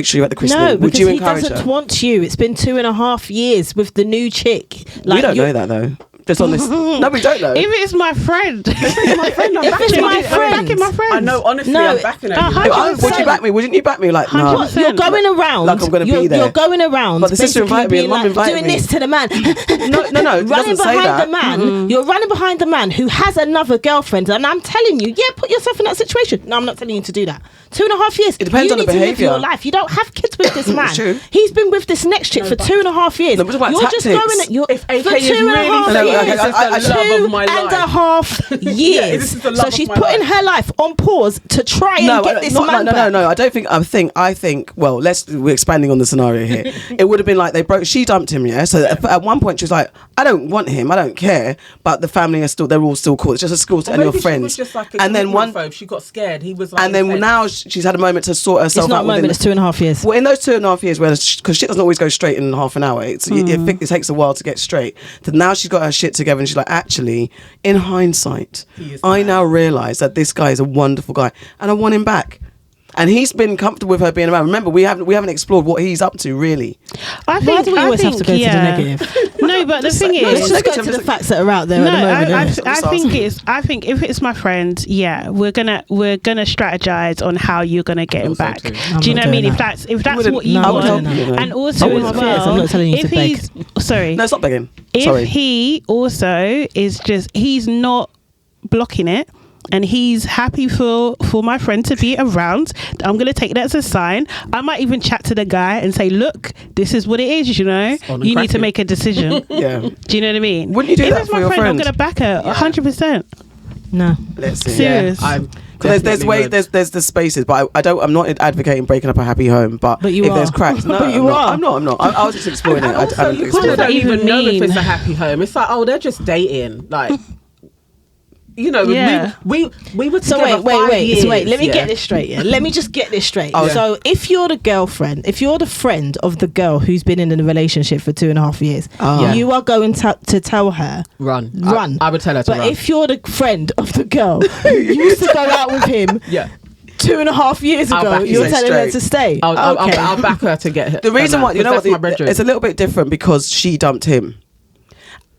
Speaker 2: sure you're at the christening?
Speaker 3: No,
Speaker 2: would you
Speaker 3: because
Speaker 2: encourage
Speaker 3: he doesn't want you. It's been 2.5 years with the new chick.
Speaker 2: We don't know that though. Just on this. No, we don't know.
Speaker 4: If it's my friend.
Speaker 3: If it's my friend.
Speaker 1: I know, honestly, I'm backing her.
Speaker 2: Would you back me? Wouldn't you back me? Like, no.
Speaker 3: You're going around.
Speaker 2: Like I'm going to be there.
Speaker 3: You're going around.
Speaker 2: But the sister invited me and mum invited me.
Speaker 3: Doing this to the man.
Speaker 2: No.
Speaker 3: Running behind the man. You're running behind the man who has another girlfriend. And I'm telling you, put yourself in that situation. No, I'm not telling you to do that. 2.5 years.
Speaker 2: It depends on the behaviour.
Speaker 3: You need to live your life. You don't have kids with this man.
Speaker 2: True.
Speaker 3: He's been with this next chick for 2.5 years.
Speaker 2: No, but about
Speaker 3: tactics. Just going
Speaker 1: if AK
Speaker 3: for 2.5 years. 2.5 years. So she's putting her life on pause to try and get this man back.
Speaker 2: No. I don't think. I think. Well, we're expanding on the scenario here. It would have been like she dumped him. Yeah. So at one point she was like, I don't want him. I don't care. But the family they're all still cool. It's just a school and your friends.
Speaker 1: And then she got scared. He was like.
Speaker 2: And then now she's had a moment to sort herself out.
Speaker 3: It's not a moment. It's 2.5 years.
Speaker 2: Well, in those 2.5 years, because shit doesn't always go straight in half an hour. It takes a while to get straight. So now she's got her shit together, and she's like, actually, in hindsight, I now realise that this guy is a wonderful guy, and I want him back. And he's been comfortable with her being around. Remember, we haven't explored what he's up to, really.
Speaker 3: Why do we always have to go to the negative?
Speaker 4: No, No, but the thing
Speaker 3: Let's
Speaker 4: is,
Speaker 3: just go to the facts that are out there
Speaker 4: no,
Speaker 3: at the moment.
Speaker 4: I think if it's my friend, yeah, we're gonna strategize on how you're gonna get him back.
Speaker 1: too.
Speaker 4: Do you know what I mean? If that's what you want, and also as well,
Speaker 3: I'm not telling you
Speaker 4: if
Speaker 3: to
Speaker 4: he's sorry,
Speaker 2: No, stop begging.
Speaker 4: if
Speaker 2: Sorry.
Speaker 4: he also is he's not blocking it. And he's happy for my friend to be around. I'm going to take that as a sign. I might even chat to the guy and say, look, this is what it is, you know. You need to make a decision.
Speaker 2: Yeah.
Speaker 4: Do you know what I mean?
Speaker 2: Wouldn't you do
Speaker 4: if
Speaker 2: that
Speaker 4: it's
Speaker 2: for
Speaker 4: my
Speaker 2: your
Speaker 4: friend, I'm
Speaker 2: friend?
Speaker 4: going to back her 100%.
Speaker 3: No.
Speaker 2: Let's see.
Speaker 4: Serious.
Speaker 2: There's the spaces, but I'm not advocating breaking up a happy home. But
Speaker 3: you
Speaker 2: if
Speaker 3: are.
Speaker 2: there's cracks, no,
Speaker 3: But you
Speaker 2: I'm not. I was just exploring it. I
Speaker 1: Also,
Speaker 2: don't
Speaker 1: you
Speaker 2: explain
Speaker 1: kind of
Speaker 2: it.
Speaker 1: don't even
Speaker 4: even
Speaker 1: know if
Speaker 4: mean?
Speaker 1: it's a happy home. It's like, oh, they're just dating. Like, you know,
Speaker 4: Yeah.
Speaker 1: we were
Speaker 3: So
Speaker 1: together
Speaker 3: wait. So wait, let me
Speaker 1: yeah.
Speaker 3: get this straight. Yeah? Let me just get this straight.
Speaker 2: Oh, yeah.
Speaker 3: So if you're the girlfriend, if you're the friend of the girl who's been in a relationship for 2.5 years, you are going to tell her
Speaker 1: Run.
Speaker 3: run.
Speaker 1: I would tell her to
Speaker 3: but
Speaker 1: run.
Speaker 3: if you're the friend of the girl who used to go out with him
Speaker 1: yeah.
Speaker 3: 2.5 years
Speaker 1: I'll
Speaker 3: ago,
Speaker 1: back you
Speaker 3: you're telling her
Speaker 2: straight.
Speaker 3: to stay.
Speaker 1: I'll back her to get her.
Speaker 2: The reason why, you know what,
Speaker 1: that's my brethren.
Speaker 2: it's a little bit different because she dumped him.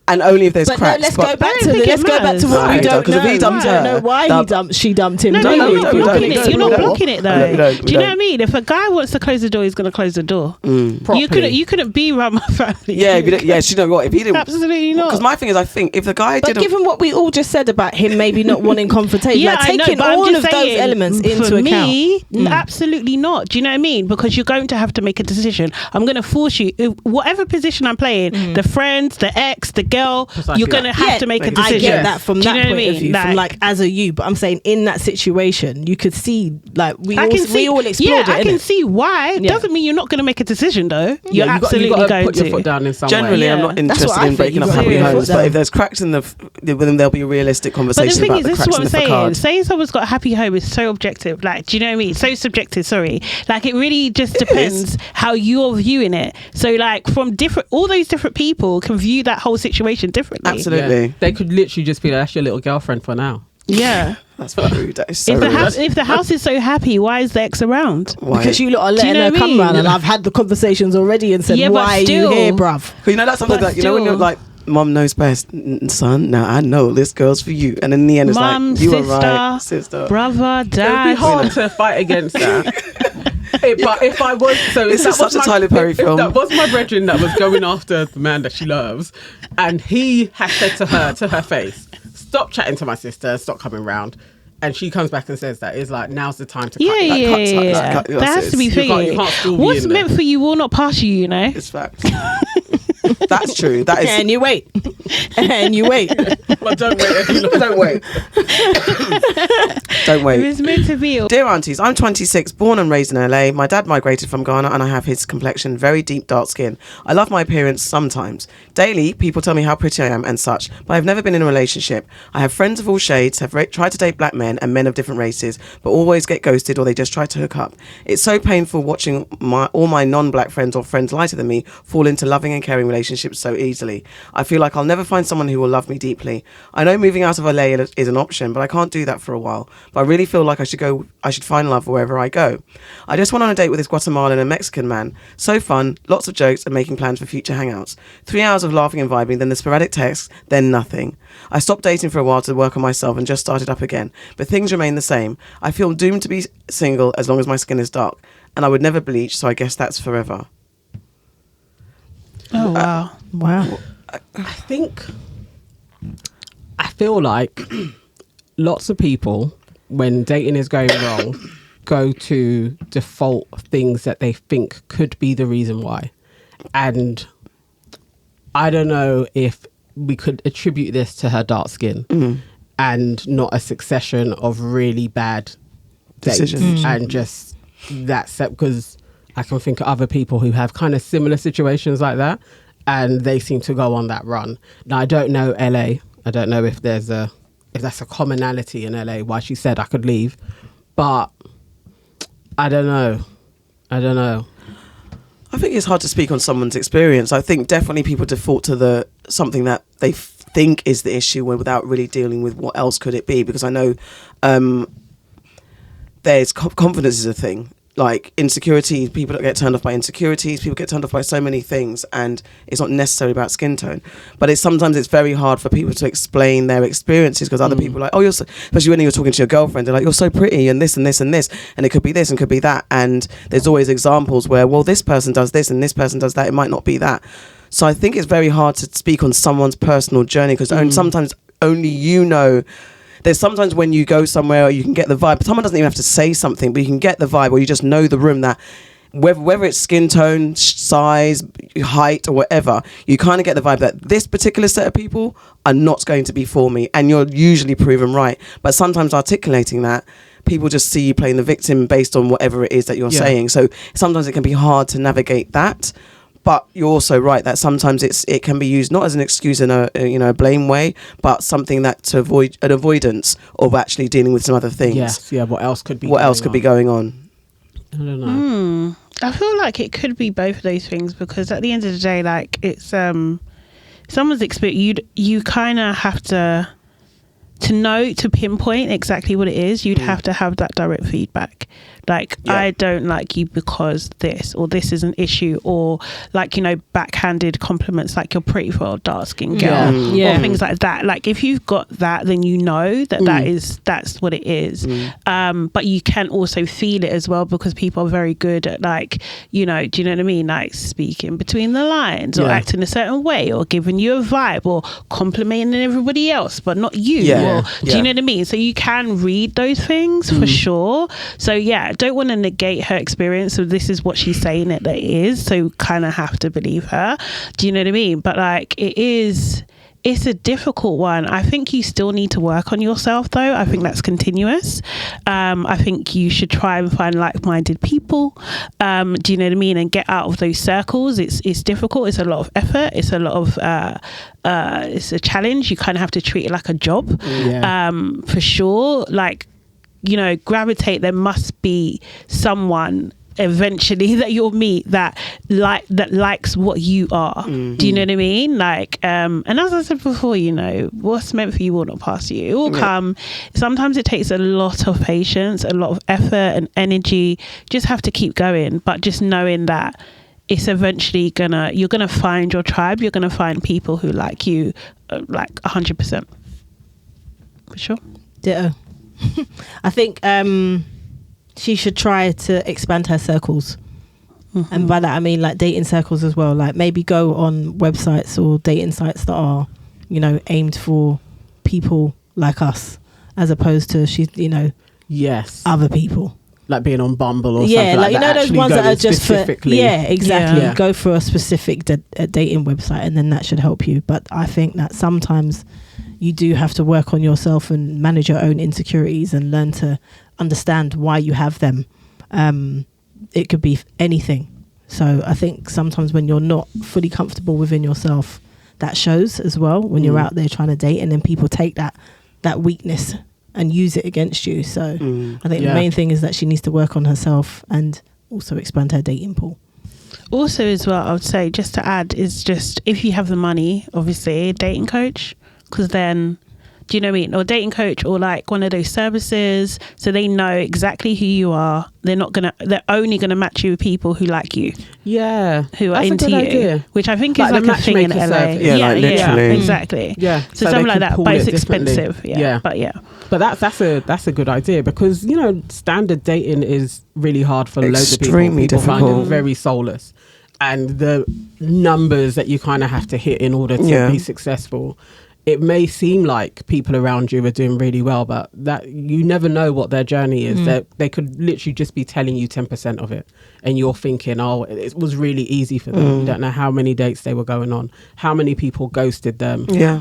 Speaker 2: And only if there's
Speaker 3: But
Speaker 2: cracks.
Speaker 3: let's
Speaker 2: but
Speaker 3: go back
Speaker 4: I
Speaker 3: to
Speaker 4: don't think
Speaker 3: let's
Speaker 4: it
Speaker 3: go back to
Speaker 4: matters.
Speaker 3: what we
Speaker 2: No,
Speaker 3: don't
Speaker 2: because
Speaker 3: know.
Speaker 2: if he dumped
Speaker 3: We don't
Speaker 2: her,
Speaker 3: know why she dumped him.
Speaker 4: No,
Speaker 3: do
Speaker 4: you're
Speaker 3: we?
Speaker 4: not
Speaker 2: we don't.
Speaker 4: blocking
Speaker 2: We
Speaker 4: it.
Speaker 2: don't.
Speaker 4: You're not
Speaker 2: We don't.
Speaker 4: blocking it
Speaker 2: We
Speaker 4: though.
Speaker 2: don't.
Speaker 4: Do you know what I mean? If a guy wants to close the door, he's going to close the door.
Speaker 1: Properly.
Speaker 4: You couldn't be around my family.
Speaker 2: Yeah, you know what? If he didn't,
Speaker 4: Absolutely not.
Speaker 2: because my thing is, I think if the guy
Speaker 3: But
Speaker 2: didn't,
Speaker 3: given what we all just said about him maybe not wanting confrontation,
Speaker 4: Yeah,
Speaker 3: like
Speaker 4: I know,
Speaker 3: taking
Speaker 4: but I'm
Speaker 3: all
Speaker 4: just
Speaker 3: of
Speaker 4: saying,
Speaker 3: those elements
Speaker 4: for
Speaker 3: into
Speaker 4: me,
Speaker 3: account.
Speaker 4: absolutely not. Do you know what I mean? Because you're going to have to make a decision. I'm going to force you, whatever position I'm playing, the friend, the ex, the girl,
Speaker 1: Precisely
Speaker 4: you're going to
Speaker 1: that.
Speaker 4: have to make a decision.
Speaker 3: I get that from
Speaker 4: Do you
Speaker 3: that
Speaker 4: know what
Speaker 3: point
Speaker 4: I
Speaker 3: of
Speaker 4: mean?
Speaker 3: view, from like as a you. But I'm saying in that situation, you could see like we all explored
Speaker 4: yeah,
Speaker 3: it.
Speaker 4: I can
Speaker 3: innit?
Speaker 4: see why.
Speaker 3: Yeah.
Speaker 4: Doesn't mean you're not going to make a decision though.
Speaker 1: Yeah,
Speaker 4: You're
Speaker 1: you
Speaker 4: absolutely
Speaker 1: got to
Speaker 4: going
Speaker 1: put your foot down in some
Speaker 2: generally,
Speaker 1: way.
Speaker 2: I'm
Speaker 4: Yeah.
Speaker 2: not
Speaker 3: That's
Speaker 2: interested
Speaker 3: what I
Speaker 2: in
Speaker 3: think.
Speaker 2: breaking
Speaker 3: You
Speaker 2: up
Speaker 3: gotta
Speaker 2: happy
Speaker 3: put your
Speaker 2: homes.
Speaker 3: foot
Speaker 2: But
Speaker 3: down.
Speaker 2: if there's cracks in then there'll be a realistic
Speaker 4: But the
Speaker 2: conversation
Speaker 4: thing
Speaker 2: about
Speaker 4: is,
Speaker 2: the
Speaker 4: this is
Speaker 2: cracks
Speaker 4: what
Speaker 2: in
Speaker 4: I'm
Speaker 2: the
Speaker 4: saying.
Speaker 2: facade.
Speaker 4: Saying someone's got a happy home is so objective. Like, do you know what I mean? So subjective, sorry. Like, it really just depends how you're viewing it. So, like, all those different people can view that whole situation differently.
Speaker 2: Absolutely.
Speaker 1: Yeah. They could literally just be like, that's your little girlfriend for now.
Speaker 4: Yeah.
Speaker 2: That's rude. That is so
Speaker 4: If
Speaker 2: rude.
Speaker 4: the house is so happy, why is the ex around?
Speaker 2: Why?
Speaker 3: Because you lot are
Speaker 4: Do you
Speaker 3: letting
Speaker 4: know
Speaker 3: her
Speaker 4: what I
Speaker 3: come
Speaker 4: mean?
Speaker 3: round, and I've had the conversations already and said,
Speaker 4: Yeah, but
Speaker 3: why are you
Speaker 4: still-
Speaker 3: here, bruv?
Speaker 2: You know, that's something
Speaker 4: But
Speaker 2: like, you know, when you're
Speaker 4: still-
Speaker 2: like, Mum knows best, son. Now I know this girl's for you, and in the end, it's
Speaker 4: Mum,
Speaker 2: like, you
Speaker 4: sister,
Speaker 2: are right, sister.
Speaker 4: brother,
Speaker 1: It'd be
Speaker 4: dad.
Speaker 1: hard to fight against that. But if I was, so
Speaker 2: This
Speaker 1: if
Speaker 2: is
Speaker 1: that was
Speaker 2: such a Tyler Perry
Speaker 1: if
Speaker 2: film.
Speaker 1: that was my brethren that was going after the man that she loves, and he has said to her face, "Stop chatting to my sister. Stop coming round." And she comes back and says that, it's like, now's the time to cut it.
Speaker 2: That
Speaker 4: There has to be
Speaker 1: You can't
Speaker 4: thinking.
Speaker 1: still be
Speaker 4: What's
Speaker 1: in there.
Speaker 4: meant for you will not pass you, you know?
Speaker 2: It's fact. That's true. That is.
Speaker 3: And you wait. And you wait.
Speaker 1: But don't wait.
Speaker 2: Don't wait. Don't
Speaker 4: It
Speaker 2: wait.
Speaker 4: was meant to be.
Speaker 2: Dear aunties, I'm 26, born and raised in LA. My dad migrated from Ghana and I have his complexion, very deep dark skin. I love my appearance sometimes. Daily, people tell me how pretty I am and such, but I've never been in a relationship. I have friends of all shades, have tried to date black men and men of different races, but always get ghosted or they just try to hook up. It's so painful watching all my non-black friends or friends lighter than me fall into loving and caring relationships so easily. I feel like I'll never find someone who will love me deeply. I know moving out of LA is an option, but I can't do that for a while. But I really feel like I should find love wherever I go. I just went on a date with this Guatemalan and Mexican man. So fun, lots of jokes and making plans for future hangouts. 3 hours of laughing and vibing, then the sporadic texts, then nothing. I stopped dating for a while to work on myself and just started up again, but things remain the same. I feel doomed to be single as long as my skin is dark, and I would never bleach, so I guess that's forever.
Speaker 4: Oh, wow.
Speaker 3: Wow.
Speaker 1: I feel like lots of people, when dating is going wrong, go to default things that they think could be the reason why. And I don't know if we could attribute this to her dark skin and not a succession of really bad dates.
Speaker 2: Decisions.
Speaker 1: And just that's because I can think of other people who have kind of similar situations like that, and they seem to go on that run. Now, I don't know LA. I don't know if that's a commonality in LA, why she said I could leave. But I don't know.
Speaker 2: I think it's hard to speak on someone's experience. I think definitely people default to something that they think is the issue without really dealing with what else could it be. Because I know there's confidence is a thing. like insecurities, people that get turned off by insecurities, people get turned off by so many things, and it's not necessarily about skin tone, but sometimes it's very hard for people to explain their experiences, because other people are like, oh, you're so, especially when you're talking to your girlfriend, they're like, you're so pretty and this and this and this, and it could be this and could be that, and there's always examples where, well, this person does this and this person does that, it might not be that. So I think it's very hard to speak on someone's personal journey, because sometimes only you know. There's sometimes when you go somewhere, you can get the vibe. Someone doesn't even have to say something, but you can get the vibe, or you just know the room, that whether it's skin tone, size, height, or whatever, you kind of get the vibe that this particular set of people are not going to be for me, and you're usually proven right. But sometimes articulating that, people just see you playing the victim based on whatever it is that you're saying. So sometimes it can be hard to navigate that. But you're also right that sometimes it can be used not as an excuse in a blame way, but something that to avoid an avoidance of actually dealing with some other things.
Speaker 1: Yes, yeah. What else could be
Speaker 2: going on?
Speaker 1: I don't know.
Speaker 4: I feel like it could be both of those things, because at the end of the day, like, it's someone's experience. You kind of have to know, to pinpoint exactly what it is. You'd have to have that direct feedback. Like, I don't like you because this, or this is an issue, or like, backhanded compliments like you're pretty for a dark skinned girl, or things like that. Like, if you've got that, then you know that's what it is. But you can also feel it as well, because people are very good at, like, do you know what I mean? Like, speaking between the lines, or acting a certain way, or giving you a vibe, or complimenting everybody else but not you. Do you know what I mean? So you can read those things for sure. So don't want to negate her experience, so this is what she's saying it is, so kind of have to believe her. Do you know what I mean? But like, it's a difficult one. I think you still need to work on yourself, though. I think that's continuous. I think you should try and find like-minded people. Do you know what I mean? And get out of those circles. It's difficult. It's a lot of effort. It's a lot of it's a challenge. You kind of have to treat it like a job. For sure. Like, gravitate. There must be someone eventually that you'll meet that likes what you are. Do you know what I mean? Like, and as I said before, what's meant for you will not pass you. It will come. Sometimes it takes a lot of patience, a lot of effort and energy. Just have to keep going, but just knowing that it's eventually you're gonna find your tribe. You're gonna find people who like you, like 100%. For sure.
Speaker 3: Ditto. I think she should try to expand her circles. And by that I mean like dating circles as well. Like, maybe go on websites or dating sites that are, aimed for people like us, as opposed to other people.
Speaker 1: Like being on Bumble or something like that.
Speaker 3: Those ones that are just for exactly.
Speaker 1: Yeah.
Speaker 3: Go for a specific dating website, and then that should help you. But I think that sometimes you do have to work on yourself and manage your own insecurities and learn to understand why you have them. It could be anything. So I think sometimes when you're not fully comfortable within yourself, that shows as well when you're out there trying to date, and then people take that weakness and use it against you. So I think the main thing is that she needs to work on herself and also expand her dating pool.
Speaker 4: Also as well, I would say, just to add, is just, if you have the money, obviously, a dating coach, because then, do you know what I mean? Or dating coach, or like one of those services, so they know exactly who you are. They're only gonna match you with people who like you.
Speaker 1: Yeah.
Speaker 4: Who are
Speaker 1: That's
Speaker 4: into
Speaker 1: a good
Speaker 4: you.
Speaker 1: idea.
Speaker 4: Which I think is like a thing in LA.
Speaker 2: Service. Yeah, literally.
Speaker 4: Exactly.
Speaker 1: Yeah.
Speaker 4: So something like that, but it's expensive. Yeah. But
Speaker 1: that's a good idea, because standard dating is really hard for loads of people.
Speaker 2: Extremely difficult.
Speaker 1: Find it very soulless, and the numbers that you kind of have to hit in order to be successful. It may seem like people around you are doing really well, but that you never know what their journey is. They could literally just be telling you 10% of it, and you're thinking, oh, it was really easy for them. You don't know how many dates they were going on, how many people ghosted them.
Speaker 2: Yeah.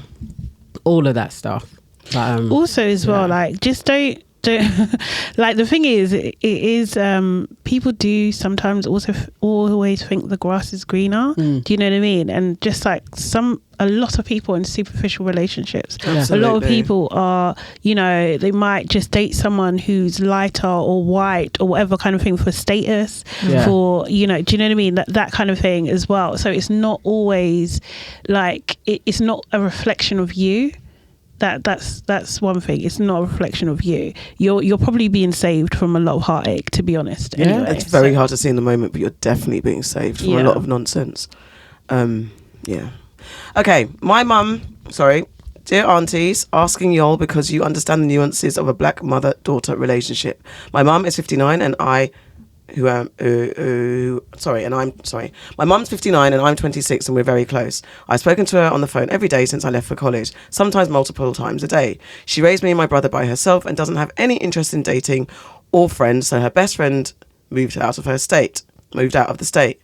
Speaker 1: All of that stuff. But,
Speaker 4: also as well, like, just don't like, the thing is, it is people do sometimes also always think the grass is greener. Do you know what I mean? And just like a lot of people in superficial relationships, a lot of people are, they might just date someone who's lighter or white or whatever kind of thing for status, for, do you know what I mean? That kind of thing as well. So it's not always like, it's not a reflection of you. That's one thing. It's not a reflection of you. You're probably being saved from a lot of heartache, to be honest.
Speaker 1: Yeah.
Speaker 4: Anyway,
Speaker 2: It's very hard to see in the moment, but you're definitely being saved from a lot of nonsense. Yeah. Okay, my mum, dear aunties, asking y'all because you understand the nuances of a black mother-daughter relationship. My mum is 59 and my mum's 59 and I'm 26 and we're very close. I've spoken to her on the phone every day since I left for college, sometimes multiple times a day. She raised me and my brother by herself and doesn't have any interest in dating or friends, so her best friend moved out of the state.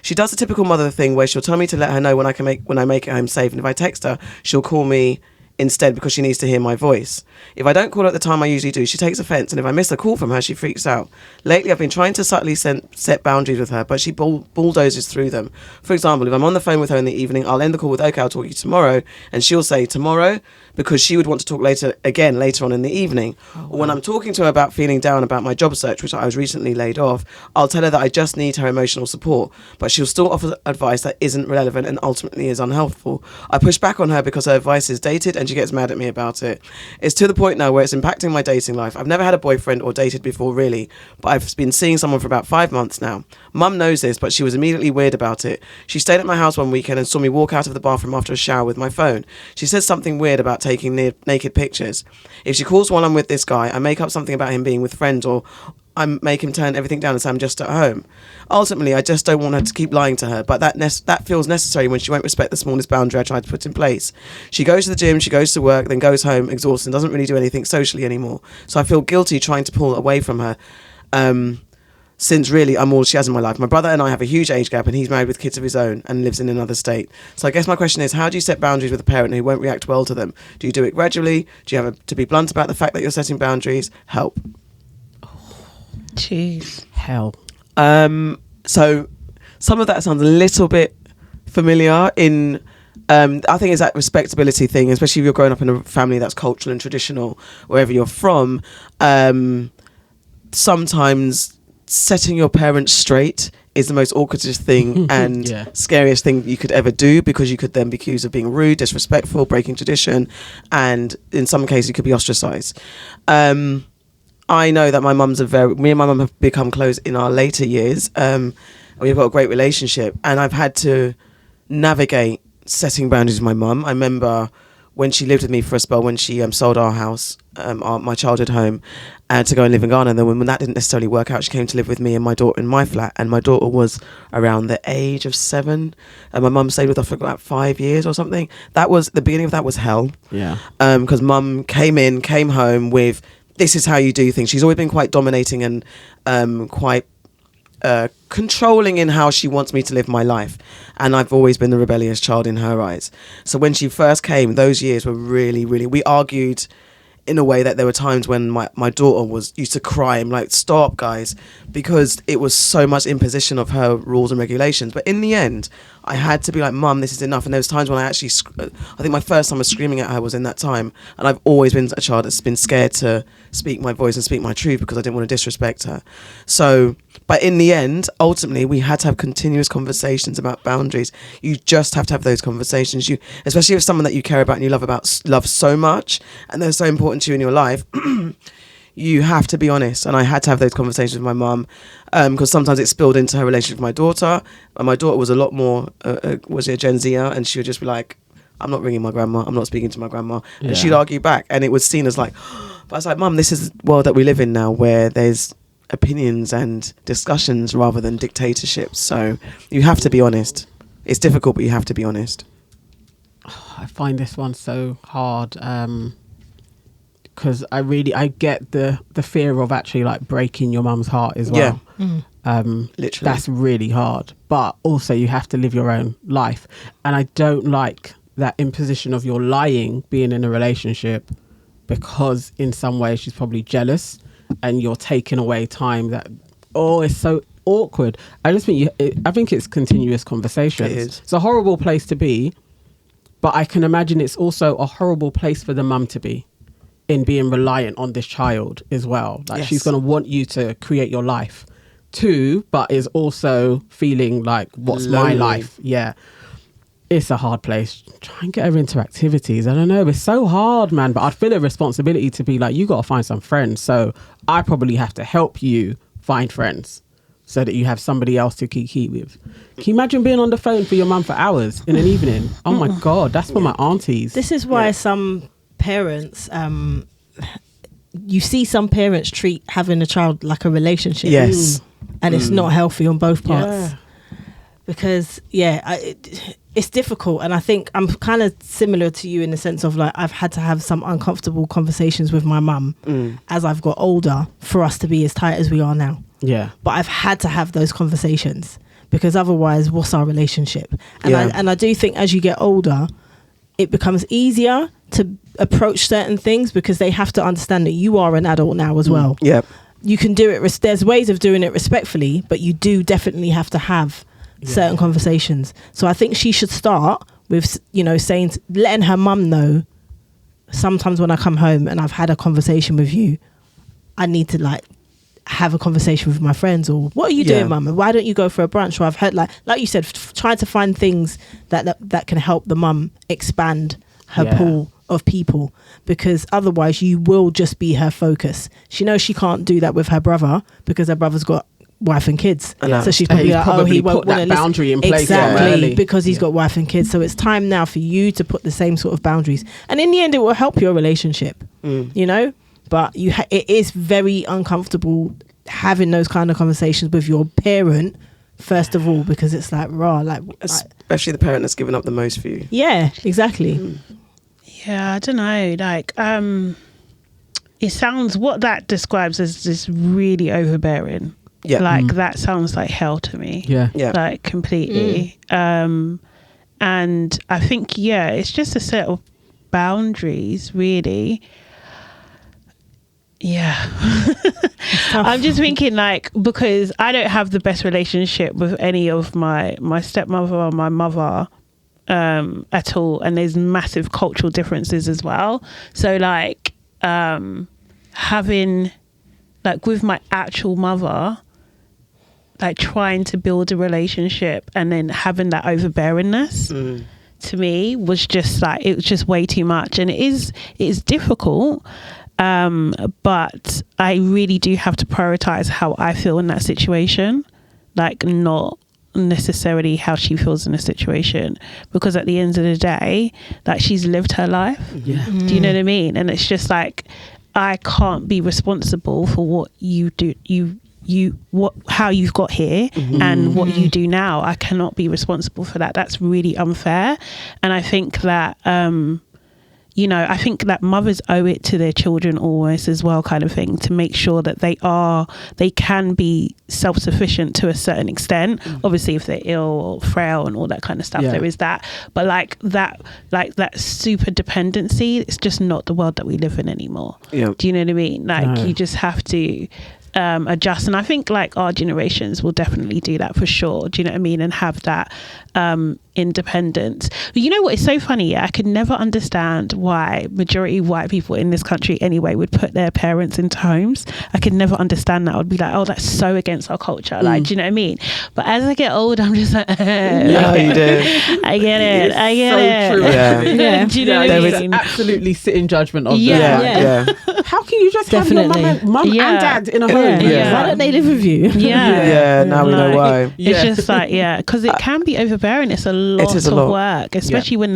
Speaker 2: She does the typical mother thing where she'll tell me to let her know when I make it home safe, and if I text her, she'll call me instead because she needs to hear my voice. If I don't call her at the time I usually do, she takes offence, and if I miss a call from her, she freaks out. Lately, I've been trying to subtly set boundaries with her, but she bulldozes through them. For example, if I'm on the phone with her in the evening, I'll end the call with, okay, I'll talk to you tomorrow, and she'll say tomorrow because she would want to talk later on in the evening. Or when I'm talking to her about feeling down about my job search, which I was recently laid off, I'll tell her that I just need her emotional support, but she'll still offer advice that isn't relevant and ultimately is unhelpful. I push back on her because her advice is dated and she gets mad at me about it. It's to the point now where it's impacting my dating life. I've never had a boyfriend or dated before really, but I've been seeing someone for about 5 months now. Mum knows this, but she was immediately weird about it. She stayed at my house one weekend and saw me walk out of the bathroom after a shower with my phone. She said something weird about taking naked pictures. If she calls while I'm with this guy, I make up something about him being with friends, or I make him turn everything down and say I'm just at home. Ultimately, I just don't want her to keep lying to her, but that feels necessary when she won't respect the smallest boundary I tried to put in place. She goes to the gym, she goes to work, then goes home exhausted and doesn't really do anything socially anymore. So I feel guilty trying to pull away from her. Since really I'm all she has in my life. My brother and I have a huge age gap and he's married with kids of his own and lives in another state. So I guess my question is, how do you set boundaries with a parent who won't react well to them? Do you do it gradually? Do you have to be blunt about the fact that you're setting boundaries? Help.
Speaker 4: Jeez.
Speaker 1: Hell.
Speaker 2: So some of that sounds a little bit familiar in... I think it's that respectability thing, especially if you're growing up in a family that's cultural and traditional, wherever you're from. Sometimes setting your parents straight is the most awkwardest thing and scariest thing you could ever do, because you could then be accused of being rude, disrespectful, breaking tradition, and in some cases you could be ostracized. I know that me and my mum have become close in our later years. We've got a great relationship, and I've had to navigate setting boundaries with my mum. I remember when she lived with me for a spell, when she sold our house, my childhood home, to go and live in Ghana. And then when that didn't necessarily work out, she came to live with me and my daughter in my flat. And my daughter was around the age of 7. And my mum stayed with her for about 5 years or something. That was, the beginning of that was hell.
Speaker 1: Yeah.
Speaker 2: Because mum came home with, this is how you do things. She's always been quite dominating and quite controlling in how she wants me to live my life, and I've always been the rebellious child in her eyes. So when she first came, those years were really, really, we argued in a way that there were times when my daughter used to cry. I'm like, stop guys, because it was so much imposition of her rules and regulations. But in the end, I had to be like, Mum, this is enough. And there was times when I think my first time of screaming at her was in that time. And I've always been a child that's been scared to speak my voice and speak my truth because I didn't want to disrespect her. So, but in the end, ultimately, we had to have continuous conversations about boundaries. You just have to have those conversations. Especially with someone that you care about and you love so much, and they're so important to you in your life. You have to be honest, and I had to have those conversations with my mum, because sometimes it spilled into her relationship with my daughter. And my daughter was a lot more was a Gen Zer, and she would just be like, I'm not ringing my grandma, I'm not speaking to my grandma. And she'd argue back, and it was seen as like, but I was like, Mum, this is the world that we live in now, where there's opinions and discussions rather than dictatorships. So you have to be honest. It's difficult, but you have to be honest.
Speaker 1: I find this one so hard, because I get the fear of actually like breaking your mum's heart as well.
Speaker 2: Literally,
Speaker 1: that's really hard. But also you have to live your own life, and I don't like that imposition of your lying being in a relationship, because in some way she's probably jealous and you're taking away time that it's so awkward. I just think I think it's continuous conversations.
Speaker 2: It is.
Speaker 1: It's a horrible place to be, but I can imagine it's also a horrible place for the mum to be, in being reliant on this child as well. Like, she's going to want you to create your life too, but is also feeling like, what's
Speaker 2: lonely.
Speaker 1: my life? Yeah. It's a hard place. Try and get her into activities. I don't know. It's so hard, man. But I'd feel a responsibility to be like, you got to find some friends. So I probably have to help you find friends so that you have somebody else to kiki with. Can you imagine being on the phone for your mum for hours in an evening? Oh my God, that's for my aunties.
Speaker 3: This is why some parents, you see some parents treat having a child like a relationship.
Speaker 2: Yes.
Speaker 3: And it's not healthy on both parts.
Speaker 1: Yeah.
Speaker 3: Because, it's difficult. And I think I'm kind of similar to you in the sense of like, I've had to have some uncomfortable conversations with my mum as I've got older for us to be as tight as we are now.
Speaker 1: Yeah.
Speaker 3: But I've had to have those conversations because otherwise, what's our relationship? And I do think as you get older, it becomes easier to approach certain things because they have to understand that you are an adult now as well.
Speaker 2: Yeah.
Speaker 3: You can do it. There's ways of doing it respectfully, but you do definitely have to have certain conversations. So I think she should start with, letting her mum know sometimes when I come home and I've had a conversation with you, I need to like have a conversation with my friends, or what are you doing, mum? Why don't you go for a brunch? Or I've heard like you said, trying to find things that can help the mum expand her pool of people, because otherwise you will just be her focus. She knows she can't do that with her brother because her brother's got wife and kids, so she's probably like, he won't
Speaker 1: put that boundary in place
Speaker 3: exactly because he's got wife and kids. So it's time now for you to put the same sort of boundaries, and in the end it will help your relationship, but it is very uncomfortable having those kind of conversations with your parent first of all, because it's like
Speaker 2: especially the parent that's given up the most for you.
Speaker 3: Yeah, exactly.
Speaker 4: Yeah, I don't know, like it sounds, what that describes as this really overbearing.
Speaker 2: Yeah.
Speaker 4: Like that sounds like hell to me.
Speaker 2: Yeah.
Speaker 4: Like completely. And I think, it's just a set of boundaries, really. Yeah. I'm just thinking like, because I don't have the best relationship with any of my stepmother or my mother at all. And there's massive cultural differences as well. So like having like with my actual mother, like trying to build a relationship and then having that overbearingness to me was just like, it was just way too much. And it is difficult, but I really do have to prioritize how I feel in that situation, like not necessarily how she feels in a situation, because at the end of the day, like she's lived her life. Do you know what I mean? And it's just like, I can't be responsible for what you do, how you've got here and what you do now. I cannot be responsible for that. That's really unfair. And I think that I think that mothers owe it to their children almost as well, kind of thing, to make sure that they can be self-sufficient to a certain extent. Obviously if they're ill or frail and all that kind of stuff, there is that, but like that super dependency, it's just not the world that we live in anymore. Do you know what I mean? Like you just have to adjust, and I think like our generations will definitely do that for sure. Do you know what I mean? And have that independence. But you know what, it's so funny, I could never understand why majority white people in this country anyway would put their parents into homes. I could never understand that. I would be like, oh, that's so against our culture. Like, do you know what I mean? But as I get older, I'm just like,
Speaker 2: yeah, you do.
Speaker 4: I get it. I get
Speaker 1: so
Speaker 4: it.
Speaker 1: True,
Speaker 2: yeah.
Speaker 4: Do you know what I
Speaker 1: there
Speaker 4: mean?
Speaker 1: is absolutely sitting judgment of
Speaker 2: Yeah.
Speaker 1: How can you just have your mum and dad in a home?
Speaker 3: Why don't they live with you?
Speaker 2: Now we know why.
Speaker 4: It's just like, because it can be overbearing. It's a lot of work, especially when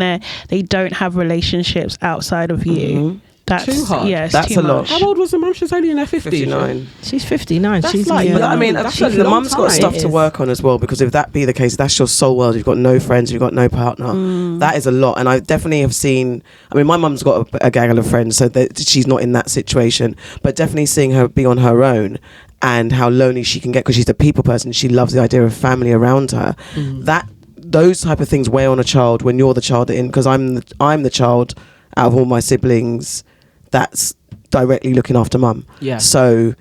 Speaker 4: they don't have relationships outside of you. That's
Speaker 1: too hard.
Speaker 4: Yeah, it's
Speaker 2: that's
Speaker 4: too
Speaker 2: a lot.
Speaker 4: much.
Speaker 1: How old was the mum? She's only in her 50s.
Speaker 2: 59.
Speaker 3: She's 59.
Speaker 1: That's
Speaker 3: She's
Speaker 1: like,
Speaker 2: I mean,
Speaker 1: that's
Speaker 2: the mum's got stuff
Speaker 3: It
Speaker 2: to
Speaker 3: is.
Speaker 2: work on as well, because if that be the case, that's your soul world. You've got no friends, you've got no partner. That is a lot. And I definitely have seen, I mean, my mum's got a gaggle of friends, so that she's not in that situation, but definitely seeing her be on her own and how lonely she can get, because she's a people person. She loves the idea of family around her. Those type of things weigh on a child when you're the child because I'm the child out of all my siblings that's directly looking after mum. So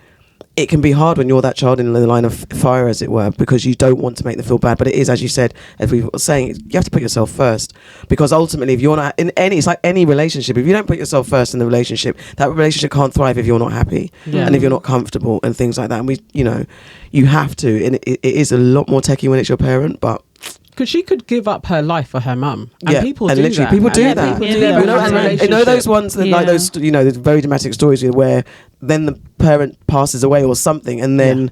Speaker 2: it can be hard when you're that child in the line of fire, as it were, because you don't want to make them feel bad. But it is, as you said, as we were saying, you have to put yourself first, because ultimately, if you're not in it's like any relationship. If you don't put yourself first in the relationship, that relationship can't thrive if you're not happy and if you're not comfortable and things like that. And you have to, and it is a lot more techie when it's your parent, but
Speaker 1: because she could give up her life for her mum, and people do
Speaker 2: literally
Speaker 1: that.
Speaker 2: people do
Speaker 1: And
Speaker 2: that.
Speaker 1: people do
Speaker 3: Yeah.
Speaker 1: that.
Speaker 2: You know those ones that like those the very dramatic stories where then the parent passes away or something, and then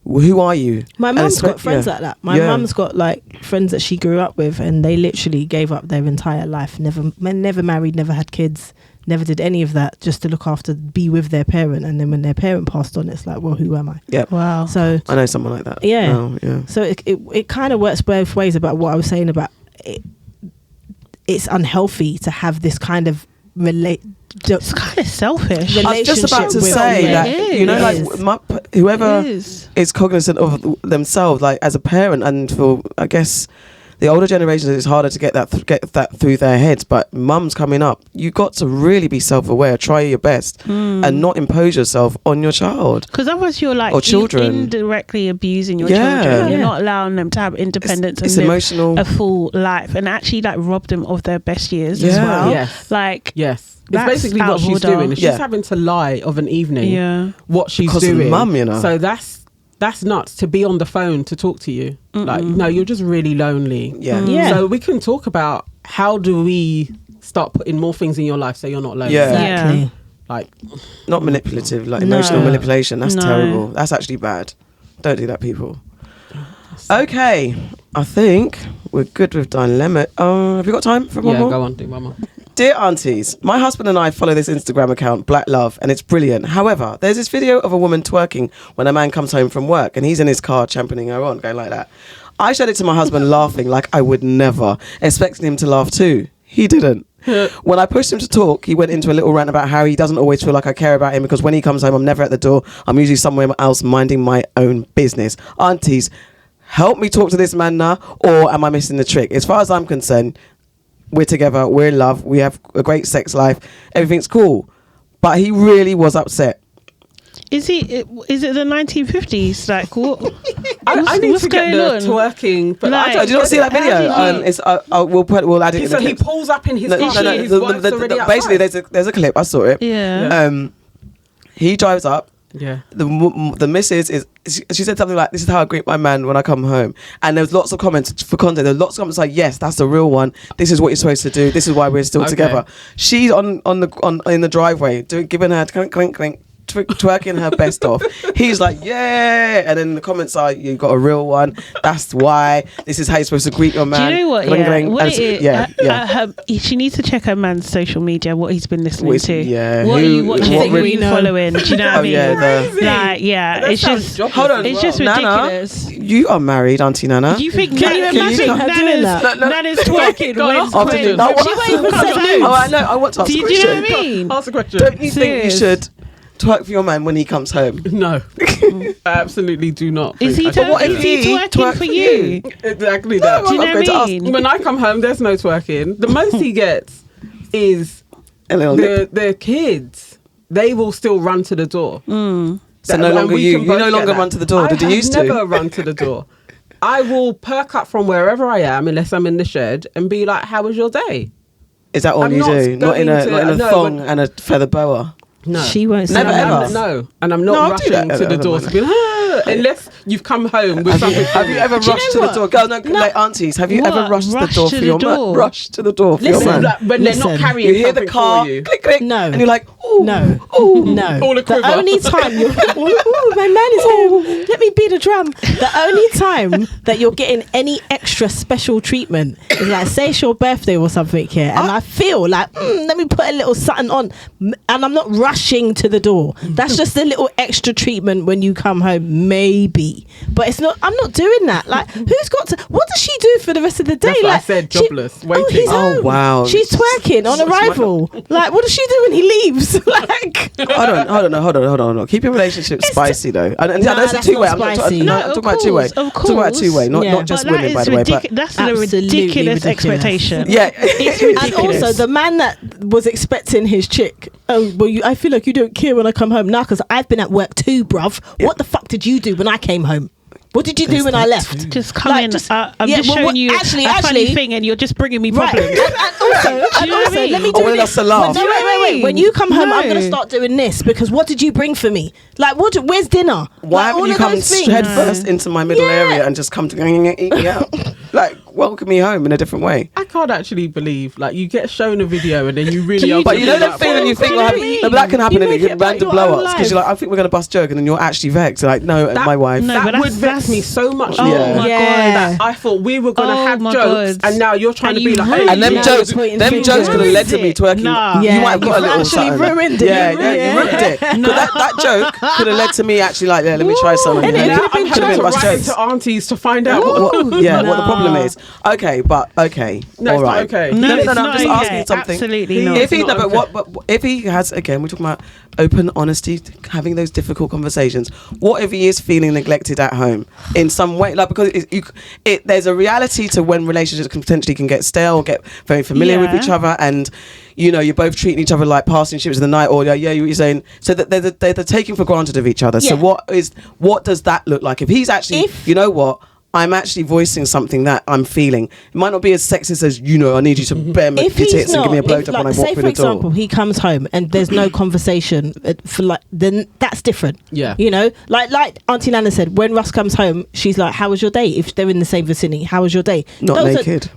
Speaker 2: who are you?
Speaker 3: My
Speaker 2: And
Speaker 3: mum's
Speaker 2: it's
Speaker 3: got friends like that. My
Speaker 2: Yeah.
Speaker 3: mum's got like friends that she grew up with, and they literally gave up their entire life. Never married, never had kids, never did any of that, just to look after, be with their parent. And then when their parent passed on, it's like, well, who am I?
Speaker 2: Yeah.
Speaker 4: Wow.
Speaker 3: So
Speaker 2: I know someone like that.
Speaker 3: Yeah.
Speaker 2: Oh, yeah.
Speaker 3: So it kind of works both ways about what I was saying about it. It's unhealthy to have this kind of
Speaker 4: It's kind of selfish.
Speaker 2: I was just about to
Speaker 3: relationship
Speaker 2: say
Speaker 3: with-
Speaker 2: that,
Speaker 4: It
Speaker 2: you know,
Speaker 3: is.
Speaker 2: like whoever
Speaker 4: It is.
Speaker 2: is cognizant of themselves, like as a parent, and for I guess the older generations, it's harder to get that through their heads. But mums coming up, you got to really be self-aware, try your best, and not impose yourself on your child.
Speaker 4: Because otherwise you're like
Speaker 2: Or children.
Speaker 4: you're indirectly abusing your
Speaker 2: Yeah.
Speaker 4: children. You're
Speaker 3: Yeah.
Speaker 4: not allowing them to have independence
Speaker 2: It's
Speaker 4: and live
Speaker 2: emotional.
Speaker 4: a full life, and actually like rob them of their best years as
Speaker 2: Yeah.
Speaker 4: well.
Speaker 1: Yes.
Speaker 4: Like
Speaker 1: Yes. It's
Speaker 4: That's
Speaker 1: basically
Speaker 4: out
Speaker 1: what
Speaker 4: of
Speaker 1: she's
Speaker 4: order.
Speaker 1: doing. She's
Speaker 2: Yeah.
Speaker 1: having to lie of an evening.
Speaker 4: Yeah.
Speaker 1: What she's
Speaker 2: Because of
Speaker 1: doing.
Speaker 2: mum, you know.
Speaker 1: So that's nuts to be on the phone to talk to you. Like, no, you're just really lonely.
Speaker 2: Yeah.
Speaker 3: Yeah.
Speaker 1: So we can talk about how do we start putting more things in your life so you're not lonely.
Speaker 2: Yeah.
Speaker 3: Exactly.
Speaker 1: Like,
Speaker 2: Not manipulative, like
Speaker 3: No.
Speaker 2: emotional manipulation. That's
Speaker 4: No.
Speaker 2: terrible. That's actually bad. Don't do that, people. Okay, I think we're good with dilemma. Have you got time for one
Speaker 1: yeah,
Speaker 2: more?
Speaker 1: go on, do one more.
Speaker 2: Dear Aunties, my husband and I follow this Instagram account, Black Love, and it's brilliant. However, there's this video of a woman twerking when a man comes home from work and he's in his car championing her on, going like that. I showed it to my husband laughing like I would never, expecting him to laugh too. He didn't. When I pushed him to talk, he went into a little rant about how he doesn't always feel like I care about him because when he comes home, I'm never at the door. I'm usually somewhere else minding my own business. Aunties, help me talk to this man now, or am I missing the trick? As far as I'm concerned, we're together, we're in love, we have a great sex life, everything's cool. But he really was upset.
Speaker 4: Is it the 1950s? Like what?
Speaker 1: I need
Speaker 4: what's
Speaker 1: to get
Speaker 4: going
Speaker 1: the
Speaker 4: on?
Speaker 1: twerking. But
Speaker 4: Like-
Speaker 1: I
Speaker 2: Did you not see that video? We'll add it in
Speaker 1: So
Speaker 2: the
Speaker 1: he
Speaker 2: clip.
Speaker 1: pulls up in his
Speaker 2: No,
Speaker 1: car.
Speaker 2: no,
Speaker 1: His
Speaker 2: the-
Speaker 1: wife's already
Speaker 2: basically,
Speaker 1: outside.
Speaker 2: there's a clip. I saw it.
Speaker 4: Yeah.
Speaker 2: He drives up.
Speaker 1: Yeah.
Speaker 2: The missus is she said something like, "This is how I greet my man when I come home." And there's lots of comments for content. There's lots of comments like, "Yes, that's the real one. This is what you're supposed to do. This is why we're still
Speaker 1: Okay.
Speaker 2: together." She's in the driveway giving her clink clink clink. Twerking her best off. He's like, yeah, and then the comments are, "You got a real one. That's why. This is how you're supposed to greet your man."
Speaker 4: Do you know what?
Speaker 2: Clink,
Speaker 4: Yeah,
Speaker 2: clink.
Speaker 4: what
Speaker 2: And
Speaker 4: it is,
Speaker 2: yeah.
Speaker 4: she needs to check her man's social media. What he's been listening
Speaker 2: What is-
Speaker 4: to.
Speaker 2: yeah,
Speaker 4: What
Speaker 2: who-
Speaker 4: are you watching?
Speaker 2: what
Speaker 4: What are
Speaker 2: really-
Speaker 4: you following? Do you know what I
Speaker 2: Oh,
Speaker 4: mean?
Speaker 2: yeah,
Speaker 4: Like, yeah,
Speaker 1: That
Speaker 4: it's
Speaker 1: sounds
Speaker 4: just
Speaker 1: jobless
Speaker 2: Hold on,
Speaker 1: as
Speaker 4: it's
Speaker 1: well.
Speaker 4: just
Speaker 2: Nana,
Speaker 4: ridiculous.
Speaker 2: you are married, Auntie Nana.
Speaker 4: Do you think
Speaker 3: Can you imagine her doing that?
Speaker 4: Nana's twerking
Speaker 1: Go on,
Speaker 4: when
Speaker 1: ask a question.
Speaker 2: No, what-
Speaker 3: She won't even say
Speaker 2: Oh,
Speaker 3: no.
Speaker 2: I know. I want to ask
Speaker 4: Do
Speaker 2: a
Speaker 4: you
Speaker 2: question.
Speaker 4: know what I mean?
Speaker 1: Ask a question.
Speaker 2: Don't you think you
Speaker 4: Serious.
Speaker 2: should twerk for your man when he comes home?
Speaker 1: No, I absolutely do not.
Speaker 4: Is he,
Speaker 1: think I
Speaker 2: But what if
Speaker 4: is he
Speaker 2: he
Speaker 4: twerking
Speaker 2: twerk
Speaker 4: for you?
Speaker 1: exactly
Speaker 2: No,
Speaker 1: that.
Speaker 4: Do you know
Speaker 2: I'm
Speaker 4: what
Speaker 2: going to
Speaker 4: I
Speaker 2: ask.
Speaker 4: mean?
Speaker 1: When I come home, there's no twerking. The most he gets is
Speaker 2: A little lip.
Speaker 1: the kids. They will still run to the door.
Speaker 2: So
Speaker 1: That-
Speaker 2: no
Speaker 1: and
Speaker 2: longer
Speaker 1: we
Speaker 2: you.
Speaker 1: can
Speaker 2: You
Speaker 1: both
Speaker 2: no
Speaker 1: get
Speaker 2: longer
Speaker 1: that.
Speaker 2: run to the door. Did you used
Speaker 1: I
Speaker 2: to?
Speaker 1: have never run to the door. I will perk up from wherever I am, unless I'm in the shed, and be like, "How was your day?"
Speaker 2: Is that all
Speaker 1: I'm
Speaker 2: you
Speaker 1: not
Speaker 2: do? Not in a
Speaker 1: going to- no,
Speaker 2: thong
Speaker 1: but-
Speaker 2: and a feather boa.
Speaker 1: No,
Speaker 3: She won't say
Speaker 2: Never
Speaker 3: that.
Speaker 2: ever.
Speaker 1: No, and I'm
Speaker 2: No, I'll
Speaker 1: not
Speaker 2: do that.
Speaker 1: rushing to the door to be like, unless you've come home with something.
Speaker 2: Have you ever
Speaker 3: Do you
Speaker 2: rushed to
Speaker 3: know
Speaker 2: the
Speaker 3: what?
Speaker 2: door? Girl, no, like aunties, have you
Speaker 4: What?
Speaker 2: ever rushed to the
Speaker 4: Rush
Speaker 2: door
Speaker 4: to
Speaker 2: for
Speaker 4: the
Speaker 2: your
Speaker 4: door?
Speaker 2: man? Rush to the door for your
Speaker 3: Listen,
Speaker 2: man.
Speaker 1: Like, when they're not
Speaker 3: Listen.
Speaker 1: carrying
Speaker 2: You hear the
Speaker 1: something
Speaker 2: car
Speaker 1: for you.
Speaker 2: click click,
Speaker 3: No.
Speaker 2: and you're like, ooh,
Speaker 3: No,
Speaker 2: ooh.
Speaker 3: no.
Speaker 1: All a
Speaker 3: The
Speaker 1: quiver.
Speaker 3: only time you're, ooh, my man is home. Let me beat a drum. The only time that you're getting any extra special treatment is like, say it's your birthday or something here, and I feel like, let me put a little something on, and I'm not rushing to the door. That's just a little extra treatment when you come home, maybe. But it's not. I'm not doing that. Like, who's got to? What does she do for the rest of the day?
Speaker 1: That's what I
Speaker 3: like,
Speaker 1: said,
Speaker 3: she-
Speaker 1: jobless, waiting.
Speaker 3: he's
Speaker 2: Oh,
Speaker 3: home.
Speaker 2: wow.
Speaker 3: She's twerking on arrival. Like, what does she do when he leaves? Like,
Speaker 2: Hold on. Keep your relationship spicy though. And
Speaker 3: Nah,
Speaker 2: that's a
Speaker 3: that's
Speaker 2: two-way.
Speaker 3: not
Speaker 2: I'm not
Speaker 3: spicy.
Speaker 2: talking
Speaker 3: No,
Speaker 2: I'm talking about two-way.
Speaker 4: Of
Speaker 2: I'm talking about
Speaker 4: course.
Speaker 2: two-way, not
Speaker 3: Yeah.
Speaker 2: just
Speaker 4: But that
Speaker 2: women, by
Speaker 4: is
Speaker 2: the way. But
Speaker 4: that's a
Speaker 3: Absolutely
Speaker 4: ridiculous
Speaker 3: ridiculous.
Speaker 4: expectation.
Speaker 2: yeah,
Speaker 4: It's
Speaker 3: and
Speaker 4: ridiculous.
Speaker 3: also the man that was expecting his chick. Oh well, I feel like you don't care when I come home. Nah, because I've been at work too, bruv. What the fuck did you do when I came home? What did you do when I left?
Speaker 4: just come
Speaker 3: Like,
Speaker 4: in.
Speaker 3: just-
Speaker 4: I'm
Speaker 3: yeah,
Speaker 4: just
Speaker 3: well,
Speaker 4: showing you
Speaker 3: actually-
Speaker 4: a funny thing, and you're just bringing me
Speaker 3: Right.
Speaker 4: problems.
Speaker 3: And also, let me do
Speaker 2: Or when
Speaker 3: this.
Speaker 2: that's a laugh.
Speaker 3: No, wait. When you come home, I'm going to start doing this because what did you bring for me? Like, where's dinner?
Speaker 2: Why
Speaker 3: like,
Speaker 2: haven't
Speaker 3: all
Speaker 2: you
Speaker 3: of
Speaker 2: come
Speaker 3: those things.
Speaker 2: head first into my middle area and just come to eat me out? Like, welcome me home in a different way.
Speaker 1: I can't actually believe, like, you get shown a video and then you really are.
Speaker 2: But you know that
Speaker 1: like,
Speaker 2: feeling you think
Speaker 1: what
Speaker 2: like,
Speaker 1: do you mean?
Speaker 2: no, but that can happen
Speaker 3: You
Speaker 2: and
Speaker 3: make
Speaker 2: it
Speaker 3: it
Speaker 2: can
Speaker 3: about
Speaker 2: random
Speaker 3: your
Speaker 2: blow
Speaker 3: own
Speaker 2: ups because you're like, I think we're going to bust joke, and then you're actually vexed. You're like, no,
Speaker 1: That-
Speaker 2: my wife.
Speaker 4: No,
Speaker 1: That
Speaker 4: but
Speaker 1: would vex me so much.
Speaker 4: Oh
Speaker 2: Yeah.
Speaker 4: my
Speaker 3: Yeah.
Speaker 4: god.
Speaker 1: I thought we were gonna
Speaker 4: Oh
Speaker 1: have
Speaker 4: my
Speaker 1: jokes,
Speaker 4: God.
Speaker 1: and now you're trying
Speaker 4: And
Speaker 1: to be
Speaker 4: you
Speaker 1: like,
Speaker 4: ruined
Speaker 1: hey,
Speaker 2: And them
Speaker 3: Yeah,
Speaker 2: jokes,
Speaker 3: pointing
Speaker 2: them
Speaker 3: fingers.
Speaker 2: jokes could have led to me twerking.
Speaker 4: Nah.
Speaker 2: You
Speaker 3: Yeah,
Speaker 2: might have got a
Speaker 3: you've
Speaker 2: little
Speaker 3: actually
Speaker 2: something.
Speaker 3: ruined it.
Speaker 2: Yeah,
Speaker 3: You
Speaker 2: you ruined it. 'Cause that joke could have led to me actually like, yeah, let me try something.
Speaker 3: Innit?
Speaker 2: And
Speaker 1: now
Speaker 2: it
Speaker 1: I'm
Speaker 2: could have
Speaker 1: having
Speaker 2: been
Speaker 1: to
Speaker 2: bust
Speaker 1: write
Speaker 2: jokes.
Speaker 1: into Aunties to find out.
Speaker 2: What the
Speaker 3: Nah.
Speaker 2: problem is. Okay, but okay.
Speaker 1: No,
Speaker 2: all
Speaker 1: it's not
Speaker 2: right.
Speaker 1: okay.
Speaker 4: No, it's
Speaker 2: I'm
Speaker 4: not
Speaker 2: just
Speaker 4: okay.
Speaker 2: asking something.
Speaker 4: Absolutely not.
Speaker 2: If he,
Speaker 1: It's
Speaker 2: no,
Speaker 1: not
Speaker 2: but
Speaker 1: okay.
Speaker 2: what if he has, again, we're talking about open honesty, having those difficult conversations. What if he is feeling neglected at home in some way? Like, because there's a reality to when relationships potentially can get stale, get very familiar with
Speaker 4: Yeah.
Speaker 2: each other, and you know, you're both treating each other like passing ships in the night, or you're saying, so that they're taking for granted of each other. So
Speaker 3: Yeah.
Speaker 2: what does that look like? If he's actually, you know what? I'm actually voicing something that I'm feeling. It might not be as sexist as, you know, I need you to bare my
Speaker 3: If he's
Speaker 2: tits and
Speaker 3: not,
Speaker 2: give me a blowjob
Speaker 3: if,
Speaker 2: when I
Speaker 3: like,
Speaker 2: walk
Speaker 3: say
Speaker 2: through
Speaker 3: for
Speaker 2: the door.
Speaker 3: example, he comes home and there's no conversation for like, then that's different.
Speaker 1: Yeah.
Speaker 3: You know, like Auntie Nana said, when Russ comes home, she's like, "How was your day?" If they're in the same vicinity, "How was your day?"
Speaker 2: Not
Speaker 3: Those are-
Speaker 2: naked.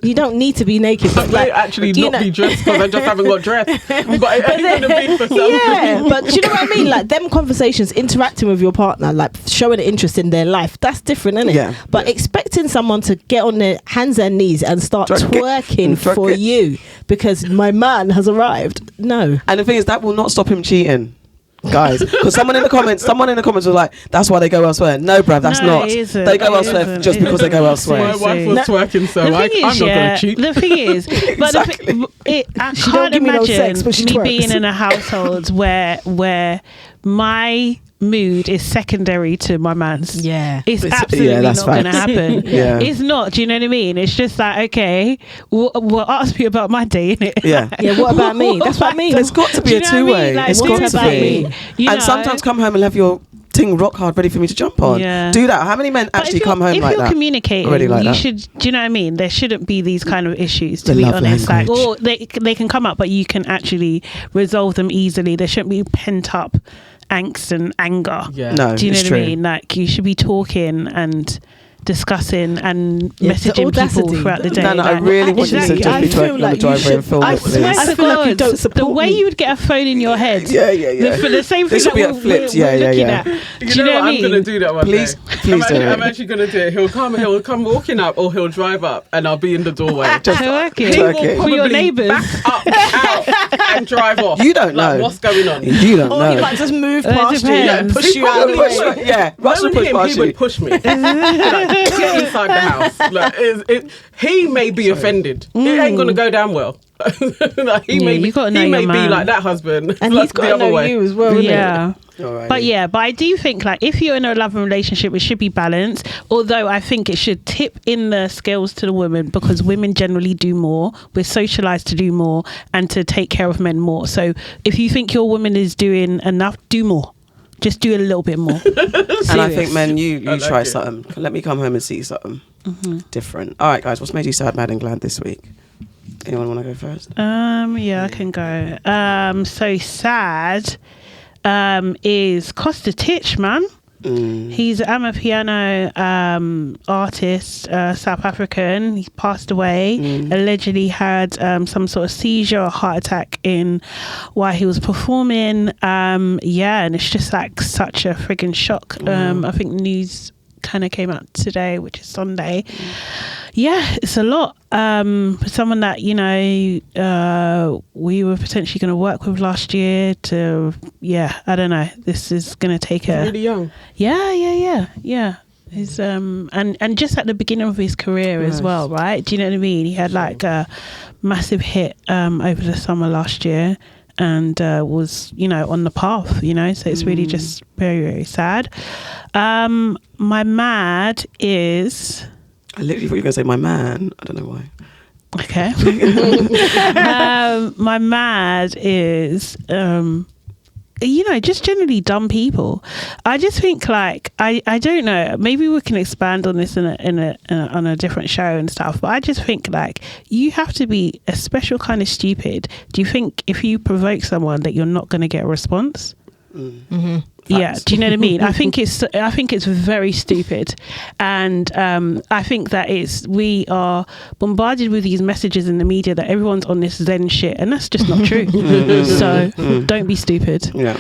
Speaker 3: You don't need to be naked.
Speaker 1: I
Speaker 3: But
Speaker 1: may
Speaker 3: like,
Speaker 1: actually
Speaker 3: do you
Speaker 1: not
Speaker 3: know-
Speaker 1: be dressed because I just haven't got dressed. But it ain't gonna be for some
Speaker 3: Yeah, but do you know what I mean? Like them conversations, interacting with your partner, like showing an interest in their life, that's different, isn't it?
Speaker 2: Yeah.
Speaker 3: But expecting someone to get on their hands and knees and start
Speaker 2: Twerk it.
Speaker 3: twerking
Speaker 2: Twerk
Speaker 3: for
Speaker 2: it.
Speaker 3: you because my man has arrived. No.
Speaker 2: And the thing is, that will not stop him cheating. Guys, because someone in the comments was like, that's why they go elsewhere. No, bruv, that's
Speaker 4: No,
Speaker 2: not.
Speaker 4: it isn't.
Speaker 2: They go
Speaker 4: It
Speaker 2: elsewhere
Speaker 4: isn't.
Speaker 2: just
Speaker 4: It
Speaker 2: because they go
Speaker 4: isn't.
Speaker 1: My
Speaker 2: elsewhere.
Speaker 1: wife was twerking, so
Speaker 4: The
Speaker 1: I'm
Speaker 4: thing
Speaker 1: not
Speaker 4: is,
Speaker 1: gonna cheat.
Speaker 4: the thing is, but
Speaker 2: Exactly.
Speaker 4: I
Speaker 3: She don't
Speaker 4: can't
Speaker 3: give me no
Speaker 4: imagine
Speaker 3: sex, but she
Speaker 4: me
Speaker 3: twerks.
Speaker 4: being in a household where my mood is secondary to my man's.
Speaker 3: Yeah.
Speaker 4: It's
Speaker 2: It's-
Speaker 4: absolutely
Speaker 2: yeah, that's
Speaker 4: not going to
Speaker 2: facts.
Speaker 4: happen.
Speaker 2: Yeah.
Speaker 4: It's not. Do you know what I mean? It's just like, okay, well, ask me about my day, innit?
Speaker 2: Yeah.
Speaker 3: Yeah, what about me? That's what I mean.
Speaker 2: It's got to be
Speaker 4: Do
Speaker 2: a
Speaker 4: you know what I mean?
Speaker 2: two-way.
Speaker 4: Like,
Speaker 2: It's
Speaker 3: what
Speaker 2: got to
Speaker 3: about
Speaker 2: be.
Speaker 3: me?
Speaker 4: You
Speaker 2: And
Speaker 4: know?
Speaker 2: sometimes come home and have your ting rock hard ready for me to jump on.
Speaker 4: Yeah.
Speaker 2: Do that. How many men
Speaker 4: But
Speaker 2: actually
Speaker 4: if you're-
Speaker 2: come home
Speaker 4: if
Speaker 2: like
Speaker 4: you're
Speaker 2: that?
Speaker 4: communicating,
Speaker 2: Already like
Speaker 4: you
Speaker 2: that.
Speaker 4: should. Do you know what I mean? There shouldn't be these kind of issues. To
Speaker 2: The
Speaker 4: be
Speaker 2: love
Speaker 4: honest,
Speaker 2: language.
Speaker 4: like, or they can come up, but you can actually resolve them easily. There shouldn't be pent up angst and anger.
Speaker 1: Yeah.
Speaker 2: No,
Speaker 4: Do you know
Speaker 2: it's
Speaker 4: what
Speaker 2: true.
Speaker 4: I mean? Like you should be talking and discussing and
Speaker 3: Yeah,
Speaker 4: messaging
Speaker 3: the audacity.
Speaker 4: people throughout the day.
Speaker 2: No, I
Speaker 4: like,
Speaker 2: really want you to
Speaker 3: Exactly.
Speaker 2: just
Speaker 3: I
Speaker 2: be
Speaker 3: feel
Speaker 2: twerking on
Speaker 3: like
Speaker 2: the
Speaker 3: you
Speaker 2: driveway
Speaker 3: should-
Speaker 2: and film
Speaker 3: I
Speaker 2: it,
Speaker 3: swear
Speaker 2: please.
Speaker 3: I feel like you don't
Speaker 4: the
Speaker 3: support
Speaker 4: way
Speaker 3: me.
Speaker 4: you would get a phone in your head.
Speaker 2: Yeah.
Speaker 4: For the same thing
Speaker 2: This
Speaker 4: that
Speaker 2: will be a
Speaker 4: we're
Speaker 2: flipped,
Speaker 4: looking
Speaker 2: yeah.
Speaker 4: at.
Speaker 1: You
Speaker 4: Do
Speaker 1: know
Speaker 4: you know
Speaker 1: what?
Speaker 4: what I
Speaker 1: I'm gonna
Speaker 4: mean?
Speaker 1: do that one
Speaker 2: Please-
Speaker 1: day.
Speaker 2: please do it.
Speaker 1: I'm actually gonna do it. He'll come walking up, or he'll drive up, and I'll be in the doorway.
Speaker 4: Twerking.
Speaker 1: He will
Speaker 2: Twerking.
Speaker 4: For your
Speaker 1: probably
Speaker 4: neighbours.
Speaker 1: back up, out, and drive off.
Speaker 2: You don't
Speaker 1: Like,
Speaker 2: know.
Speaker 1: what's going on.
Speaker 2: You don't
Speaker 3: Or he
Speaker 2: know.
Speaker 3: might just move
Speaker 4: It
Speaker 3: past you
Speaker 4: depends.
Speaker 3: and push
Speaker 1: He
Speaker 3: you out of the
Speaker 1: probably
Speaker 3: way.
Speaker 1: would.
Speaker 2: Yeah, Russell
Speaker 1: Knowing
Speaker 2: push
Speaker 1: him,
Speaker 2: past
Speaker 1: he would
Speaker 2: you.
Speaker 1: push me. Like, get inside the house. Like, he may be offended. It ain't gonna go down well. Like, he
Speaker 4: Yeah,
Speaker 1: may,
Speaker 4: you gotta know
Speaker 1: he may
Speaker 4: your
Speaker 1: be
Speaker 4: man.
Speaker 1: like that husband.
Speaker 3: And
Speaker 1: like
Speaker 3: he's got
Speaker 1: the
Speaker 3: to
Speaker 1: other
Speaker 3: know
Speaker 1: way.
Speaker 3: you as well, innit?
Speaker 4: Yeah.
Speaker 2: Alrighty.
Speaker 4: But I do think like if you're in a loving relationship, it should be balanced. Although I think it should tip in the scales to the women because women generally do more. We're socialized to do more and to take care of men more. So if you think your woman is doing enough, do more. Just do a little bit more.
Speaker 2: And I think, men, you
Speaker 1: I like
Speaker 2: try
Speaker 1: it.
Speaker 2: something. Let me come home and see something different. All right, guys, what's made you sad, mad, and glad this week? Anyone want to go first?
Speaker 4: Yeah, I can go. So sad is Costa Titch, man. He's I'm a piano artist, South African. He passed away. Allegedly had some sort of seizure or heart attack while he was performing. And it's just like such a friggin' shock. I think news kind of came out today, which is Sunday. Yeah, it's a lot. For someone that we were potentially going to work with last year I don't know. This is going to take
Speaker 1: Really young.
Speaker 4: Yeah. He's and just at the beginning of his career as well, right? Do you know what I mean? He had like a massive hit over the summer last year and was on the path, so it's really just very, very sad. My mad is
Speaker 2: I literally thought you were going to say my man. I don't know why.
Speaker 4: okay. My mad is just generally dumb people. I just think like I don't know. Maybe we can expand on this on a different show and stuff. But I just think like you have to be a special kind of stupid. Do you think if you provoke someone that you're not going to get a response? Mm-hmm. Yeah, do you know what I mean? I think it's very stupid, and I think that we are bombarded with these messages in the media that everyone's on this Zen shit, and that's just not true. So don't be stupid. Yeah.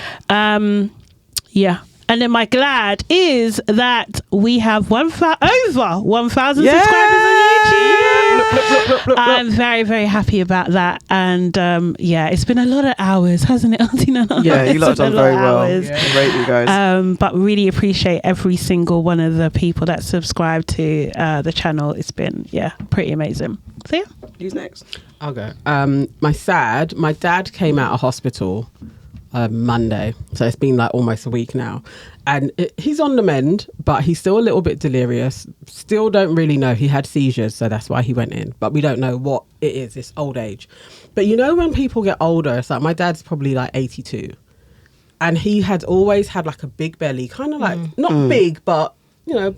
Speaker 4: And then my glad is that we have over 1,000 subscribers on YouTube. I'm very, very happy about that. And it's been a lot of hours, hasn't it, Auntie Nana?
Speaker 2: Yeah, you lot have done very well. Great, you guys.
Speaker 4: But really appreciate every single one of the people that subscribe to the channel. It's been, pretty amazing. So, yeah.
Speaker 2: Who's next?
Speaker 1: I'll go. My dad came out of hospital Monday, so it's been like almost a week now, and he's on the mend, but he's still a little bit delirious. Still don't really know. He had seizures, so that's why he went in, but we don't know what it is. It's old age. But when people get older, it's like my dad's probably like 82, and he had always had like a big belly, kind of like not big, but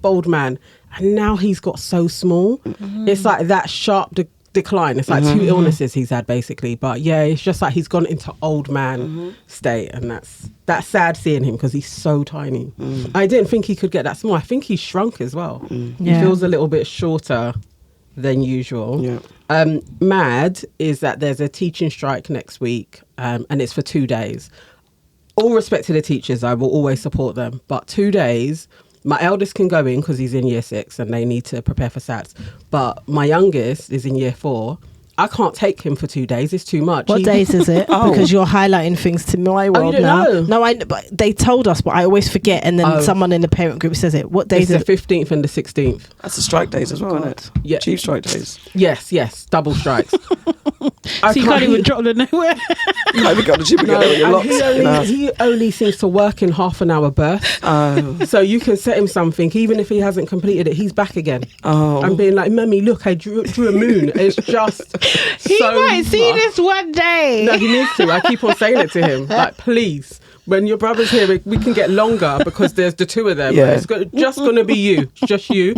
Speaker 1: bold man, and now he's got so small. It's like that sharp decline. It's like 2 illnesses he's had basically, but it's just like he's gone into old man state, and that's sad seeing him because he's so tiny. I didn't think he could get that small. I think he's shrunk as well. He feels a little bit shorter than usual. Mad is that there's a teaching strike next week, and it's for 2 days. All respect to the teachers, I will always support them, but 2 days. My eldest can go in because he's in year 6 and they need to prepare for SATs. But my youngest is in year 4. I can't take him for 2 days. It's too much.
Speaker 3: What days is it? Because you're highlighting things to my world now.
Speaker 1: Know?
Speaker 3: No, but they told us, but I always forget. And then someone in the parent group says it. What days?
Speaker 1: It's the 15th and the 16th.
Speaker 2: That's the strike days as well, isn't it?
Speaker 1: Yeah.
Speaker 2: Chief strike days.
Speaker 1: Yes. Double strikes.
Speaker 4: So you can't even drop them nowhere.
Speaker 2: You can't even go to the gym and get there with your locks.
Speaker 1: He only seems to work in half an hour bursts. So you can set him something, even if he hasn't completed it, he's back again. I'm being like, Mummy, look, I drew a moon. It's just
Speaker 4: he might see this one day.
Speaker 1: No, he needs to. I keep on saying it to him. Like, please, when your brother's here, we can get longer because there's the 2 of them.
Speaker 2: Yeah.
Speaker 1: It's just going to be you. Just you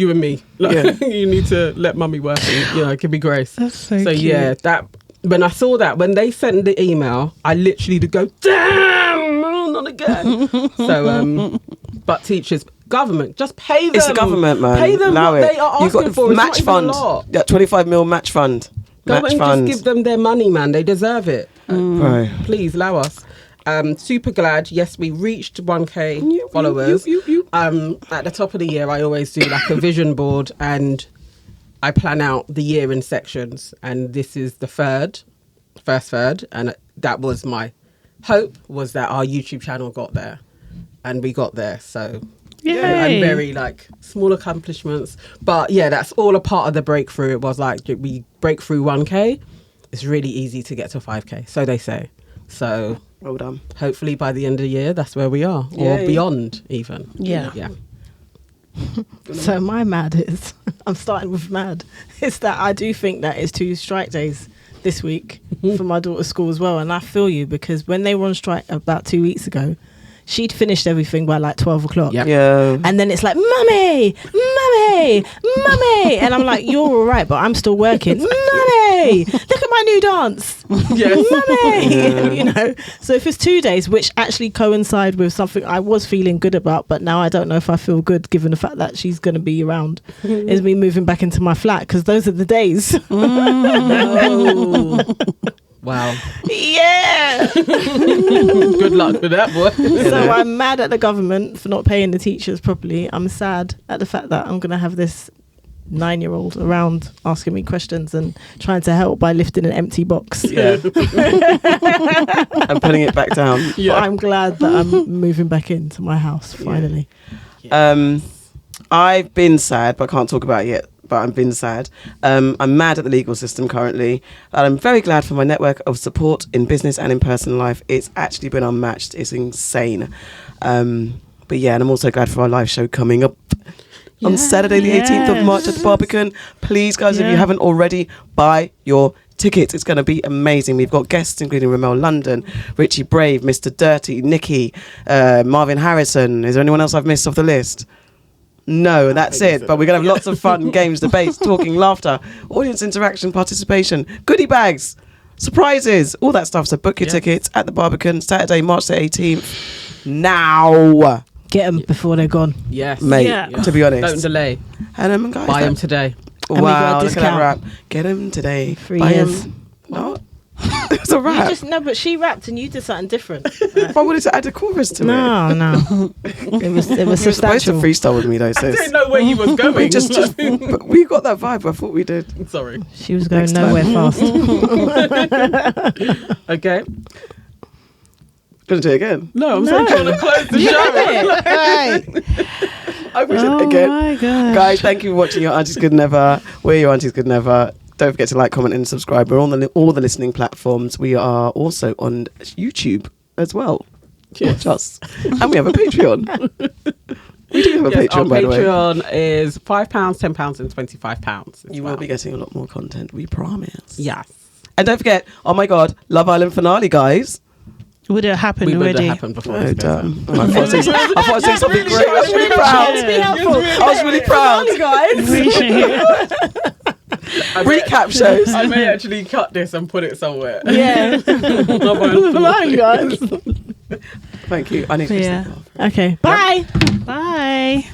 Speaker 1: and me. Like, you need to let Mummy work and, give me grace.
Speaker 4: That's so cute.
Speaker 1: Yeah, that... When I saw that, when they sent the email, I literally did go, damn, not again. So, but teachers, government, just pay them.
Speaker 2: It's the government, man.
Speaker 1: Pay them what they are asking
Speaker 2: You've got
Speaker 1: for.
Speaker 2: match fund. Yeah, 25 mil match fund.
Speaker 1: Just give them their money, man. They deserve it.
Speaker 2: Right.
Speaker 1: Please allow us. Super glad. Yes, we reached 1K followers. At the top of the year, I always do like a vision board and I plan out the year in sections, and this is the first third, and that was my hope, was that our YouTube channel got there, and we got there. So and very small accomplishments, but that's all a part of the breakthrough. It was like we break through 1K. It's really easy to get to 5K, so they say. So
Speaker 2: well done.
Speaker 1: Hopefully by the end of the year, that's where we are, or beyond even.
Speaker 3: Yeah. So my mad is, I'm starting with mad, it's that I do think that it's 2 strike days this week for my daughter's school as well. And I feel you, because when they were on strike about 2 weeks ago, she'd finished everything by like 12 o'clock.
Speaker 1: Yep.
Speaker 2: Yeah.
Speaker 3: And then it's like, Mummy! And I'm like, you're all right, but I'm still working. Mummy! Look at my new dance.
Speaker 1: Yes.
Speaker 3: Mummy! So if it's 2 days, which actually coincide with something I was feeling good about, but now I don't know if I feel good given the fact that she's going to be around, is me moving back into my flat, because those are the days.
Speaker 1: Wow.
Speaker 3: Yeah.
Speaker 1: Good luck with that, boy.
Speaker 3: So I'm mad at the government for not paying the teachers properly. I'm sad at the fact that I'm going to have this 9-year-old around asking me questions and trying to help by lifting an empty box.
Speaker 2: Yeah. And putting it back down.
Speaker 3: Yeah. But I'm glad that I'm moving back into my house finally.
Speaker 2: Yeah. I've been sad, but I can't talk about it yet. But I've been sad. I'm mad at the legal system currently. And I'm very glad for my network of support in business and in personal life. It's actually been unmatched. It's insane. But yeah, and I'm also glad for our live show coming up on Saturday the 18th of March at the Barbican. Please, guys, if you haven't already, buy your tickets. It's going to be amazing. We've got guests including Ramel London, Richie Brave, Mr. Dirty, Nikki, Marvin Harrison. Is there anyone else I've missed off the list? No, that's it. But we're going to have lots of fun, games, debates, talking, laughter, audience interaction, participation, goodie bags, surprises, all that stuff. So book your tickets at the Barbican, Saturday, March the 18th. Now.
Speaker 3: Get them before they're gone.
Speaker 1: Yes.
Speaker 2: Mate,
Speaker 4: Yeah.
Speaker 2: to be honest.
Speaker 1: Don't delay.
Speaker 2: And guys,
Speaker 1: Buy them today.
Speaker 3: And we got
Speaker 2: wow,
Speaker 3: a
Speaker 2: look at that
Speaker 3: discount.
Speaker 2: rap. Get them today.
Speaker 3: 3
Speaker 2: Buy
Speaker 3: years.
Speaker 2: 'em. What? It's a rap.
Speaker 3: No, but she rapped and you did something different.
Speaker 2: If I wanted to add a chorus to it.
Speaker 3: No. It was
Speaker 2: You were supposed to
Speaker 3: substantial.
Speaker 2: freestyle with me though,
Speaker 1: I
Speaker 2: sis.
Speaker 1: didn't know where you was going.
Speaker 2: We just but we got that vibe. I thought we did.
Speaker 1: Sorry.
Speaker 3: She was going
Speaker 2: Next time.
Speaker 3: nowhere fast.
Speaker 1: Okay.
Speaker 2: Gonna do it again.
Speaker 1: No, I'm saying trying to close the show.
Speaker 2: I wish
Speaker 4: Oh
Speaker 2: it again.
Speaker 4: my god.
Speaker 2: Guys, thank you for watching Your Aunties Could Never. We're Your Aunties Could Never. Don't forget to like, comment, and subscribe. We're on all the listening platforms. We are also on YouTube as well.
Speaker 1: Yes.
Speaker 2: Watch us. And we have a Patreon. We do have a
Speaker 1: Yes,
Speaker 2: Patreon,
Speaker 1: our
Speaker 2: by the way.
Speaker 1: Patreon is £5, £10, and £25.
Speaker 2: You will be getting a lot more content, we promise.
Speaker 1: Yes.
Speaker 2: And don't forget, oh my God, Love Island finale, guys.
Speaker 4: Would it happen
Speaker 1: We would have
Speaker 4: already?
Speaker 1: happened before.
Speaker 2: Oh,
Speaker 1: this goes
Speaker 2: damn.
Speaker 1: on.
Speaker 2: I thought I was saying something great. I was really proud. I was really proud. Recap shows.
Speaker 1: I may actually cut this and put it somewhere.
Speaker 3: Yeah. Come on, guys.
Speaker 2: Thank you. I need to
Speaker 3: Yeah. Okay. Bye.
Speaker 4: Bye.